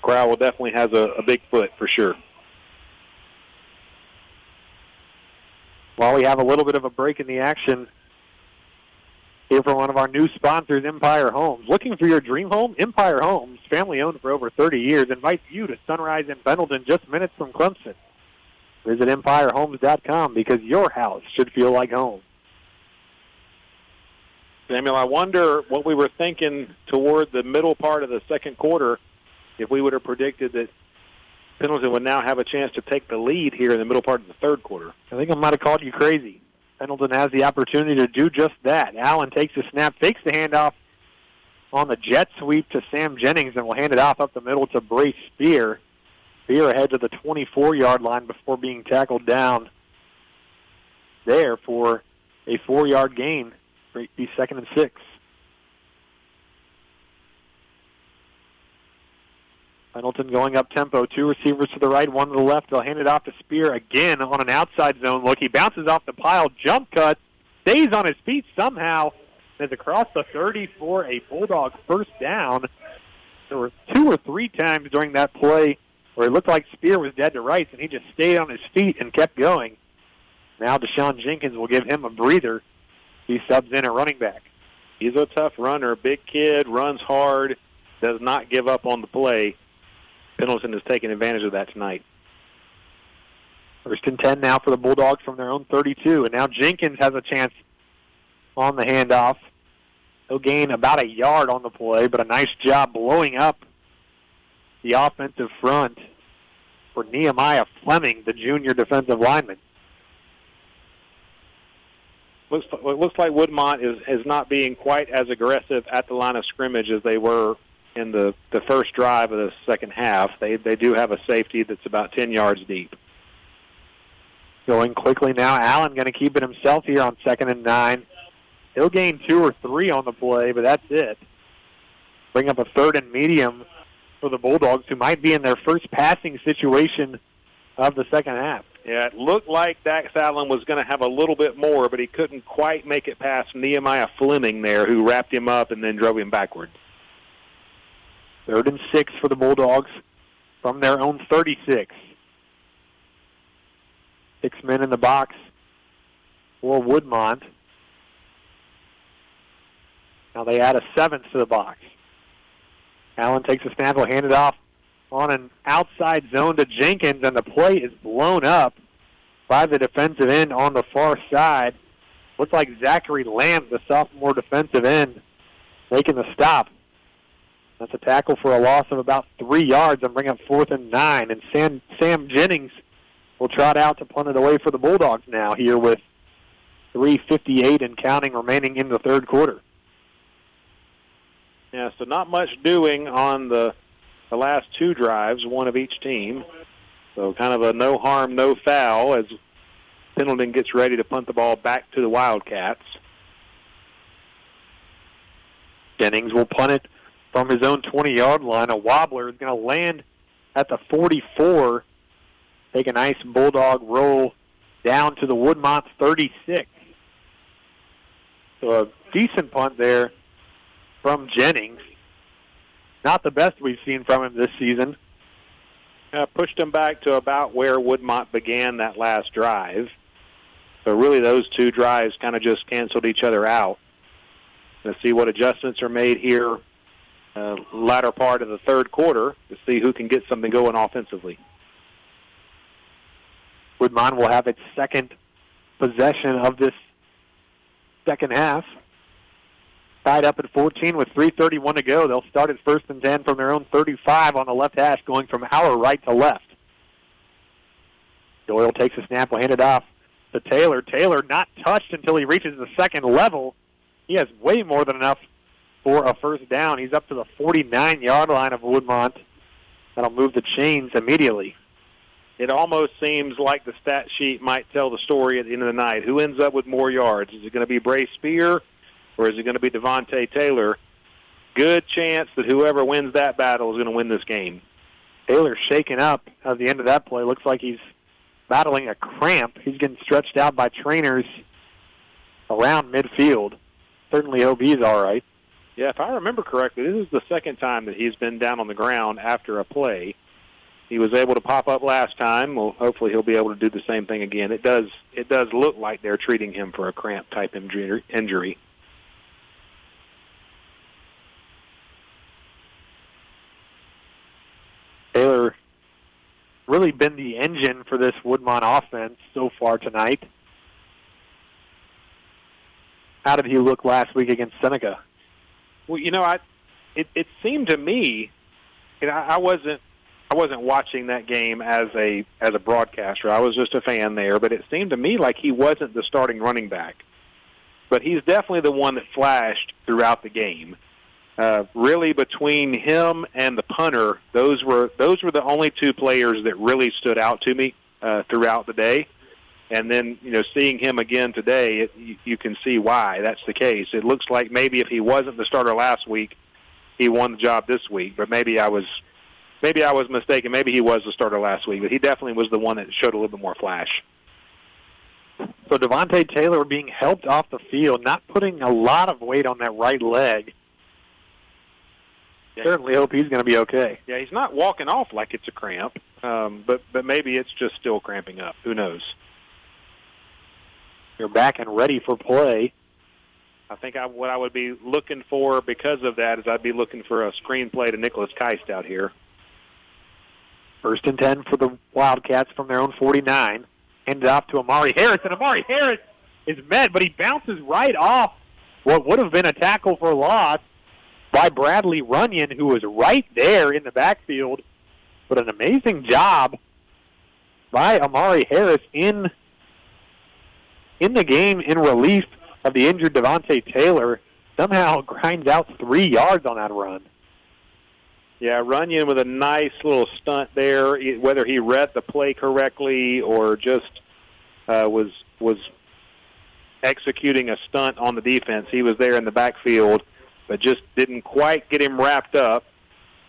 Crowell definitely has a big foot for sure. While we have a little bit of a break in the action, here for one of our new sponsors, Empire Homes. Looking for your dream home? Empire Homes, family-owned for over 30 years, invites you to Sunrise in Pendleton, just minutes from Clemson. Visit EmpireHomes.com because your house should feel like home. Samuel, I wonder what we were thinking toward the middle part of the second quarter if we would have predicted that Pendleton would now have a chance to take the lead here in the middle part of the third quarter. I think I might have called you crazy. Pendleton has the opportunity to do just that. Allen takes the snap, fakes the handoff on the jet sweep to Sam Jennings, and will hand it off up the middle to Brace Spear. Spear ahead to the 24-yard line before being tackled down there for a 4-yard gain. Be 2nd and 6. Pendleton going up tempo. 2 receivers to the right, 1 to the left. They'll hand it off to Spear again on an outside zone look. He bounces off the pile, jump cut, stays on his feet somehow, and is across the 30 for a Bulldog first down. There were 2 or 3 times during that play where it looked like Spear was dead to rights, and he just stayed on his feet and kept going. Now Deshaun Jenkins will give him a breather. He subs in a running back. He's a tough runner, big kid, runs hard, does not give up on the play. Pendleton is taking advantage of that tonight. 1st and 10 now for the Bulldogs from their own 32. And now Jenkins has a chance on the handoff. He'll gain about a yard on the play, but a nice job blowing up the offensive front for Nehemiah Fleming, the junior defensive lineman. Looks like Woodmont is not being quite as aggressive at the line of scrimmage as they were in the first drive of the second half. They do have a safety that's about 10 yards deep. Going quickly now, Allen going to keep it himself here on 2nd and 9. He'll gain 2 or 3 on the play, but that's it. Bring up a 3rd and medium for the Bulldogs, who might be in their first passing situation of the second half. Yeah, it looked like Dax Allen was going to have a little bit more, but he couldn't quite make it past Nehemiah Fleming there, who wrapped him up and then drove him backwards. 3rd and 6 for the Bulldogs from their own 36. 6 men in the box for Woodmont. Now they add a 7th to the box. Allen takes a snap, will hand it off on an outside zone to Jenkins, and the play is blown up by the defensive end on the far side. Looks like Zachary Lamb, the sophomore defensive end, making the stop. That's a tackle for a loss of about 3 yards and bring up 4th and 9. And Sam Jennings will trot out to punt it away for the Bulldogs now here with 3:58 and counting remaining in the third quarter. Yeah, so not much doing on the last 2 drives, one of each team. So kind of a no harm, no foul as Pendleton gets ready to punt the ball back to the Wildcats. Jennings will punt it from his own 20-yard line. A wobbler is going to land at the 44. Take a nice Bulldog roll down to the Woodmont 36. So a decent punt there from Jennings. Not the best we've seen from him this season. Pushed him back to about where Woodmont began that last drive. So really those 2 drives kind of just canceled each other out. Let's see what adjustments are made here latter part of the third quarter to see who can get something going offensively. Woodmont will have its second possession of this second half. Tied up at 14 with 3:31 to go. They'll start at 1st and 10 from their own 35 on the left hash, going from our right to left. Doyle takes a snap, will hand it off to Taylor. Taylor not touched until he reaches the second level. He has way more than enough for a first down. He's up to the 49-yard line of Woodmont. That'll move the chains immediately. It almost seems like the stat sheet might tell the story at the end of the night. Who ends up with more yards? Is it going to be Brace Spear, or is it going to be Devontae Taylor? Good chance that whoever wins that battle is going to win this game. Taylor shaken up at the end of that play. Looks like he's battling a cramp. He's getting stretched out by trainers around midfield. Certainly hope he's all right. Yeah, if I remember correctly, this is the second time that he's been down on the ground after a play. He was able to pop up last time. Well, hopefully he'll be able to do the same thing again. It does look like they're treating him for a cramp-type injury. Taylor really been the engine for this Woodmont offense so far tonight. How did he look last week against Seneca? Well, it seemed to me, I wasn't watching that game as a broadcaster. I was just a fan there, but it seemed to me like he wasn't the starting running back. But he's definitely the one that flashed throughout the game. Really, between him and the punter, those were the only two players that really stood out to me throughout the day. And then, seeing him again today, you can see why that's the case. It looks like maybe if he wasn't the starter last week, he won the job this week. But maybe I was mistaken. Maybe he was the starter last week, but he definitely was the one that showed a little bit more flash. So Devontae Taylor being helped off the field, not putting a lot of weight on that right leg. Yeah. Certainly hope he's going to be okay. Yeah, he's not walking off like it's a cramp, but maybe it's just still cramping up. Who knows? You're back and ready for play. I think what I would be looking for because of that is I'd be looking for a screenplay to Nicholas Keist out here. 1st and 10 for the Wildcats from their own 49. Handed off to Amari Harris, and Amari Harris is met, but he bounces right off what would have been a tackle for loss by Bradley Runyon, who was right there in the backfield. But an amazing job by Amari Harris in the game in relief of the injured Devontae Taylor. Somehow grinds out 3 yards on that run. Yeah, Runyon with a nice little stunt there, whether he read the play correctly or just was executing a stunt on the defense. He was there in the backfield, but just didn't quite get him wrapped up.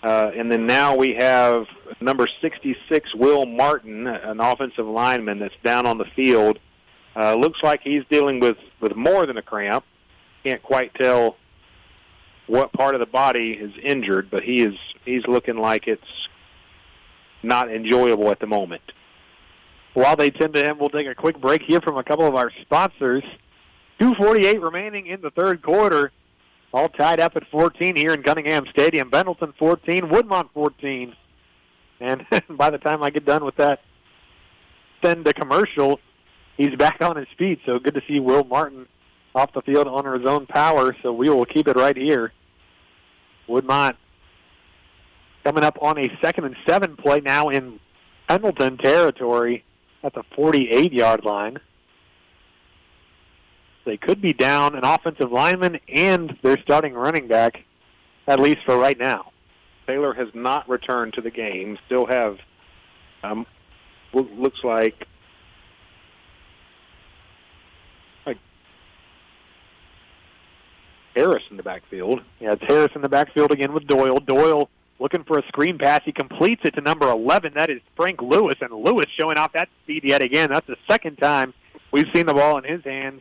And then now we have number 66, Will Martin, an offensive lineman that's down on the field. Looks like he's dealing with more than a cramp. Can't quite tell what part of the body is injured, but he's looking like it's not enjoyable at the moment. While they tend to him, we'll take a quick break here from a couple of our sponsors. 2:48 remaining in the third quarter. All tied up at 14 here in Cunningham Stadium. Pendleton 14, Woodmont 14. And by the time I get done with that, send the commercial, he's back on his feet. So good to see Will Martin off the field on his own power. So we will keep it right here. Woodmont coming up on a 2nd and 7 play now in Pendleton territory at the 48-yard line. They could be down an offensive lineman and their starting running back, at least for right now. Taylor has not returned to the game. Still have, looks like Harris in the backfield. Yeah, it's Harris in the backfield again with Doyle. Doyle looking for a screen pass. He completes it to number 11. That is Frank Lewis, and Lewis showing off that speed yet again. That's the second time we've seen the ball in his hands.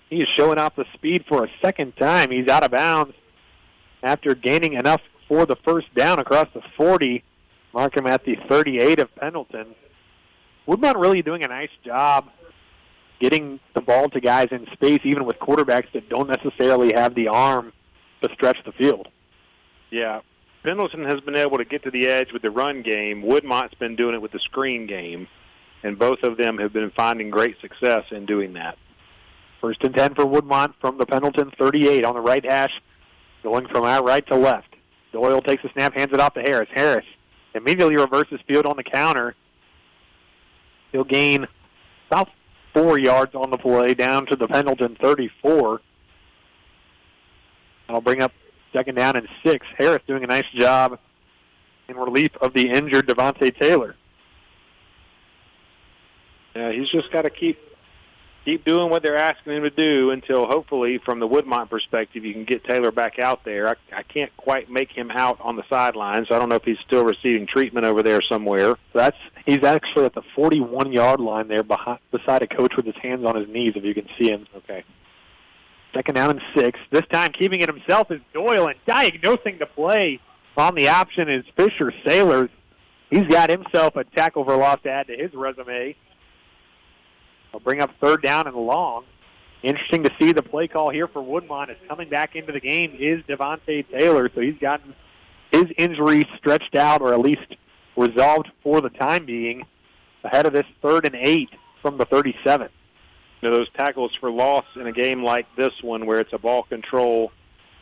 He is showing off the speed for a second time. He's out of bounds after gaining enough for the first down across the 40. Mark him at the 38 of Pendleton. Woodmont really doing a nice job getting the ball to guys in space, even with quarterbacks that don't necessarily have the arm to stretch the field. Yeah, Pendleton has been able to get to the edge with the run game. Woodmont's been doing it with the screen game, and both of them have been finding great success in doing that. 1st and 10 for Woodmont from the Pendleton 38 on the right hash, going from our right to left. Doyle takes the snap, hands it off to Harris. Harris immediately reverses field on the counter. He'll gain about 4 yards on the play down to the Pendleton 34. That'll bring up 2nd down and 6. Harris doing a nice job in relief of the injured Devontae Taylor. Yeah, he's just got to keep keep doing what they're asking him to do until hopefully, from the Woodmont perspective, you can get Taylor back out there. I can't quite make him out on the sidelines. So I don't know if he's still receiving treatment over there somewhere. He's actually at the 41-yard line there beside a coach with his hands on his knees, if you can see him. Okay. Second down and 6. This time keeping it himself is Doyle, and diagnosing the play on the option is Fisher Sailors. He's got himself a tackle for loss to add to his resume. I'll bring up third down and long. Interesting to see the play call here for Woodmont. Is coming back into the game is Devontae Taylor, so he's gotten his injury stretched out or at least resolved for the time being ahead of this 3rd and 8 from the 37. You know, those tackles for loss in a game like this one where it's a ball control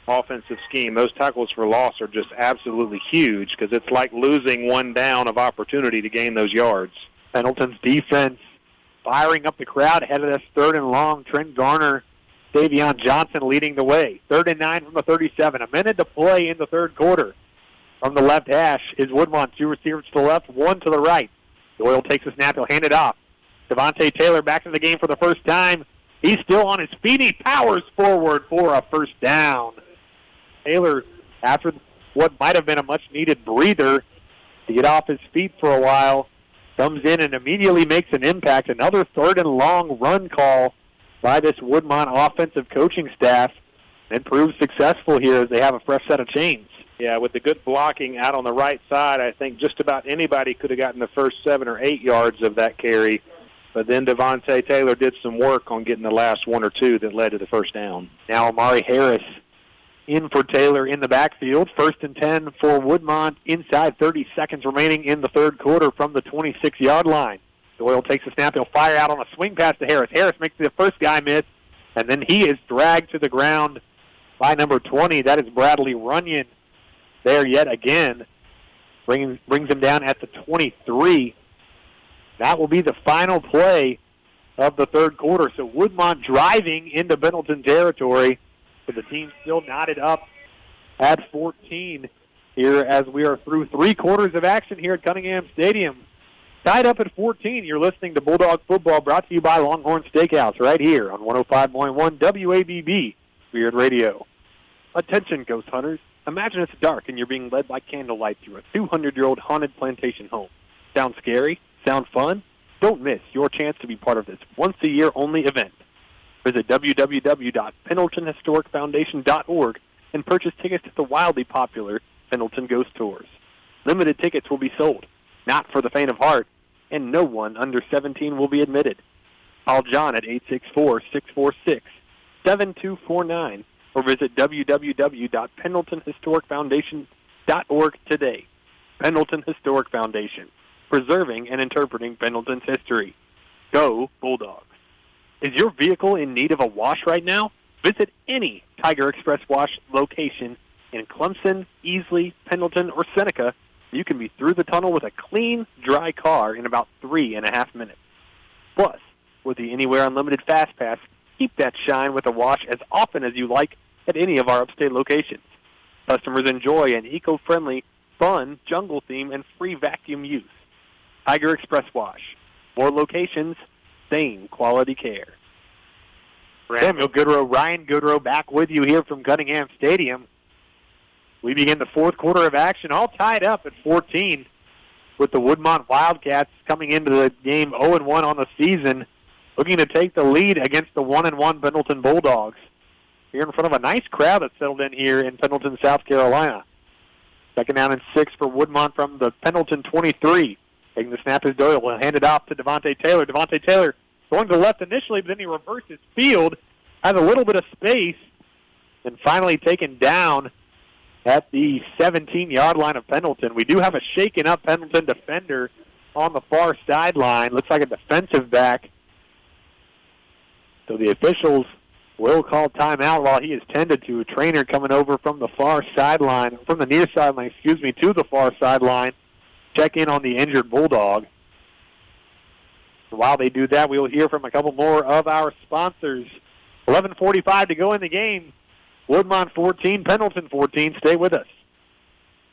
offensive scheme, those tackles for loss are just absolutely huge because it's like losing one down of opportunity to gain those yards. Pendleton's defense firing up the crowd ahead of this 3rd and long. Trent Garner, Davion Johnson leading the way. 3rd and 9 from the 37. A minute to play in the 3rd quarter. From the left hash is Woodmont. 2 receivers to the left, 1 to the right. Doyle takes a snap. He'll hand it off. Devontae Taylor back in the game for the first time. He's still on his feet. He powers forward for a first down. Taylor, after what might have been a much-needed breather to get off his feet for a while, comes in and immediately makes an impact. Another 3rd and long run call by this Woodmont offensive coaching staff, and proves successful here as they have a fresh set of chains. Yeah, with the good blocking out on the right side, I think just about anybody could have gotten the first 7 or 8 yards of that carry. But then Devontae Taylor did some work on getting the last 1 or 2 that led to the first down. Now Amari Harris in for Taylor in the backfield. 1st and 10 for Woodmont inside 30 seconds remaining in the 3rd quarter from the 26-yard line. Doyle takes a snap. He'll fire out on a swing pass to Harris. Harris makes the first guy miss, and then he is dragged to the ground by number 20. That is Bradley Runyon there yet again. Brings him down at the 23. That will be the final play of the 3rd quarter. So Woodmont driving into Pendleton territory, but the team still knotted up at 14 here as we are through 3 quarters of action here at Cunningham Stadium. Tied up at 14, you're listening to Bulldog Football, brought to you by Longhorn Steakhouse right here on 105.1 WABB Weird Radio. Attention, ghost hunters. Imagine it's dark and you're being led by candlelight through a 200-year-old haunted plantation home. Sound scary? Sound fun? Don't miss your chance to be part of this once-a-year only event. Visit www.pendletonhistoricfoundation.org and purchase tickets to the wildly popular Pendleton Ghost Tours. Limited tickets will be sold, not for the faint of heart, and no one under 17 will be admitted. Call John at 864-646-7249 or visit www.pendletonhistoricfoundation.org today. Pendleton Historic Foundation, preserving and interpreting Pendleton's history. Go Bulldogs. Is your vehicle in need of a wash right now? Visit any Tiger Express Wash location in Clemson, Easley, Pendleton, or Seneca. You can be through the tunnel with a clean, dry car in about 3.5 minutes. Plus, with the Anywhere Unlimited Fast Pass, keep that shine with a wash as often as you like at any of our upstate locations. Customers enjoy an eco-friendly, fun jungle theme and free vacuum use. Tiger Express Wash. More locations, same quality care. Samuel Goodrow, Ryan Goodrow back with you here from Cunningham Stadium. We begin the 4th quarter of action, all tied up at 14, with the Woodmont Wildcats coming into the game 0-1 on the season, looking to take the lead against the 1-1 Pendleton Bulldogs. Here in front of a nice crowd that settled in here in Pendleton, South Carolina. 2nd down and 6 for Woodmont from the Pendleton 23. Taking the snap is Doyle. Will hand it off to Devontae Taylor. Devontae Taylor going to the left initially, but then he reverses field, has a little bit of space, and finally taken down at the 17-yard line of Pendleton. We do have a shaken-up Pendleton defender on the far sideline. Looks like a defensive back. So the officials will call timeout while he is tended to. A trainer coming over from the far sideline, from the near sideline, to the far sideline. Check in on the injured Bulldog. While they do that, we'll hear from a couple more of our sponsors. 11:45 to go in the game. Woodmont 14, Pendleton 14. Stay with us.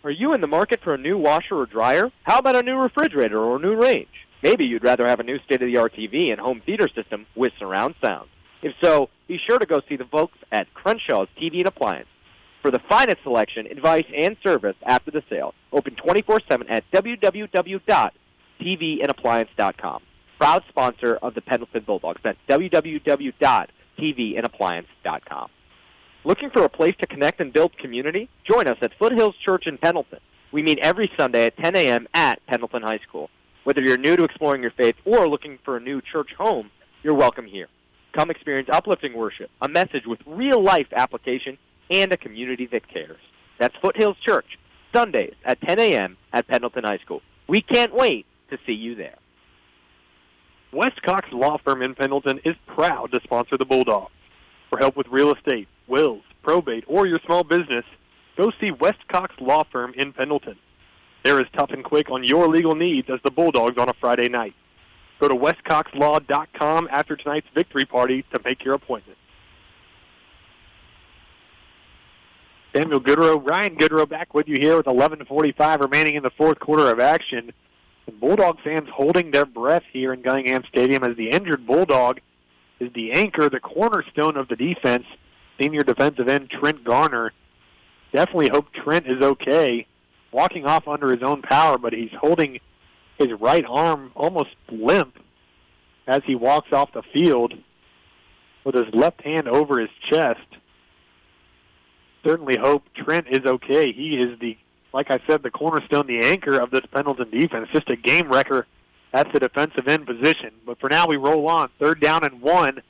Are you in the market for a new washer or dryer? How about a new refrigerator or a new range? Maybe you'd rather have a new state-of-the-art TV and home theater system with surround sound. If so, be sure to go see the folks at Crenshaws TV and Appliance. For the finest selection, advice, and service after the sale, open 24/7 at www.tvandappliance.com. Proud sponsor of the Pendleton Bulldogs. That's www.tvandappliance.com. Looking for a place to connect and build community? Join us at Foothills Church in Pendleton. We meet every Sunday at 10 a.m. at Pendleton High School. Whether you're new to exploring your faith or looking for a new church home, you're welcome here. Come experience uplifting worship, a message with real-life application, and a community that cares. That's Foothills Church, Sundays at 10 a.m. at Pendleton High School. We can't wait to see you there. West Cox Law Firm in Pendleton is proud to sponsor the Bulldogs. For help with real estate, wills, probate, or your small business, go see West Cox Law Firm in Pendleton. They're as tough and quick on your legal needs as the Bulldogs on a Friday night. Go to westcoxlaw.com after tonight's victory party to make your appointment. Samuel Goodrow, Ryan Goodrow back with you here with 11:45 remaining in the fourth quarter of action. And Bulldog fans holding their breath here in Gunningham Stadium as the injured Bulldog is the anchor, the cornerstone of the defense, senior defensive end Trent Garner. Definitely hope Trent is okay. Walking off under his own power, but he's holding his right arm almost limp as he walks off the field with his left hand over his chest. Certainly hope Trent is okay. He is like I said, the cornerstone, the anchor of this Pendleton defense, just a game wrecker at the defensive end position. But for now, we roll on. 3rd down and 1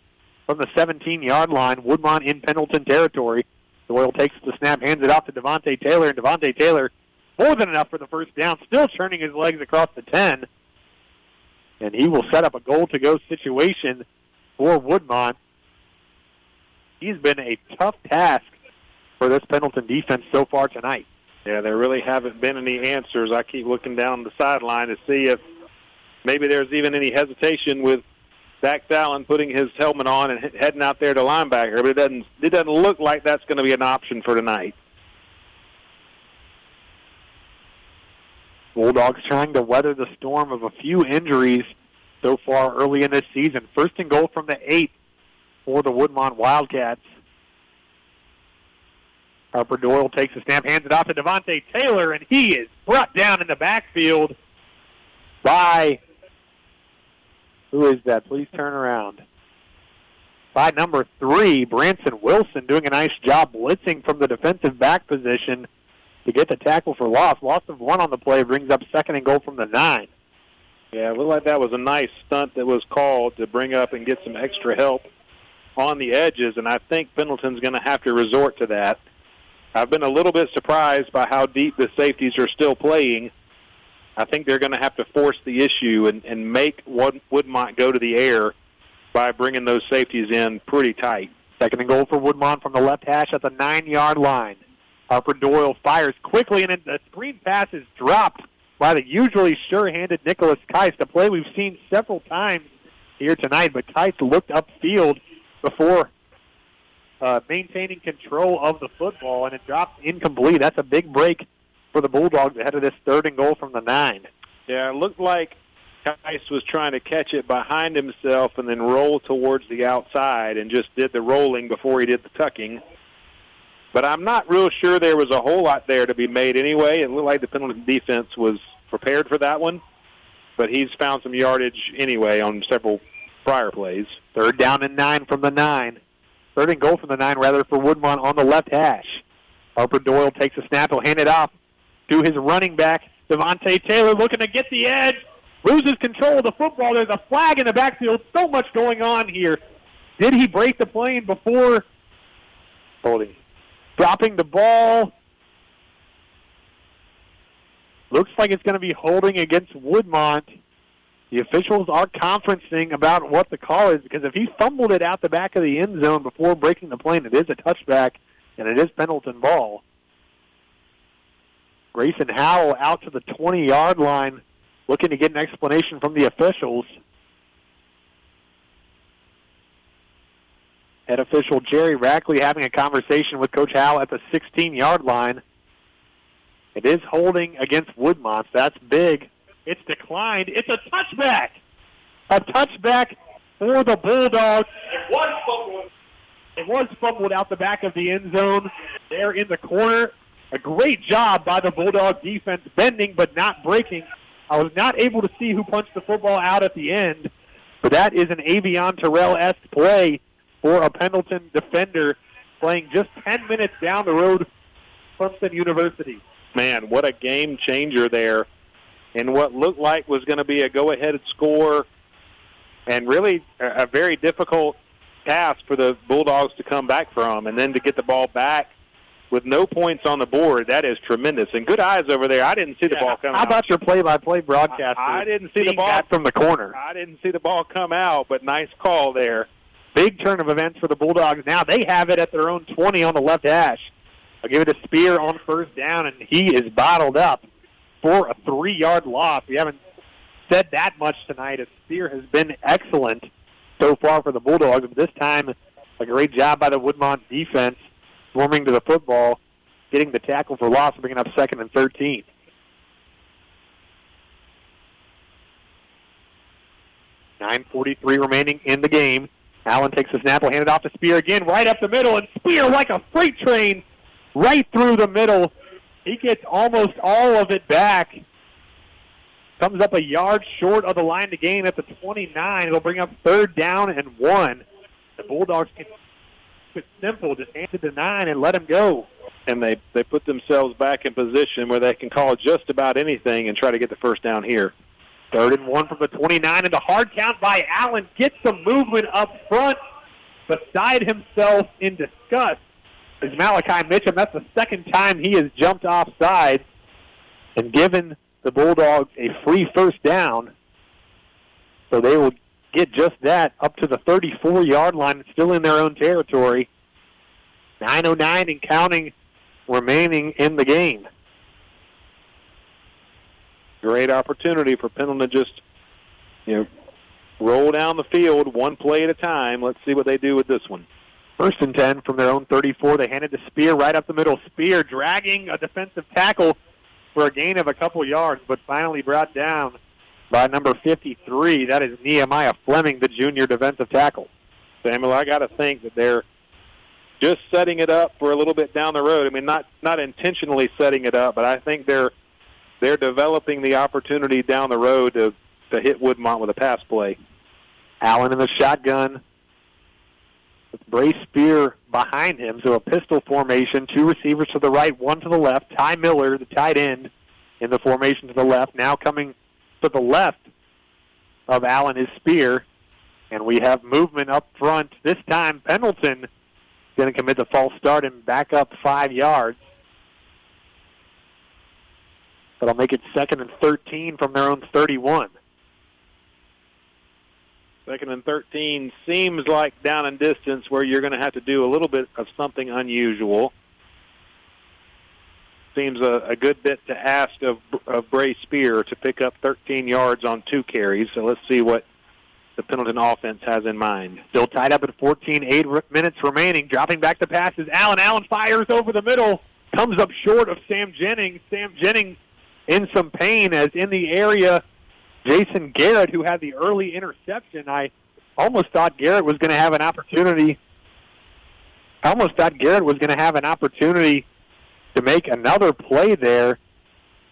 from the 17-yard line. Woodmont in Pendleton territory. Doyle takes the snap, hands it off to Devontae Taylor, and Devontae Taylor, more than enough for the first down, still turning his legs across the 10. And he will set up a goal-to-go situation for Woodmont. He's been a tough task for this Pendleton defense so far tonight. Yeah, there really haven't been any answers. I keep looking down the sideline to see if maybe there's even any hesitation with Dax Allen putting his helmet on and heading out there to linebacker, but it doesn't look like that's going to be an option for tonight. Bulldogs trying to weather the storm of a few injuries so far early in this season. 1st and goal from the 8 for the Woodmont Wildcats. Harper Doyle takes a snap, hands it off to Devontae Taylor, and he is brought down in the backfield by, who is that? Please turn around. By number 3, Branson Wilson, doing a nice job blitzing from the defensive back position to get the tackle for loss. Loss of 1 on the play brings up 2nd and goal from the 9. Yeah, it looked like that was a nice stunt that was called to bring up and get some extra help on the edges, and I think Pendleton's going to have to resort to that. I've been a little bit surprised by how deep the safeties are still playing. I think they're going to have to force the issue and make Woodmont go to the air by bringing those safeties in pretty tight. 2nd and goal for Woodmont from the left hash at the 9-yard line. Harper Doyle fires quickly, and the screen pass is dropped by the usually sure-handed Nicholas Keist, a play we've seen several times here tonight, but Keist looked upfield before maintaining control of the football, and it dropped incomplete. That's a big break for the Bulldogs ahead of this 3rd and goal from the 9. Yeah, it looked like Keist was trying to catch it behind himself and then roll towards the outside and just did the rolling before he did the tucking. But I'm not real sure there was a whole lot there to be made anyway. It looked like the Pendleton defense was prepared for that one, but he's found some yardage anyway on several prior plays. 3rd down and 9 from the 9. 3rd and goal from the 9, rather, for Woodmont on the left hash. Harper Doyle takes a snap. He'll hand it off to his running back, Devontae Taylor, looking to get the edge. Loses control of the football. There's a flag in the backfield. So much going on here. Did he break the plane before holding? Dropping the ball. Looks like it's going to be holding against Woodmont. The officials are conferencing about what the call is, because if he fumbled it out the back of the end zone before breaking the plane, it is a touchback, and it is Pendleton ball. Grayson Howell out to the 20-yard line, looking to get an explanation from the officials. Head official Jerry Rackley having a conversation with Coach Howell at the 16-yard line. It is holding against Woodmont. That's big It's declined. It's a touchback. A touchback for the Bulldogs. It was fumbled out the back of the end zone there in the corner. A great job by the Bulldog defense, bending but not breaking. I was not able to see who punched the football out at the end, but that is an Avion Terrell-esque play for a Pendleton defender playing just 10 minutes down the road from Clemson University. Man, what a game changer there. And what looked like was going to be a go-ahead score and really a very difficult task for the Bulldogs to come back from, and then to get the ball back with no points on the board, that is tremendous. And good eyes over there. I didn't see the ball come out. How about your play-by-play broadcaster? I didn't see the ball from the corner. I didn't see the ball come out, but nice call there. Big turn of events for the Bulldogs. Now they have it at their own 20 on the left hash. I'll give it to Spear on first down, and he is bottled up for a 3-yard loss. We haven't said that much tonight, as Spear has been excellent so far for the Bulldogs. But this time, a great job by the Woodmont defense, swarming to the football, getting the tackle for loss, bringing up 2nd and 13. .9:43 remaining in the game. Allen takes the snap, will hand it off to Spear again, right up the middle, and Spear, like a freight train, right through the middle. He gets almost all of it back. Comes up a yard short of the line to gain at the 29. It'll bring up 3rd down and 1. The Bulldogs can keep it simple, just hand it to 9 and let him go. And they put themselves back in position where they can call just about anything and try to get the first down here. 3rd and 1 from the 29, and the hard count by Allen gets some movement up front, beside himself in disgust. Is Malachi Mitchum. That's the 2nd time he has jumped offside and given the Bulldogs a free first down. So they will get just that up to the 34-yard line, still in their own territory. 9:09 and counting remaining in the game. Great opportunity for Pendleton to just, roll down the field one play at a time. Let's see what they do with this one. 1st and 10 from their own 34. They hand it to Spear right up the middle. Spear dragging a defensive tackle for a gain of a couple yards, but finally brought down by number 53. That is Nehemiah Fleming, the junior defensive tackle. Samuel, I got to think that they're just setting it up for a little bit down the road. I mean, not intentionally setting it up, but I think they're developing the opportunity down the road to hit Woodmont with a pass play. Allen in the shotgun with Brace Spear behind him, so a pistol formation, 2 receivers to the right, 1 to the left. Ty Miller, the tight end, in the formation to the left. Now coming to the left of Allen is Spear, and we have movement up front. This time Pendleton going to commit the false start and back up 5 yards. That'll make it 2nd and 13 from their own 31. 2nd and 13 seems like down in distance where you're going to have to do a little bit of something unusual. Seems a good bit to ask of Bray Spear to pick up 13 yards on 2 carries. So let's see what the Pendleton offense has in mind. Still tied up at 14, 8 minutes remaining. Dropping back to pass is Allen. Allen fires over the middle. Comes up short of Sam Jennings. Sam Jennings in some pain, as in the area Jason Garrett, who had the early interception. I almost thought Garrett was going to have an opportunity. To make another play there,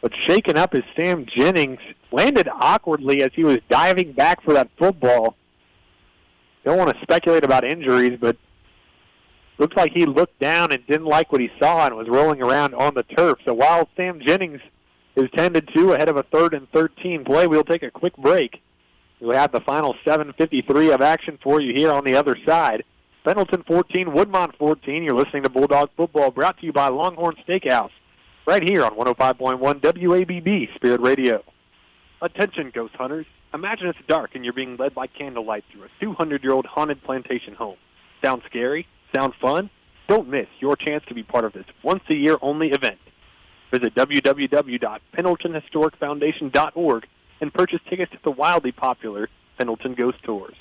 but shaken up is Sam Jennings. Landed awkwardly as he was diving back for that football. Don't want to speculate about injuries, but looks like he looked down and didn't like what he saw and was rolling around on the turf. So while Sam Jennings is tended to ahead of a 3rd and 13 play, we'll take a quick break. We'll have the final 7:53 of action for you here on the other side. Pendleton 14, Woodmont 14. You're listening to Bulldog Football, brought to you by Longhorn Steakhouse, right here on 105.1 WABB Spirit Radio. Attention, ghost hunters. Imagine it's dark and you're being led by candlelight through a 200-year-old haunted plantation home. Sound scary? Sound fun? Don't miss your chance to be part of this once-a-year only event. Visit www.pendletonhistoricfoundation.org and purchase tickets to the wildly popular Pendleton Ghost Tours.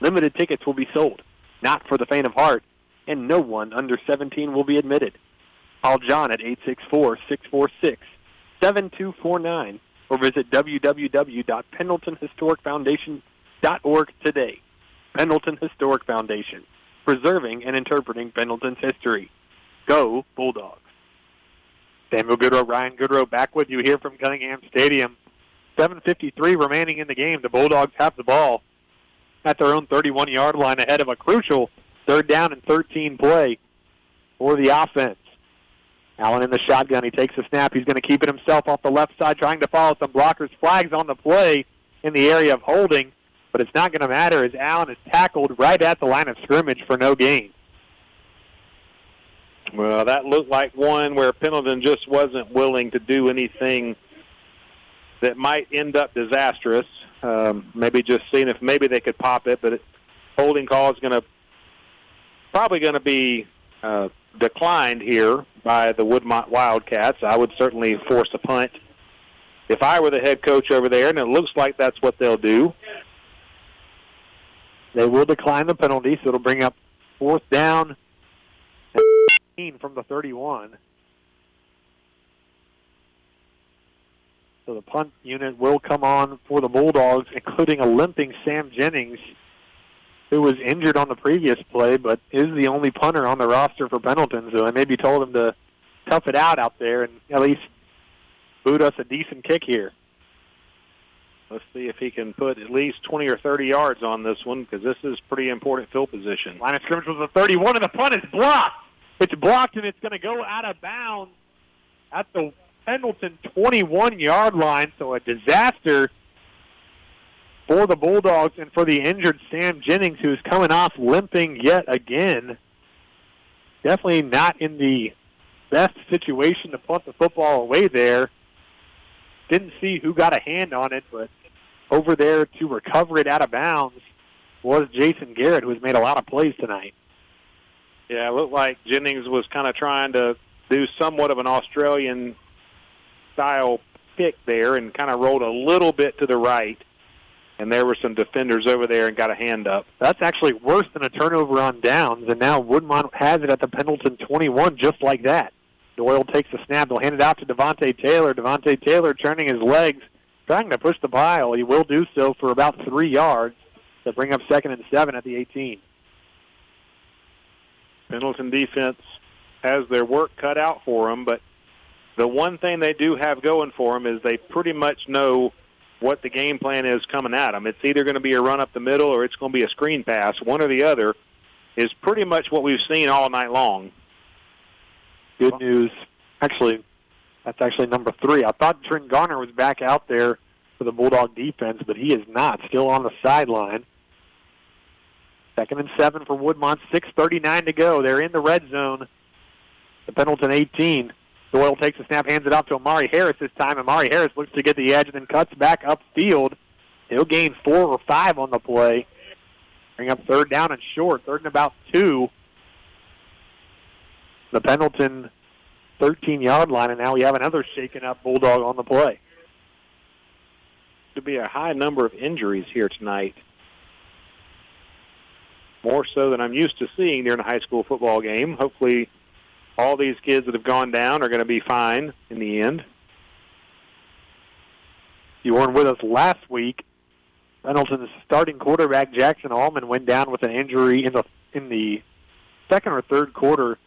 Limited tickets will be sold, not for the faint of heart, and no one under 17 will be admitted. Call John at 864-646-7249 or visit www.pendletonhistoricfoundation.org today. Pendleton Historic Foundation, preserving and interpreting Pendleton's history. Go Bulldogs. Samuel Goodrow, Ryan Goodrow back with you here from Cunningham Stadium. 7:53 remaining in the game. The Bulldogs have the ball at their own 31-yard line ahead of a crucial 3rd down and 13 play for the offense. Allen in the shotgun. He takes a snap. He's going to keep it himself off the left side, trying to follow some blockers. Flags on the play in the area of holding, but it's not going to matter as Allen is tackled right at the line of scrimmage for no gain. Well, that looked like one where Pendleton just wasn't willing to do anything that might end up disastrous. Maybe just seeing if maybe they could pop it, but holding call is probably going to be declined here by the Woodmont Wildcats. I would certainly force a punt if I were the head coach over there, and it looks like that's what they'll do. They will decline the penalty, so it'll bring up 4th down and from the 31. So the punt unit will come on for the Bulldogs, including a limping Sam Jennings, who was injured on the previous play, but is the only punter on the roster for Pendleton. So I maybe told him to tough it out there and at least boot us a decent kick here. Let's see if he can put at least 20 or 30 yards on this one, because this is pretty important field position. Line of scrimmage was the 31, and the punt is blocked. It's blocked, and it's going to go out of bounds at the Pendleton 21-yard line, so a disaster for the Bulldogs and for the injured Sam Jennings, who's coming off limping yet again. Definitely not in the best situation to punt the football away there. Didn't see who got a hand on it, but over there to recover it out of bounds was Jason Garrett, who has made a lot of plays tonight. Yeah, it looked like Jennings was kind of trying to do somewhat of an Australian-style pick there and kind of rolled a little bit to the right, and there were some defenders over there and got a hand up. That's actually worse than a turnover on downs, and now Woodmont has it at the Pendleton 21 just like that. Doyle takes the snap. They'll hand it out to Devontae Taylor. Devontae Taylor turning his legs, trying to push the pile. He will do so for about 3 yards to bring up 2nd and 7 at the 18. Pendleton defense has their work cut out for them, but the one thing they do have going for them is they pretty much know what the game plan is coming at them. It's either going to be a run up the middle or it's going to be a screen pass. One or the other is pretty much what we've seen all night long. Good news. Actually, that's actually number 3. I thought Trent Garner was back out there for the Bulldog defense, but he is not. Still on the sideline. 2nd and 7 for Woodmont. 6:39 to go. They're in the red zone. The Pendleton 18. Doyle takes the snap, hands it off to Amari Harris this time. Amari Harris looks to get the edge and then cuts back upfield. He'll gain 4 or 5 on the play. Bring up 3rd down and short. 3rd and about 2. The Pendleton 13-yard line, and now we have another shaken-up Bulldog on the play. To be a high number of injuries here tonight. More so than I'm used to seeing during a high school football game. Hopefully all these kids that have gone down are going to be fine in the end. You weren't with us last week. Pendleton's starting quarterback, Jackson Allman, went down with an injury in the 2nd or 3rd quarter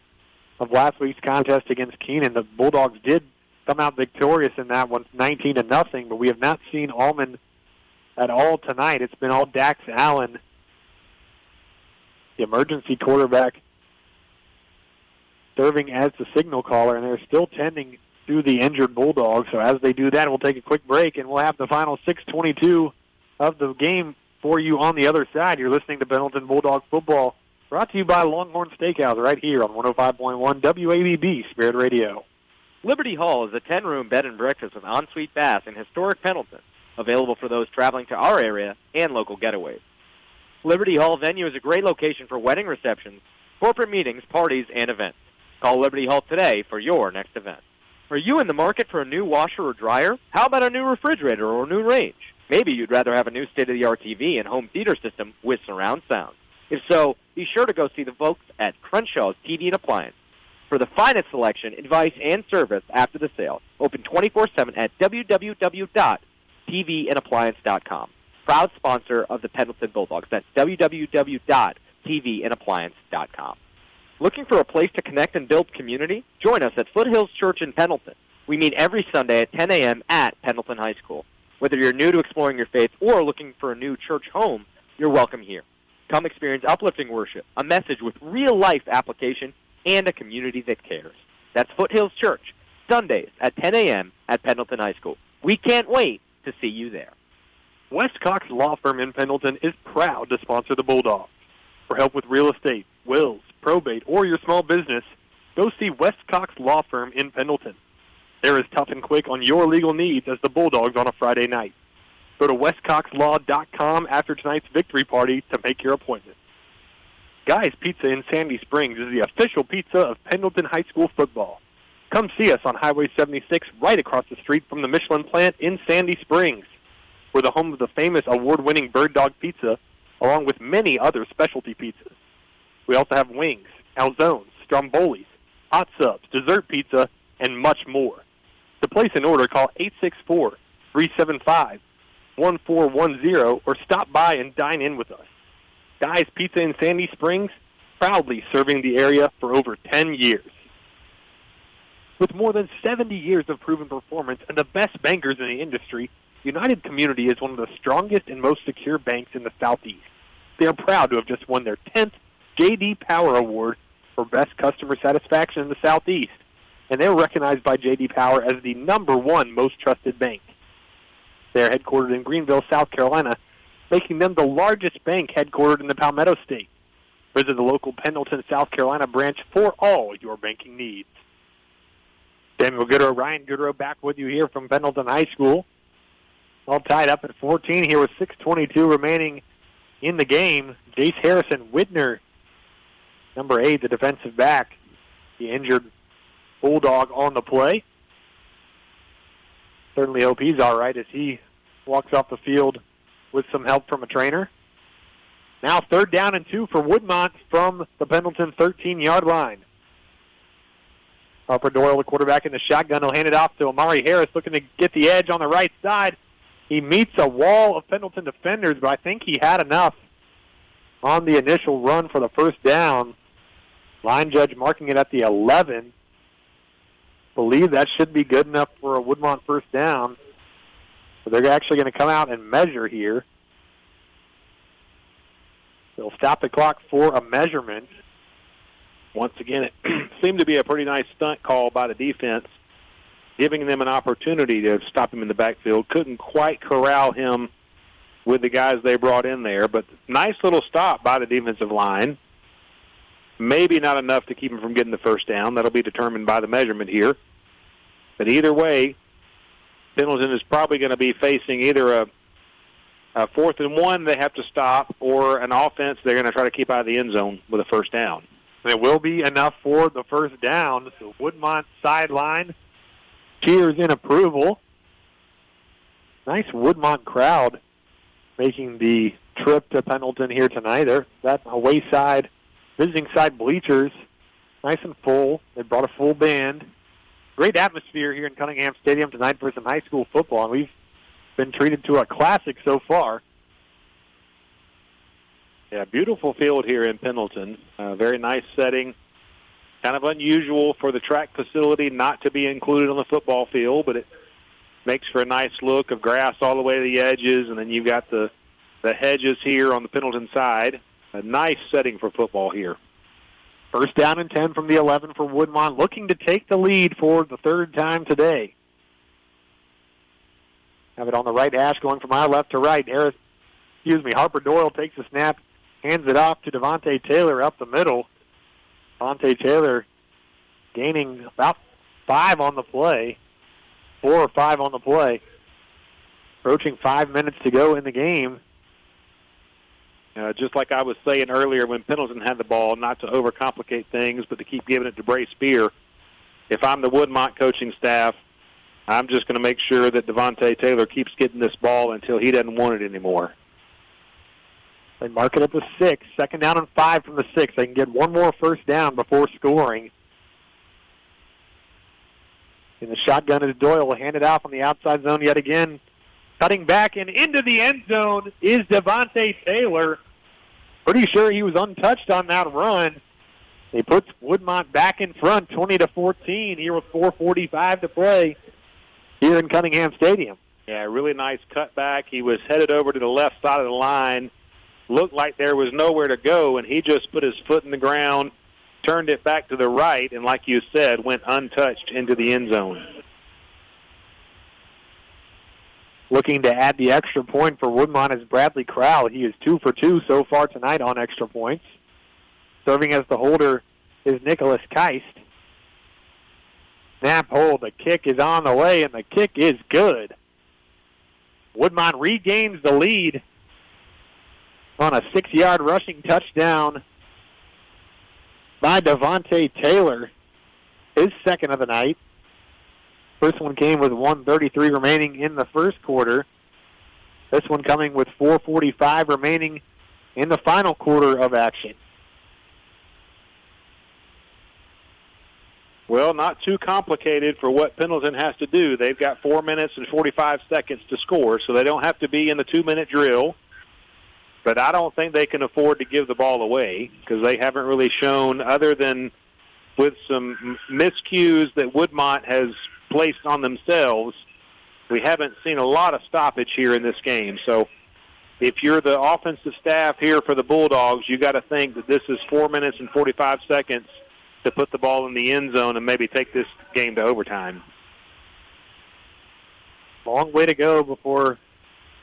of last week's contest against Keenan. The Bulldogs did come out victorious in that one, 19-0, but we have not seen Allman at all tonight. It's been all Dax Allen, the emergency quarterback, serving as the signal caller, and they're still tending to the injured Bulldogs. So as they do that, we'll take a quick break, and we'll have the final 6:22 of the game for you on the other side. You're listening to Pendleton Bulldog Football, brought to you by Longhorn Steakhouse right here on 105.1 WABB Spirit Radio. Liberty Hall is a 10-room bed and breakfast with ensuite bath in historic Pendleton, available for those traveling to our area and local getaways. Liberty Hall venue is a great location for wedding receptions, corporate meetings, parties, and events. Call Liberty Hall today for your next event. Are you in the market for a new washer or dryer? How about a new refrigerator or a new range? Maybe you'd rather have a new state-of-the-art TV and home theater system with surround sound. If so, be sure to go see the folks at Crenshaws TV and Appliance. for the finest selection, advice, and service after the sale. Open 24/7 at www.tvandappliance.com. Proud sponsor of the Pendleton Bulldogs. That's www.tvandappliance.com. Looking for a place to connect and build community? Join us at Foothills Church in Pendleton. We meet every Sunday at 10 a.m. at Pendleton High School. Whether you're new to exploring your faith or looking for a new church home, you're welcome here. Come experience uplifting worship, a message with real-life application, and a community that cares. That's Foothills Church, Sundays at 10 a.m. at Pendleton High School. We can't wait to see you there. West Cox Law Firm in Pendleton is proud to sponsor the Bulldogs. For help with real estate, wills, probate, or your small business, go see West Cox Law Firm in Pendleton. They're as tough and quick on your legal needs as the Bulldogs on a Friday night. Go to westcoxlaw.com after tonight's victory party to make your appointment. Guy's Pizza in Sandy Springs is the official pizza of Pendleton High School football. Come see us on Highway 76 right across the street from the Michelin plant in Sandy Springs. We're the home of the famous award-winning Bird Dog Pizza, along with many other specialty pizzas. We also have wings, calzones, strombolis, hot subs, dessert pizza, and much more. To place an order, call 864-375-1410 or stop by and dine in with us. Guy's Pizza in Sandy Springs, proudly serving the area for over 10 years. With more than 70 years of proven performance and the best bankers in the industry, United Community is one of the strongest and most secure banks in the Southeast. They are proud to have just won their 10th J.D. Power Award for Best Customer Satisfaction in the Southeast, and they are recognized by J.D. Power as the #1 most trusted bank. They are headquartered in Greenville, South Carolina, making them the largest bank headquartered in the Palmetto State. Visit the local Pendleton, South Carolina branch for all your banking needs. Samuel Goodrow, Ryan Goodrow back with you here from Pendleton High School. All tied up at 14 here with 6:22 remaining in the game. Jace Harrison Widner, number 8, the defensive back, the injured Bulldog on the play. Certainly hope he's all right as he walks off the field with some help from a trainer. Now 3rd down and 2 for Woodmont from the Pendleton 13-yard line. Harper Doyle, the quarterback in the shotgun, will hand it off to Amari Harris, looking to get the edge on the right side. He meets a wall of Pendleton defenders, but I think he had enough on the initial run for the first down. Line judge marking it at the 11. Believe that should be good enough for a Woodmont first down. So they're actually going to come out and measure here. They'll stop the clock for a measurement. Once again, it seemed to be a pretty nice stunt call by the defense, giving them an opportunity to stop him in the backfield. Couldn't quite corral him with the guys they brought in there, but nice little stop by the defensive line. Maybe not enough to keep him from getting the first down. That'll be determined by the measurement here. But either way, Pendleton is probably going to be facing either a 4th and 1 they have to stop or an offense they're going to try to keep out of the end zone with a first down. And it will be enough for the first down. So Woodmont sideline cheers in approval. Nice Woodmont crowd making the trip to Pendleton here tonight. They're that away side, visiting side bleachers, nice and full. They brought a full band. Great atmosphere here in Cunningham Stadium tonight for some high school football, and we've been treated to a classic so far. Yeah, beautiful field here in Pendleton. Very nice setting. Kind of unusual for the track facility not to be included on the football field, but it makes for a nice look of grass all the way to the edges, and then you've got the hedges here on the Pendleton side. A nice setting for football here. First down and 10 from the 11 for Woodmont, looking to take the lead for the 3rd time today. Have it on the right hash, going from our left to right. Harper Doyle takes the snap, hands it off to Devontae Taylor up the middle. Devontae Taylor gaining about 5 on the play, 4 or 5 on the play. Approaching 5 minutes to go in the game. Just like I was saying earlier when Pendleton had the ball, not to overcomplicate things, but to keep giving it to Bray Spear. If I'm the Woodmont coaching staff, I'm just going to make sure that Devontae Taylor keeps getting this ball until he doesn't want it anymore. They mark it at the 6. 2nd down and 5 from the 6. They can get one more first down before scoring. And the shotgun is Doyle. Will hand it off on the outside zone yet again. Cutting back and into the end zone is Devontae Taylor. Pretty sure he was untouched on that run. They put Woodmont back in front, 20-14, here with 4:45 to play here in Cunningham Stadium. Yeah, really nice cutback. He was headed over to the left side of the line. Looked like there was nowhere to go, and he just put his foot in the ground, turned it back to the right, and like you said, went untouched into the end zone. Looking to add the extra point for Woodmont is Bradley Crowell. He is 2 for 2 so far tonight on extra points. Serving as the holder is Nicholas Keist. Snap hold. The kick is on the way, and the kick is good. Woodmont regains the lead on a 6-yard rushing touchdown by Devontae Taylor, his second of the night. First one came with 1:33 remaining in the first quarter. This one coming with 4:45 remaining in the final quarter of action. Well, not too complicated for what Pendleton has to do. They've got 4 minutes and 45 seconds to score, so they don't have to be in the 2-minute drill. But I don't think they can afford to give the ball away because they haven't really shown, other than with some miscues that Woodmont has placed on themselves, we haven't seen a lot of stoppage here in this game. So if you're the offensive staff here for the Bulldogs, you got to think that this is 4 minutes and 45 seconds to put the ball in the end zone and maybe take this game to overtime. Long way to go before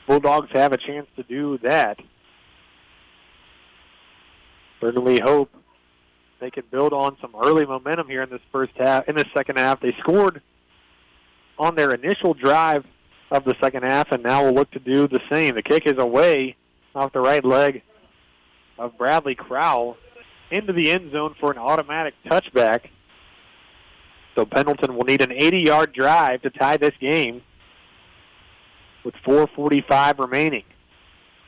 Bulldogs have a chance to do that. Certainly hope they can build on some early momentum here in this second half. They scored on their initial drive of the second half, and now will look to do the same. The kick is away off the right leg of Bradley Crowell into the end zone for an automatic touchback. So Pendleton will need an 80-yard drive to tie this game with 4:45 remaining.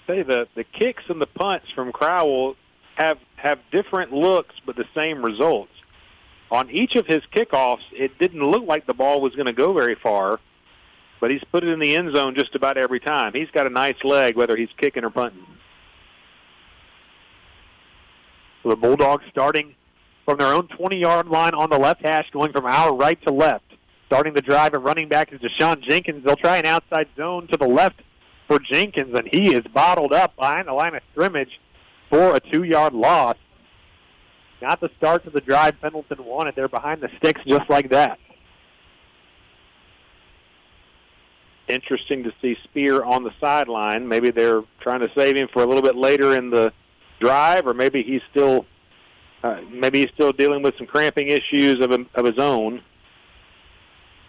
Say the kicks and the punts from Crowell have different looks but the same results. On each of his kickoffs, it didn't look like the ball was going to go very far, but he's put it in the end zone just about every time. He's got a nice leg, whether he's kicking or punting. So the Bulldogs starting from their own 20-yard line on the left hash, going from our right to left. Starting the drive of running back is Deshaun Jenkins. They'll try an outside zone to the left for Jenkins, and he is bottled up behind the line of scrimmage for a 2-yard loss. Not the start to the drive Pendleton wanted. They're behind the sticks just like that. Interesting to see Spear on the sideline. Maybe they're trying to save him for a little bit later in the drive, or maybe he's still dealing with some cramping issues of his own.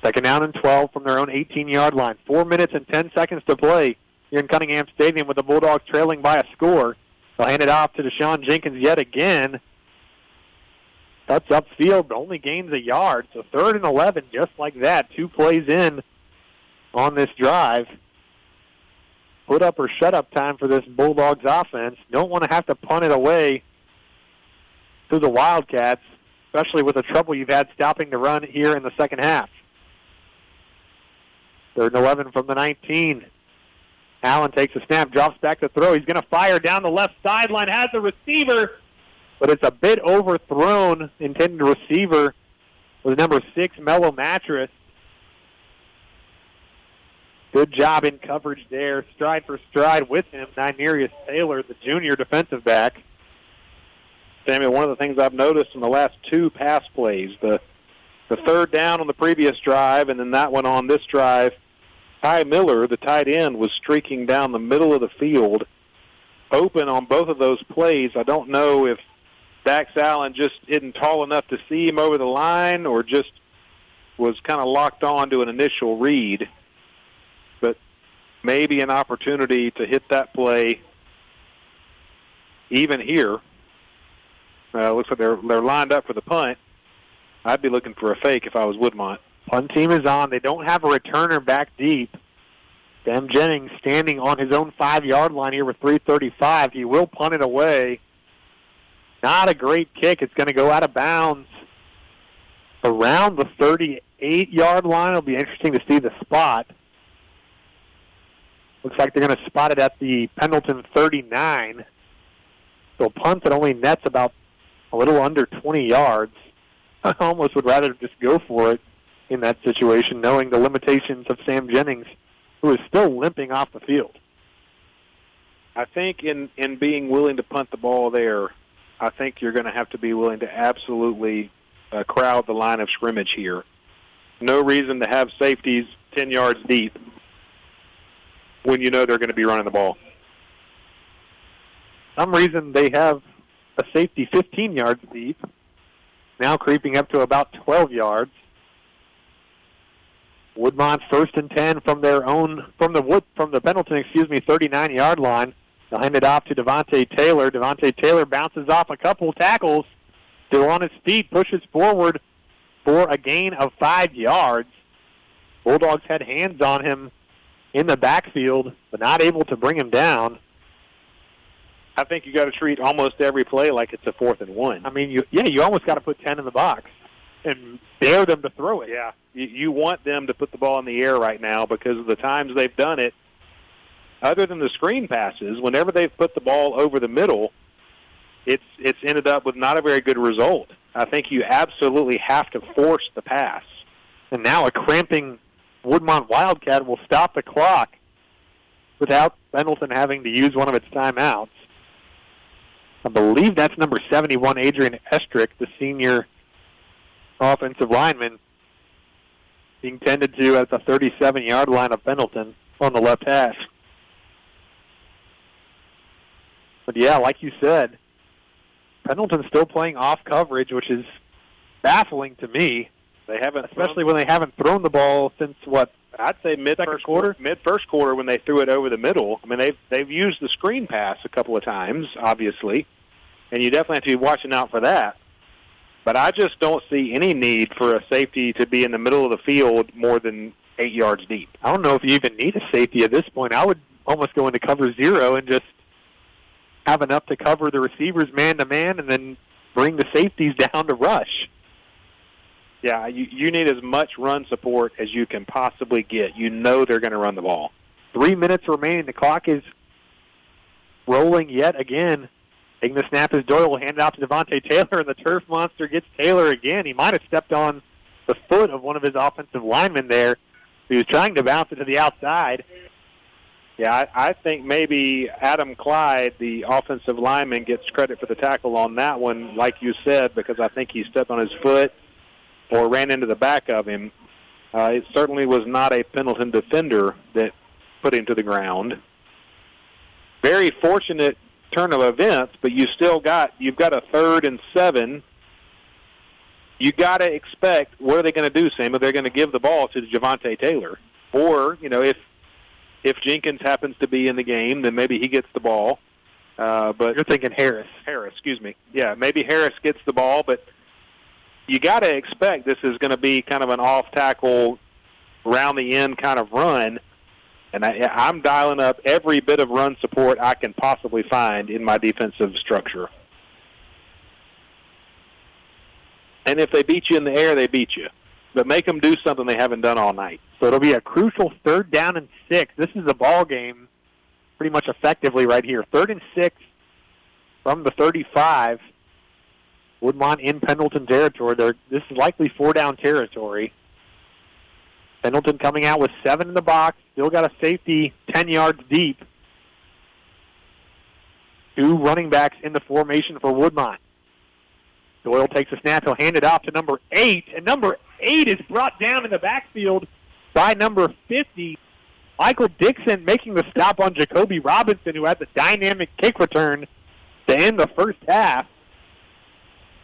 Second down and 12 from their own 18-yard line. 4 minutes and 10 seconds to play here in Cunningham Stadium with the Bulldogs trailing by a score. They'll hand it off to Deshaun Jenkins yet again. Cuts upfield, but only gains a yard. So 3rd and 11, just like that. 2 plays in on this drive. Put up or shut up time for this Bulldogs offense. Don't want to have to punt it away to the Wildcats, especially with the trouble you've had stopping the run here in the second half. 3rd and 11 from the 19. Allen takes a snap, drops back to throw. He's going to fire down the left sideline, has the receiver, but it's a bit overthrown. Intended receiver was number 6, Mellow Mattress. Good job in coverage there. Stride for stride with him, Nynerius Taylor, the junior defensive back. Samuel, one of the things I've noticed in the last 2 pass plays, the 3rd down on the previous drive and then that one on this drive, Ty Miller, the tight end, was streaking down the middle of the field, open on both of those plays. I don't know if Dax Allen just isn't tall enough to see him over the line or just was kind of locked on to an initial read. But maybe an opportunity to hit that play even here. Looks like they're lined up for the punt. I'd be looking for a fake if I was Woodmont. Punt team is on. They don't have a returner back deep. Sam Jennings standing on his own 5-yard line here with 3:35. He will punt it away. Not a great kick. It's going to go out of bounds around the 38-yard line. It'll be interesting to see the spot. Looks like they're going to spot it at the Pendleton 39. So a punt that only nets about a little under 20 yards. I almost would rather just go for it in that situation, knowing the limitations of Sam Jennings, who is still limping off the field. I think in being willing to punt the ball there, I think you're going to have to be willing to absolutely crowd the line of scrimmage here. No reason to have safeties 10 yards deep when you know they're going to be running the ball. Some reason they have a safety 15 yards deep, now creeping up to about 12 yards. Woodmont 1st and 10 from their own, from the Pendleton, 39-yard line. They'll hand it off to Devontae Taylor. Devontae Taylor bounces off a couple tackles, still on his feet, pushes forward for a gain of 5 yards. Bulldogs had hands on him in the backfield, but not able to bring him down. I think you got to treat almost every play like it's a 4th and 1. I mean, you almost got to put 10 in the box and dare them to throw it. Yeah, you want them to put the ball in the air right now because of the times they've done it. Other than the screen passes, whenever they've put the ball over the middle, it's ended up with not a very good result. I think you absolutely have to force the pass. And now a cramping Woodmont Wildcat will stop the clock without Pendleton having to use one of its timeouts. I believe that's number 71, Adrian Estrick, the senior offensive lineman, being tended to at the 37-yard line of Pendleton on the left hash. But yeah, like you said, Pendleton's still playing off coverage, which is baffling to me. They haven't, especially when they haven't thrown the ball since what? I'd say mid first quarter when they threw it over the middle. I mean, they've used the screen pass a couple of times, obviously, and you definitely have to be watching out for that. But I just don't see any need for a safety to be in the middle of the field more than 8 yards deep. I don't know if you even need a safety at this point. I would almost go into cover 0 and just have enough to cover the receivers man-to-man and then bring the safeties down to rush. Yeah, you need as much run support as you can possibly get. You know they're going to run the ball. 3 minutes remaining. The clock is rolling yet again. Taking the snap is Doyle. Hand it out to Devontae Taylor, and the turf monster gets Taylor again. He might have stepped on the foot of one of his offensive linemen there. He was trying to bounce it to the outside. Yeah, I think maybe Adam Clyde, the offensive lineman, gets credit for the tackle on that one, like you said, because I think he stepped on his foot or ran into the back of him. It certainly was not a Pendleton defender that put him to the ground. Very fortunate turn of events, but you've got a 3rd and 7. You got to expect, what are they going to do, Sam? Are they going to give the ball to Devontae Taylor? Or, if Jenkins happens to be in the game, then maybe he gets the ball. But you're thinking Harris. Excuse me. Yeah, maybe Harris gets the ball, but you got to expect this is going to be kind of an off-tackle, round-the-end kind of run. And I'm dialing up every bit of run support I can possibly find in my defensive structure. And if they beat you in the air, they beat you. But make them do something they haven't done all night. So it'll be a crucial 3rd down and 6. This is a ball game pretty much effectively right here. 3rd and 6 from the 35. Woodmont in Pendleton territory. This is likely 4-down territory. Pendleton coming out with 7 in the box. Still got a safety 10 yards deep. 2 running backs in the formation for Woodmont. Doyle takes a snap. He'll hand it off to number 8. And number 8 is brought down in the backfield by number 50. Michael Dixon making the stop on Jacoby Robinson, who had the dynamic kick return to end the first half.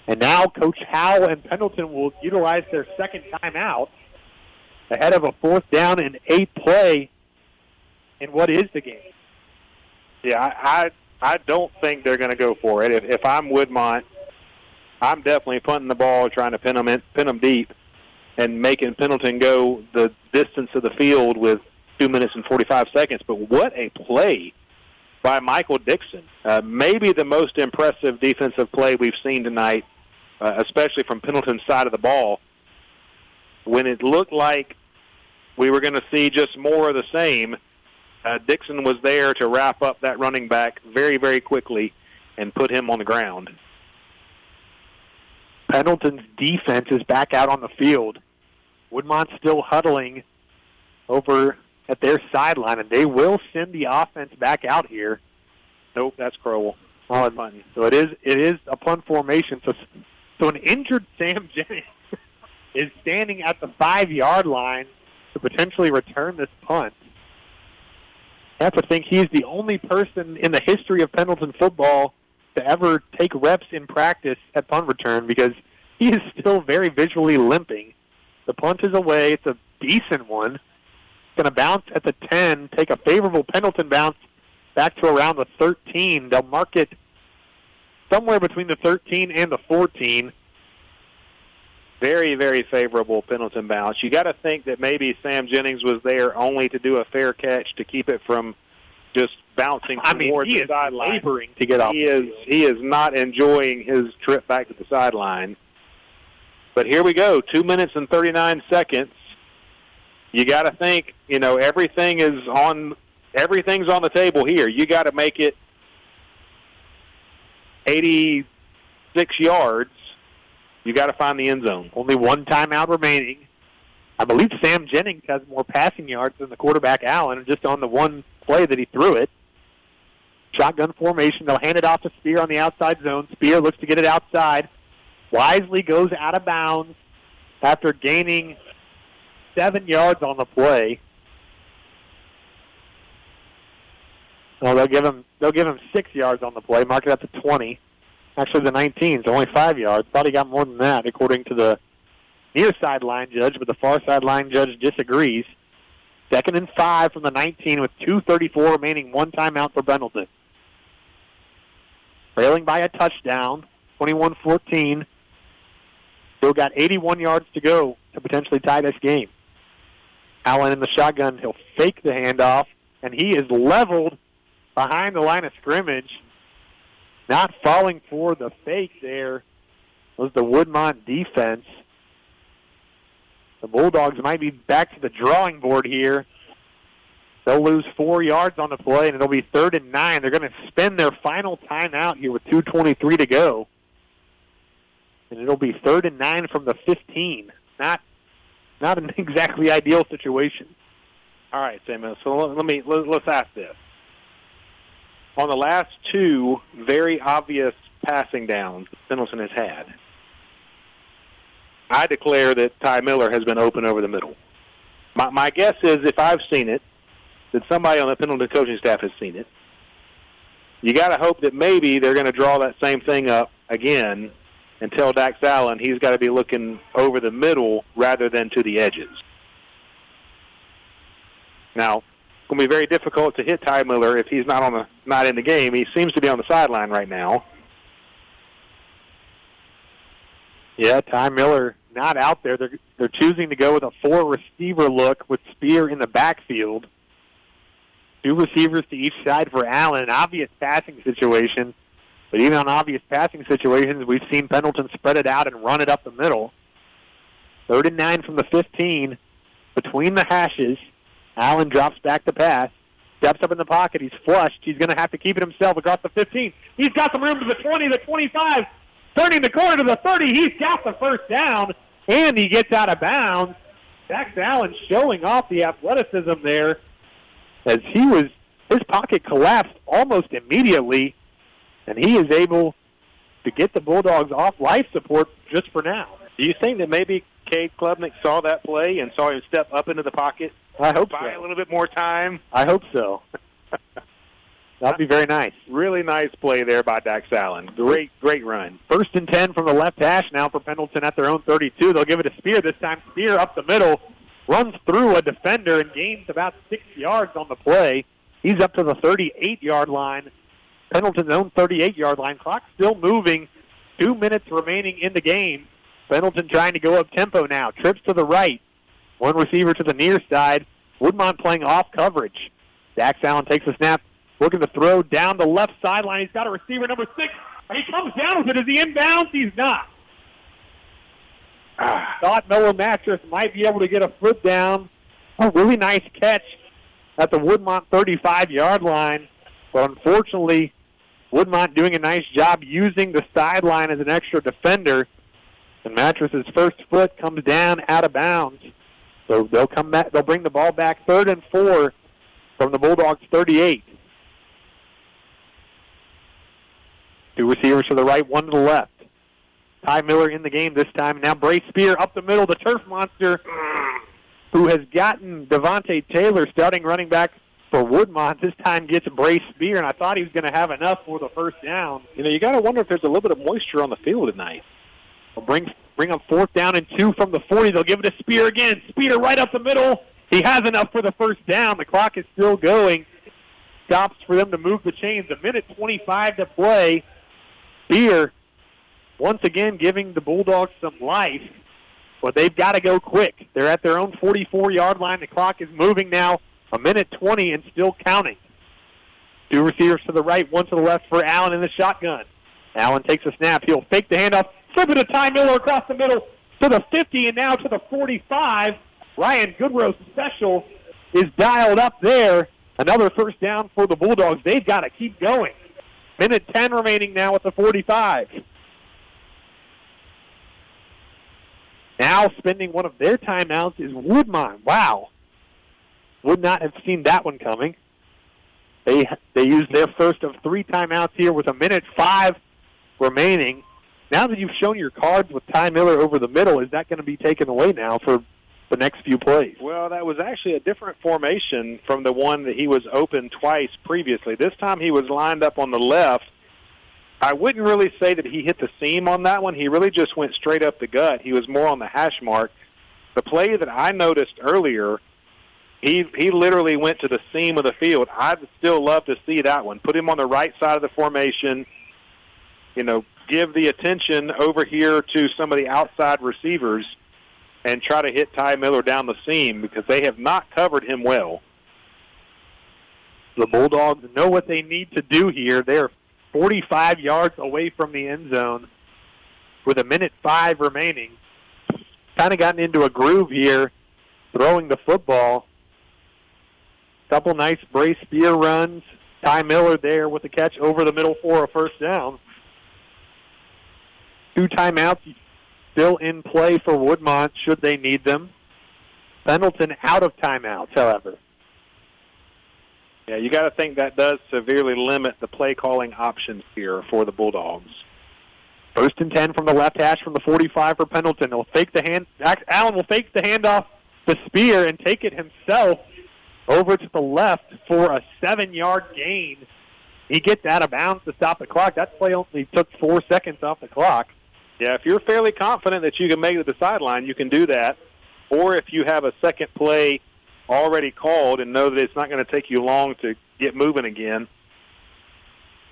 And now Coach Howell and Pendleton will utilize their second timeout ahead of a 4th down and 8 play in what is the game. Yeah, I don't think they're going to go for it. If I'm Woodmont, I'm definitely punting the ball, trying to pin them deep, and making Pendleton go the distance of the field with 2 minutes and 45 seconds. But what a play by Michael Dixon. Maybe the most impressive defensive play we've seen tonight, especially from Pendleton's side of the ball. when it looked like we were going to see just more of the same, Dixon was there to wrap up that running back very, very quickly and put him on the ground. Pendleton's defense is back out on the field. Woodmont's still huddling over at their sideline, and they will send the offense back out here. Nope, that's Crowell. Oh, so it is a punt formation. So an injured Sam Jennings is standing at the 5-yard line to potentially return this punt. I have to think he's the only person in the history of Pendleton football to ever take reps in practice at punt return because he is still very visually limping. The punt is away. It's a decent one. It's going to bounce at the 10, take a favorable Pendleton bounce back to around the 13. They'll mark it somewhere between the 13 and the 14. Very, very favorable Pendleton bounce. You got to think that maybe Sam Jennings was there only to do a fair catch to keep it from just bouncing towards the sideline. Laboring to get off. He is not enjoying his trip back to the sideline. But here we go, 2 minutes and 39 seconds. You got to think, everything's on the table here. You got to make it 86 yards. You got to find the end zone. Only one timeout remaining. I believe Sam Jennings has more passing yards than the quarterback Allen, just on the one play that he threw it. Shotgun formation. They'll hand it off to Spear on the outside zone. Spear looks to get it outside. Wisely goes out of bounds after gaining 7 yards on the play. Well, they'll give him 6 yards on the play. Mark it at the 20. Actually, the 19, so only 5 yards. Thought he got more than that, according to the near sideline judge, but the far sideline judge disagrees. 2nd and 5 from the 19 with 2:34 remaining, one timeout for Pendleton. Trailing by a touchdown, 21-14. Still got 81 yards to go to potentially tie this game. Allen in the shotgun. He'll fake the handoff, and he is leveled behind the line of scrimmage. Not falling for the fake there was the Woodmont defense. The Bulldogs might be back to the drawing board here. They'll lose 4 yards on the play, and it'll be 3rd and 9. They're going to spend their final timeout here with 2:23 to go. And it'll be 3rd and 9 from the 15. Not an exactly ideal situation. All right, Samuel. So let's ask this. On the last 2 very obvious passing downs Pendleton has had, I declare that Ty Miller has been open over the middle. My guess is, if I've seen it, that somebody on the Pendleton coaching staff has seen it. You got to hope that maybe they're going to draw that same thing up again and tell Dax Allen he's got to be looking over the middle rather than to the edges. Now, it's going to be very difficult to hit Ty Miller if he's not in the game. He seems to be on the sideline right now. Yeah, Ty Miller not out there. They're choosing to go with a 4-receiver look with Spear in the backfield. 2 receivers to each side for Allen. An obvious passing situation. But even on obvious passing situations, we've seen Pendleton spread it out and run it up the middle. 3rd and 9 from the 15. Between the hashes, Allen drops back to pass. Steps up in the pocket. He's flushed. He's going to have to keep it himself across the 15. He's got some room to the 20, the 25. Turning the corner to the 30. He's got the first down, and he gets out of bounds. Dax Allen showing off the athleticism there as his pocket collapsed almost immediately, and he is able to get the Bulldogs off life support just for now. Do you think that maybe Cade Klubnik saw that play and saw him step up into the pocket? I hope buy so. A little bit more time? I hope so. That'd be very nice. Really nice play there by Dax Allen. Great run. 1st and 10 from the left hash now for Pendleton at their own 32. They'll give it to Spear. This time Spear up the middle, runs through a defender and gains about 6 yards on the play. He's up to the 38-yard line. Pendleton's own 38-yard line. Clock still moving. 2 minutes remaining in the game. Pendleton trying to go up tempo now. Trips to the right. 1 receiver to the near side. Woodmont playing off coverage. Dax Allen takes a snap. Looking to throw down the left sideline. He's got a receiver, number 6. He comes down with it. Is he inbounds? He's not. Thought Mellow Mattress might be able to get a foot down. A really nice catch at the Woodmont 35-yard line. But unfortunately, Woodmont doing a nice job using the sideline as an extra defender. And Mattress's first foot comes down out of bounds. So they'll come back. They'll bring the ball back 3rd and 4 from the Bulldogs 38. 2 receivers to the right, 1 to the left. Ty Miller in the game this time. Now Brace Spear up the middle, the turf monster, who has gotten Devontae Taylor, starting running back for Woodmont, this time gets Brace Spear, and I thought he was going to have enough for the first down. You know, you got to wonder if there's a little bit of moisture on the field tonight. They'll bring up 4th down and 2 from the 40. They'll give it to Spear again. Spear right up the middle. He has enough for the first down. The clock is still going. Stops for them to move the chains. 1:25 to play. Spear once again giving the Bulldogs some life, but they've got to go quick. They're at their own 44-yard line. The clock is moving now. 1:20 and still counting. 2 receivers to the right, 1 to the left for Allen in the shotgun. Allen takes a snap. He'll fake the handoff, flip it to Ty Miller across the middle to the 50 and now to the 45. Ryan Goodrow's special is dialed up there. Another first down for the Bulldogs. They've got to keep going. 1:10 remaining now at the 45. Now spending one of their timeouts is Woodmont. Wow. Would not have seen that one coming. They used their first of 3 timeouts here with 1:05 remaining. Now that you've shown your cards with Ty Miller over the middle, is that going to be taken away now for the next few plays? Well, that was actually a different formation from the one that he was open twice previously. This time he was lined up on the left. I wouldn't really say that he hit the seam on that one. He really just went straight up the gut. He was more on the hash mark. The play that I noticed earlier, he literally went to the seam of the field. I'd still love to see that one. Put him on the right side of the formation, you know, give the attention over here to some of the outside receivers and try to hit Ty Miller down the seam because they have not covered him well. The Bulldogs know what they need to do here. They're 45 yards away from the end zone with 1:05 remaining. Kind of gotten into a groove here, throwing the football. Couple nice Brace Spear runs. Ty Miller there with the catch over the middle for a first down. 2 timeouts still in play for Woodmont should they need them. Pendleton out of timeouts, however. Yeah, you got to think that does severely limit the play-calling options here for the Bulldogs. 1st and 10 from the left hash from the 45 for Pendleton. They'll fake the hand. Allen will fake the handoff to Spear and take it himself over to the left for a 7-yard gain. He gets out of bounds to stop the clock. That play only took 4 seconds off the clock. Yeah, if you're fairly confident that you can make it to the sideline, you can do that. Or if you have a second play already called and know that it's not going to take you long to get moving again,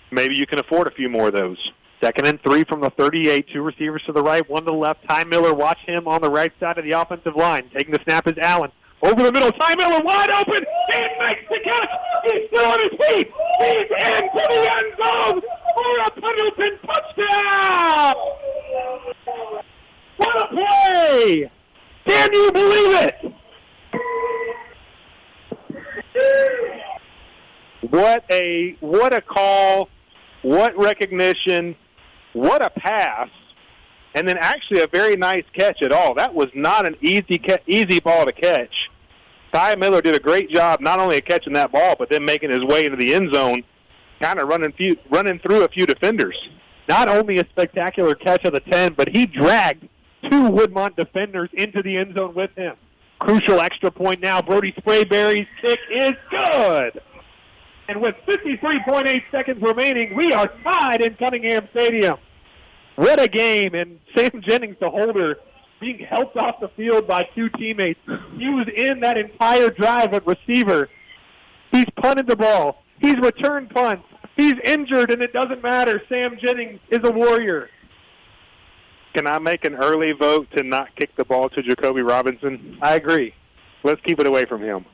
maybe you can afford a few more of those. 2nd and 3 from the 38. 2 receivers to the right, 1 to the left. Ty Miller, watch him on the right side of the offensive line. Taking the snap is Allen. Over the middle, Ty Miller wide open. He makes the catch. He's still on his feet. He's into the end zone for a Pendleton touchdown. What a play! Can you believe it? What a call, what recognition, what a pass, and then actually a very nice catch at all. That was not an easy ball to catch. Ty Miller did a great job not only of catching that ball, but then making his way into the end zone, kind of running through a few defenders. Not only a spectacular catch of the 10, but he dragged 2 Woodmont defenders into the end zone with him. Crucial extra point now. Brody Sprayberry's kick is good. And with 53.8 seconds remaining, we are tied in Cunningham Stadium. What a game. And Sam Jennings, the holder, being helped off the field by 2 teammates. He was in that entire drive at receiver. He's punted the ball. He's returned punts. He's injured, and it doesn't matter. Sam Jennings is a warrior. Can I make an early vote to not kick the ball to Jacoby Robinson? I agree. Let's keep it away from him.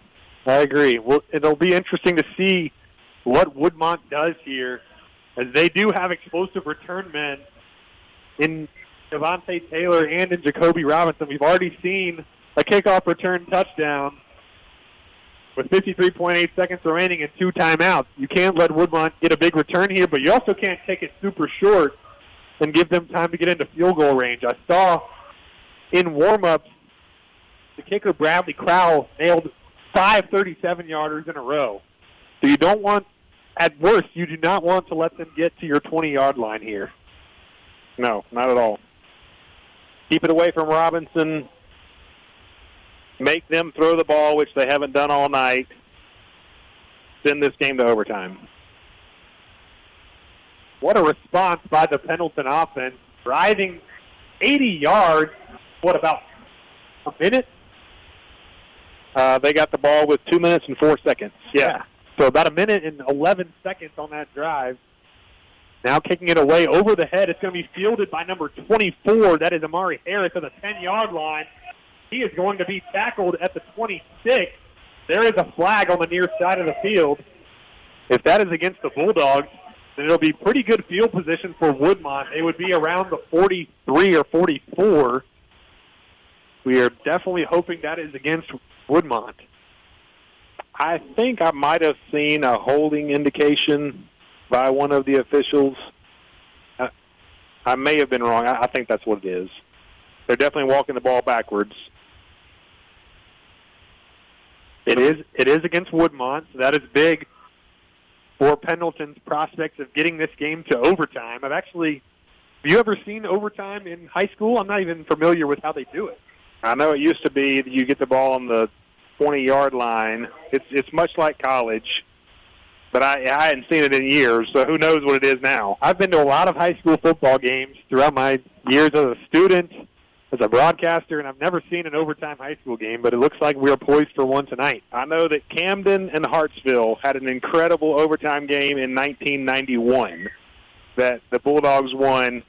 I agree. Well, it'll be interesting to see what Woodmont does here, as they do have explosive return men in Devontae Taylor and in Jacoby Robinson. We've already seen a kickoff return touchdown with 53.8 seconds remaining and 2 timeouts. You can't let Woodmont get a big return here, but you also can't take it super short and give them time to get into field goal range. I saw in warm-ups the kicker Bradley Crowell nailed 5 37-yarders in a row. So you don't want, at worst, you do not want to let them get to your 20-yard line here. No, not at all. Keep it away from Robinson. Make them throw the ball, which they haven't done all night. Send this game to overtime. What a response by the Pendleton offense. Driving 80 yards, about a minute? They got the ball with 2 minutes and 4 seconds. Yeah. So about a minute and 11 seconds on that drive. Now kicking it away over the head. It's going to be fielded by number 24. That is Amari Harris at the 10-yard line. He is going to be tackled at the 26. There is a flag on the near side of the field. If that is against the Bulldogs, then it'll be pretty good field position for Woodmont. They would be around the 43 or 44. We are definitely hoping that is against Woodmont. I think I might have seen a holding indication by one of the officials. I may have been wrong. I think that's what it is. They're definitely walking the ball backwards. It is against Woodmont, so that is big for Pendleton's prospects of getting this game to overtime. Have you ever seen overtime in high school? I'm not even familiar with how they do it. I know it used to be that you get the ball on the 20-yard line. It's much like college, but I hadn't seen it in years, so who knows what it is now. I've been to a lot of high school football games throughout my years as a student, as a broadcaster, and I've never seen an overtime high school game, but it looks like we're poised for one tonight. I know that Camden and Hartsville had an incredible overtime game in 1991 that the Bulldogs won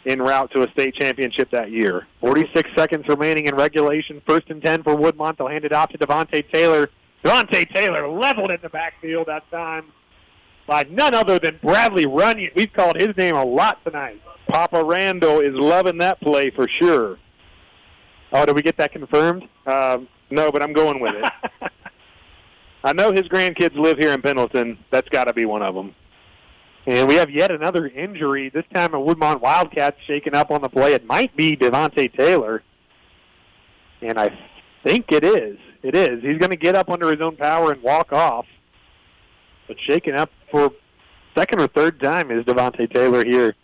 en route to a state championship that year. 46 seconds remaining in regulation. 1st and 10 for Woodmont. They'll hand it off to Devontae Taylor. Devontae Taylor leveled in the backfield that time by none other than Bradley Runyon. We've called his name a lot tonight. Papa Randall is loving that play for sure. Oh, did we get that confirmed? No, but I'm going with it. I know his grandkids live here in Pendleton. That's got to be one of them. And we have yet another injury, this time a Woodmont Wildcats shaken up on the play. It might be Devontae Taylor. And I think it is. It is. He's going to get up under his own power and walk off. But shaken up for second or third time is Devontae Taylor here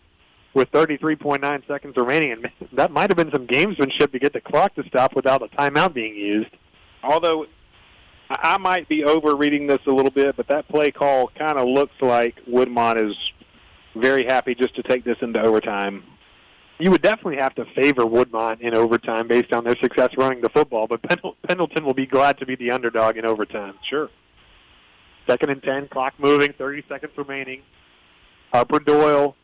with 33.9 seconds remaining. And that might have been some gamesmanship to get the clock to stop without a timeout being used. Although I might be over-reading this a little bit, but that play call kind of looks like Woodmont is very happy just to take this into overtime. You would definitely have to favor Woodmont in overtime based on their success running the football, but Pendleton will be glad to be the underdog in overtime. Sure. 2nd and 10, clock moving, 30 seconds remaining. Harper Doyle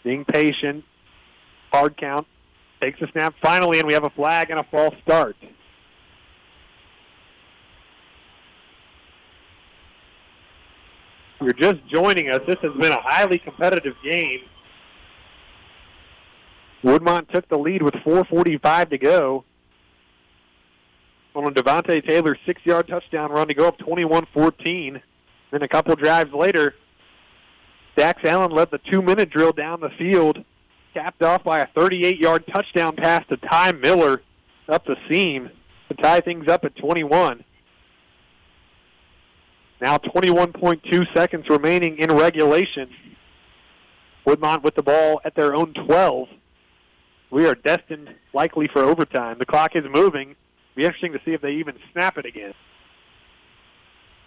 being patient. Hard count. Takes a snap finally, and we have a flag and a false start. If you're just joining us, this has been a highly competitive game. Woodmont took the lead with 4:45 to go on a Devontae Taylor 6-yard touchdown run to go up 21-14. Then a couple drives later, Dax Allen led the 2-minute drill down the field, capped off by a 38-yard touchdown pass to Ty Miller up the seam to tie things up at 21. Now 21.2 seconds remaining in regulation. Woodmont with the ball at their own 12. We are destined likely for overtime. The clock is moving. It'll be interesting to see if they even snap it again.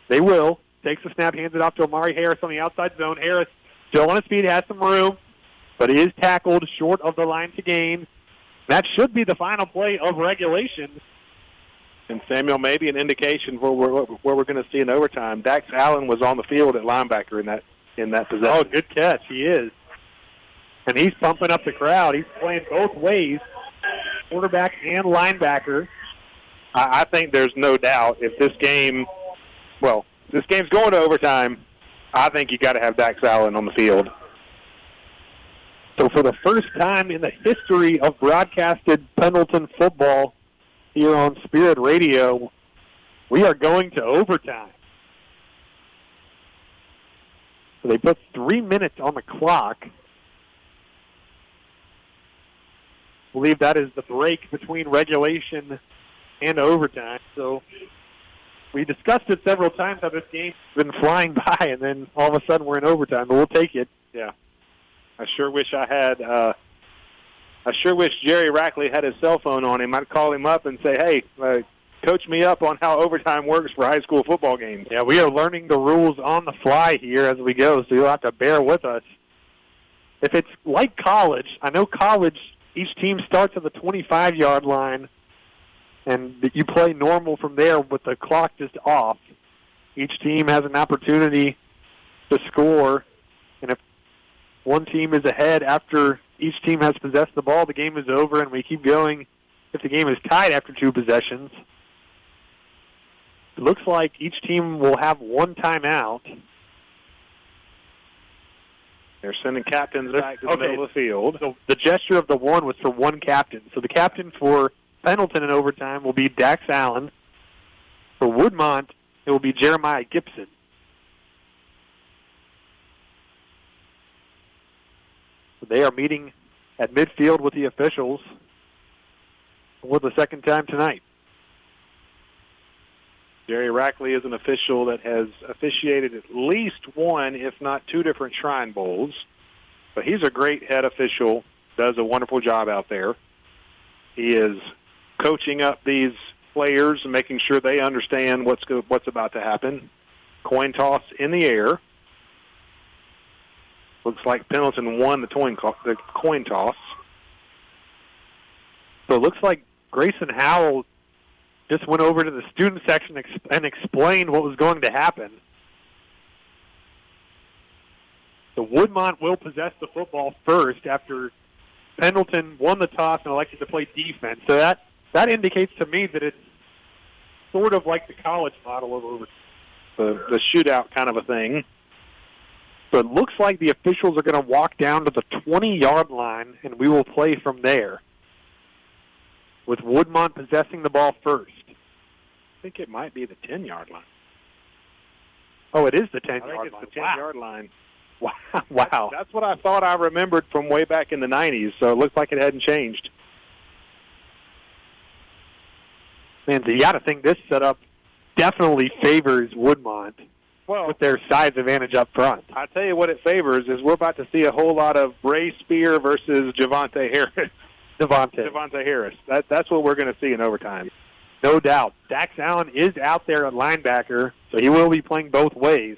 They will. Takes the snap, hands it off to Amari Harris on the outside zone. Harris still on his feet, has some room, but he is tackled short of the line to gain. That should be the final play of regulation. And, Samuel, maybe an indication for what we're going to see in overtime. Dax Allen was on the field at linebacker in that possession. Oh, good catch. He is. And he's pumping up the crowd. He's playing both ways, quarterback and linebacker. I think there's no doubt if this game's going to overtime, I think you got to have Dax Allen on the field. So for the first time in the history of broadcasted Pendleton football here on Spirit Radio, we are going to overtime. So they put 3 minutes on the clock. I believe that is the break between regulation and overtime. So we discussed it several times how this game's been flying by, and then all of a sudden we're in overtime, but we'll take it. Yeah. I sure wish Jerry Rackley had his cell phone on him. I'd call him up and say, hey, coach me up on how overtime works for high school football games. Yeah, we are learning the rules on the fly here as we go, so you'll have to bear with us. If it's like college, I know college, each team starts at the 25-yard line, and you play normal from there with the clock just off. Each team has an opportunity to score, and if one team is ahead after each team has possessed the ball, the game is over, and we keep going if the game is tied after 2 possessions. It looks like each team will have 1 timeout. They're sending captains back to the middle of the field. So the gesture of the 1 was for 1 captain. So the captain for Pendleton in overtime will be Dax Allen. For Woodmont, it will be Jeremiah Gibson. So they are meeting at midfield with the officials for the second time tonight. Jerry Rackley is an official that has officiated at least 1, if not 2 different Shrine Bowls. But he's a great head official, does a wonderful job out there. He is coaching up these players and making sure they understand what's about to happen. Coin toss in the air. Looks like Pendleton won the coin toss. So it looks like Grayson Howell just went over to the student section and explained what was going to happen. So Woodmont will possess the football first after Pendleton won the toss and elected to play defense. So that indicates to me that it's sort of like the college model of overtime. The shootout kind of a thing. So it looks like the officials are going to walk down to the 20-yard line, and we will play from there, with Woodmont possessing the ball first. I think it might be the 10-yard line. Oh, it is the 10-yard line. I think it's the 10-yard line. Wow. That's what I thought I remembered from way back in the 90s, so it looks like it hadn't changed. Man, so you got to think this setup definitely favors Woodmont with their size advantage up front. I tell you what it favors is we're about to see a whole lot of Ray Spear versus Javante Harris. Javante Harris. That's what we're going to see in overtime. No doubt. Dax Allen is out there at linebacker, so he will be playing both ways.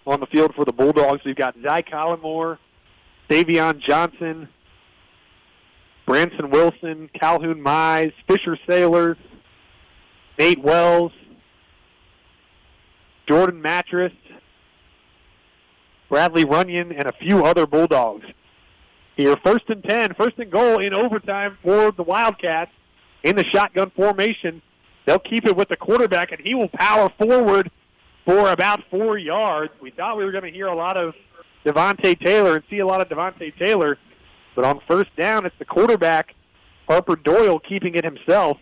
On the field for the Bulldogs, we've got Zy Collymore, Davion Johnson, Branson Wilson, Calhoun Mize, Fisher Sailors, Nate Wells, Jordan Mattress, Bradley Runyon, and a few other Bulldogs. Here, 1st and 10, 1st and goal in overtime for the Wildcats in the shotgun formation. They'll keep it with the quarterback, and he will power forward for about 4 yards. We thought we were going to hear a lot of Devontae Taylor and see a lot of Devontae Taylor, but on 1st down, it's the quarterback, Harper Doyle, keeping it himself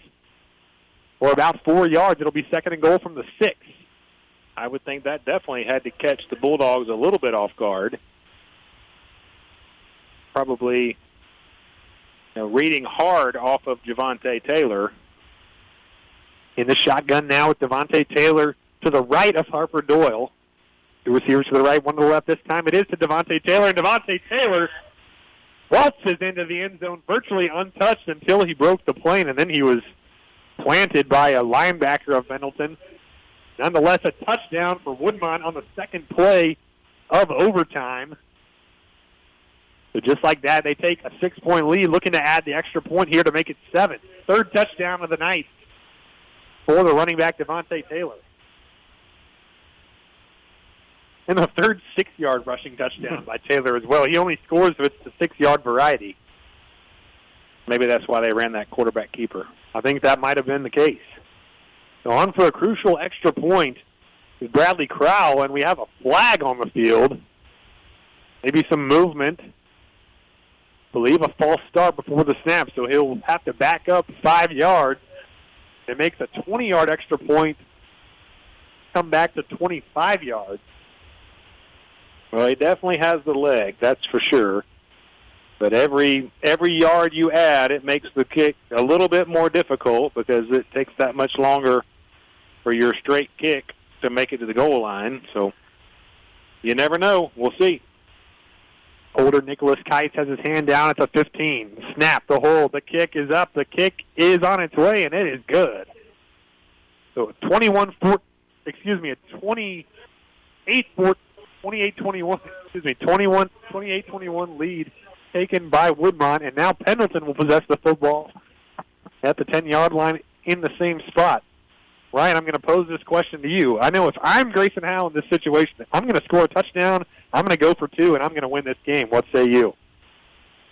for about 4 yards. It'll be 2nd and goal from the 6. I would think that definitely had to catch the Bulldogs a little bit off guard. Probably reading hard off of Devontae Taylor. In the shotgun now with Devontae Taylor to the right of Harper Doyle. 2 receivers to the right, 1 to the left. This time it is to Devontae Taylor, and Devontae Taylor waltzes into the end zone virtually untouched until he broke the plane, and then he was planted by a linebacker of Pendleton. Nonetheless, a touchdown for Woodmont on the 2nd play of overtime. So just like that, they take a 6-point lead, looking to add the extra point here to make it 7. 3rd touchdown of the night for the running back, Devontae Taylor. And the 3rd 6-yard rushing touchdown by Taylor as well. He only scores with the 6-yard variety. Maybe that's why they ran that quarterback keeper. I think that might have been the case. So on for a crucial extra point is Bradley Crowell, and we have a flag on the field. maybe some movement. Believe a false start before the snap, so he'll have to back up 5 yards. It makes a 20-yard extra point, come back to 25 yards. Well, he definitely has the leg, that's for sure. But every yard you add, it makes the kick a little bit more difficult because it takes that much longer for your straight kick to make it to the goal line. So you never know. We'll see. Holder Nicholas Kites has his hand down at the 15. Snap, the hold. The kick is up. The kick is on its way, and it is good. So 28-21, 28-21 lead taken by Woodmont, and now Pendleton will possess the football at the 10-yard line in the same spot. Ryan, I'm going to pose this question to you. I know if I'm Grayson Howell in this situation, I'm going to score a touchdown, I'm going to go for 2, and I'm going to win this game. What say you?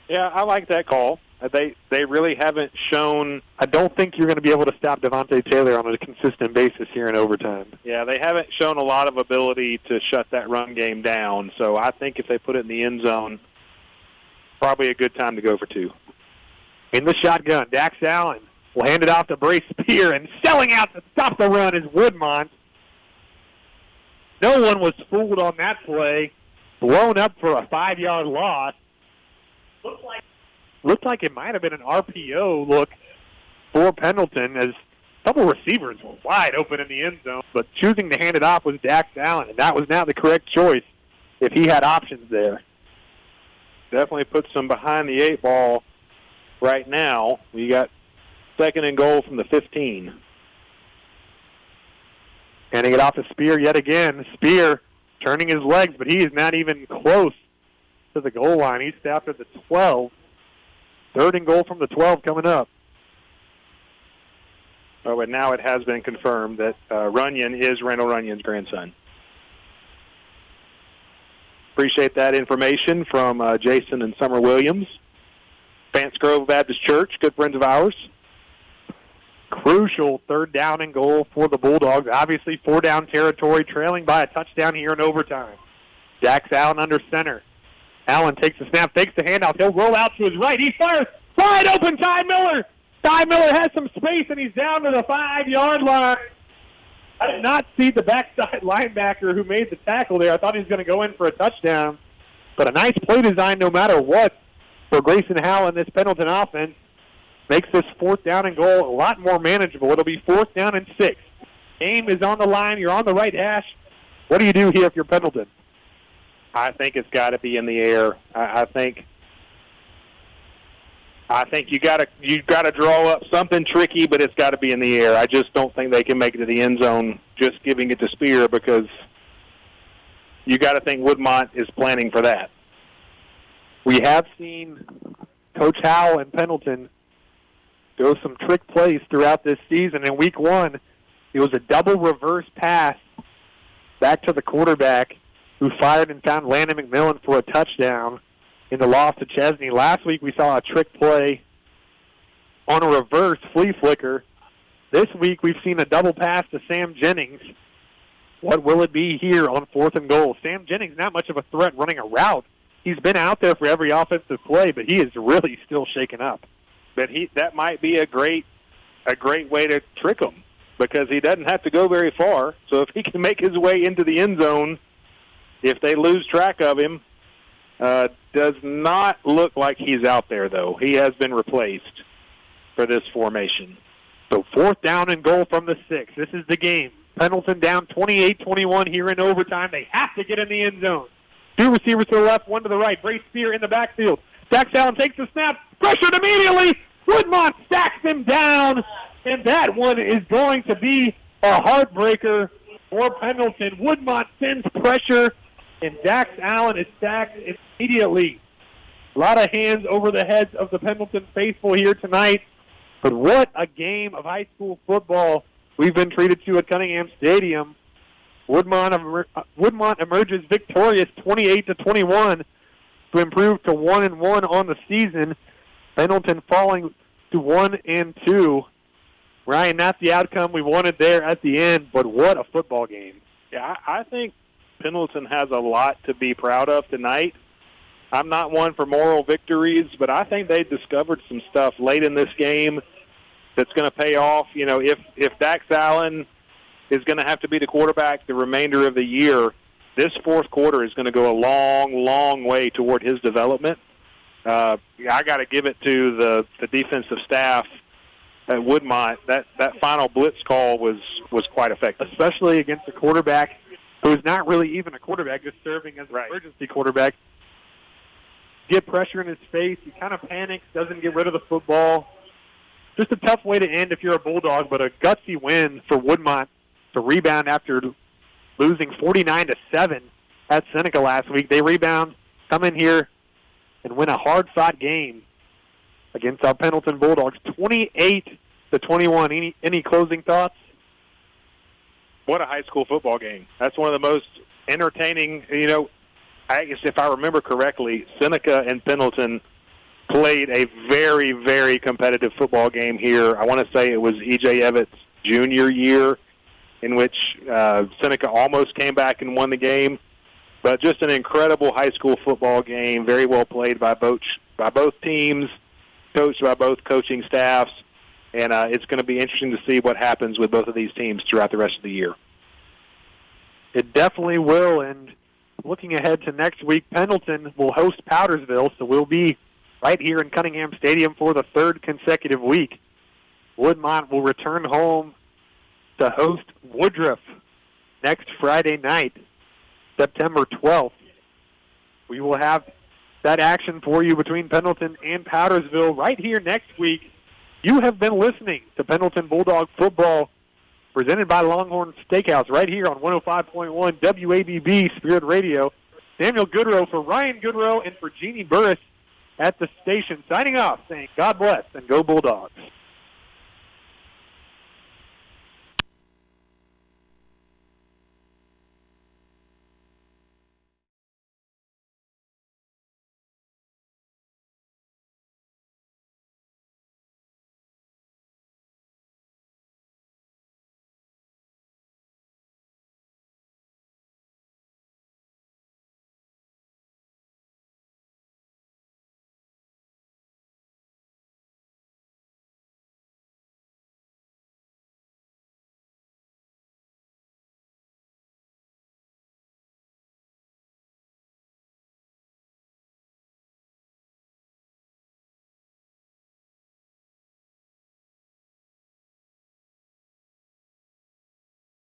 Yeah, I like that call. They really haven't shown. I don't think you're going to be able to stop Devontae Taylor on a consistent basis here in overtime. Yeah, they haven't shown a lot of ability to shut that run game down. So I think if they put it in the end zone, probably a good time to go for 2. In the shotgun, Dax Allen will hand it off to Brace Spear, and selling out to stop the run is Woodmont. No one was fooled on that play. Blown up for a 5-yard loss. Looked like it might have been an RPO look for Pendleton, as a couple receivers were wide open in the end zone, but choosing to hand it off was Dax Allen, and that was now the correct choice if he had options there. Definitely puts them behind the 8 ball right now. We got 2nd and goal from the 15. Handing it off to Spear yet again. Spear turning his legs, but he is not even close to the goal line. He's stopped at the 12. 3rd and goal from the 12 coming up. Oh, and now it has been confirmed that Runyon is Randall Runyon's grandson. Appreciate that information from Jason and Summer Williams. Vance Grove Baptist Church, good friends of ours. Crucial 3rd down and goal for the Bulldogs. Obviously 4-down territory, trailing by a touchdown here in overtime. Dax Allen under center. Allen takes the snap, fakes the handoff. He'll roll out to his right. He fires wide open, Ty Miller. Ty Miller has some space, and he's down to the 5-yard line. I did not see the backside linebacker who made the tackle there. I thought he was going to go in for a touchdown. But a nice play design no matter what for Grayson Howell and this Pendleton offense. Makes this 4th down and goal a lot more manageable. It'll be 4th down and 6. Game is on the line. You're on the right hash. What do you do here if you're Pendleton? I think it's got to be in the air. I think you got to draw up something tricky, but it's got to be in the air. I just don't think they can make it to the end zone just giving it to Spear, because you got to think Woodmont is planning for that. We have seen Coach Howell and Pendleton go some trick plays throughout this season. In week 1, it was a double reverse pass back to the quarterback, who fired and found Landon McMillan for a touchdown in the loss to Chesney. Last week we saw a trick play on a reverse flea flicker. This week we've seen a double pass to Sam Jennings. What will it be here on 4th and goal? Sam Jennings, not much of a threat running a route. He's been out there for every offensive play, but he is really still shaken up. But that might be a great way to trick him, because he doesn't have to go very far. So if he can make his way into the end zone, if they lose track of him, does not look like he's out there, though. He has been replaced for this formation. So 4th down and goal from the 6. This is the game. Pendleton down 28-21 here in overtime. They have to get in the end zone. 2 receivers to the left, 1 to the right. Brace Spear in the backfield. Dax Allen takes the snap. Pressured immediately. Woodmont stacks him down. And that one is going to be a heartbreaker for Pendleton. Woodmont sends pressure, and Dax Allen is sacked immediately. A lot of hands over the heads of the Pendleton faithful here tonight. But what a game of high school football we've been treated to at Cunningham Stadium. Woodmont emerges victorious 28-21 to improve to 1-1 on the season. Pendleton falling to 1-2. Ryan, not the outcome we wanted there at the end, but what a football game. Yeah, I think Pendleton has a lot to be proud of tonight. I'm not one for moral victories, but I think they discovered some stuff late in this game that's going to pay off. You know, if Dax Allen is going to have to be the quarterback the remainder of the year, this fourth quarter is going to go a long, long way toward his development. I got to give it to the defensive staff at Woodmont. That final blitz call was quite effective, especially against a quarterback who's not really even a quarterback, just serving as an emergency quarterback. Get pressure in his face. He kind of panics, doesn't get rid of the football. Just a tough way to end if you're a Bulldog, but a gutsy win for Woodmont to rebound after losing 49-7 at Seneca last week. They rebound, come in here, and win a hard-fought game against our Pendleton Bulldogs, 28-21. Any closing thoughts? What a high school football game. That's one of the most entertaining, you know, I guess if I remember correctly, Seneca and Pendleton played a very, very competitive football game here. I want to say it was E.J. Evett's junior year in which Seneca almost came back and won the game. But just an incredible high school football game, very well played by both teams, coached by both coaching staffs, and it's going to be interesting to see what happens with both of these teams throughout the rest of the year. It definitely will, and looking ahead to next week, Pendleton will host Powdersville, so we'll be right here in Cunningham Stadium for the third consecutive week. Woodmont will return home to host Woodruff next Friday night, September 12th. We will have that action for you between Pendleton and Powdersville right here next week. You have been listening to Pendleton Bulldog Football presented by Longhorn Steakhouse right here on 105.1 WABB Spirit Radio. Samuel Goodrow for Ryan Goodrow and for Jeannie Burris at the station, signing off, saying God bless and go Bulldogs.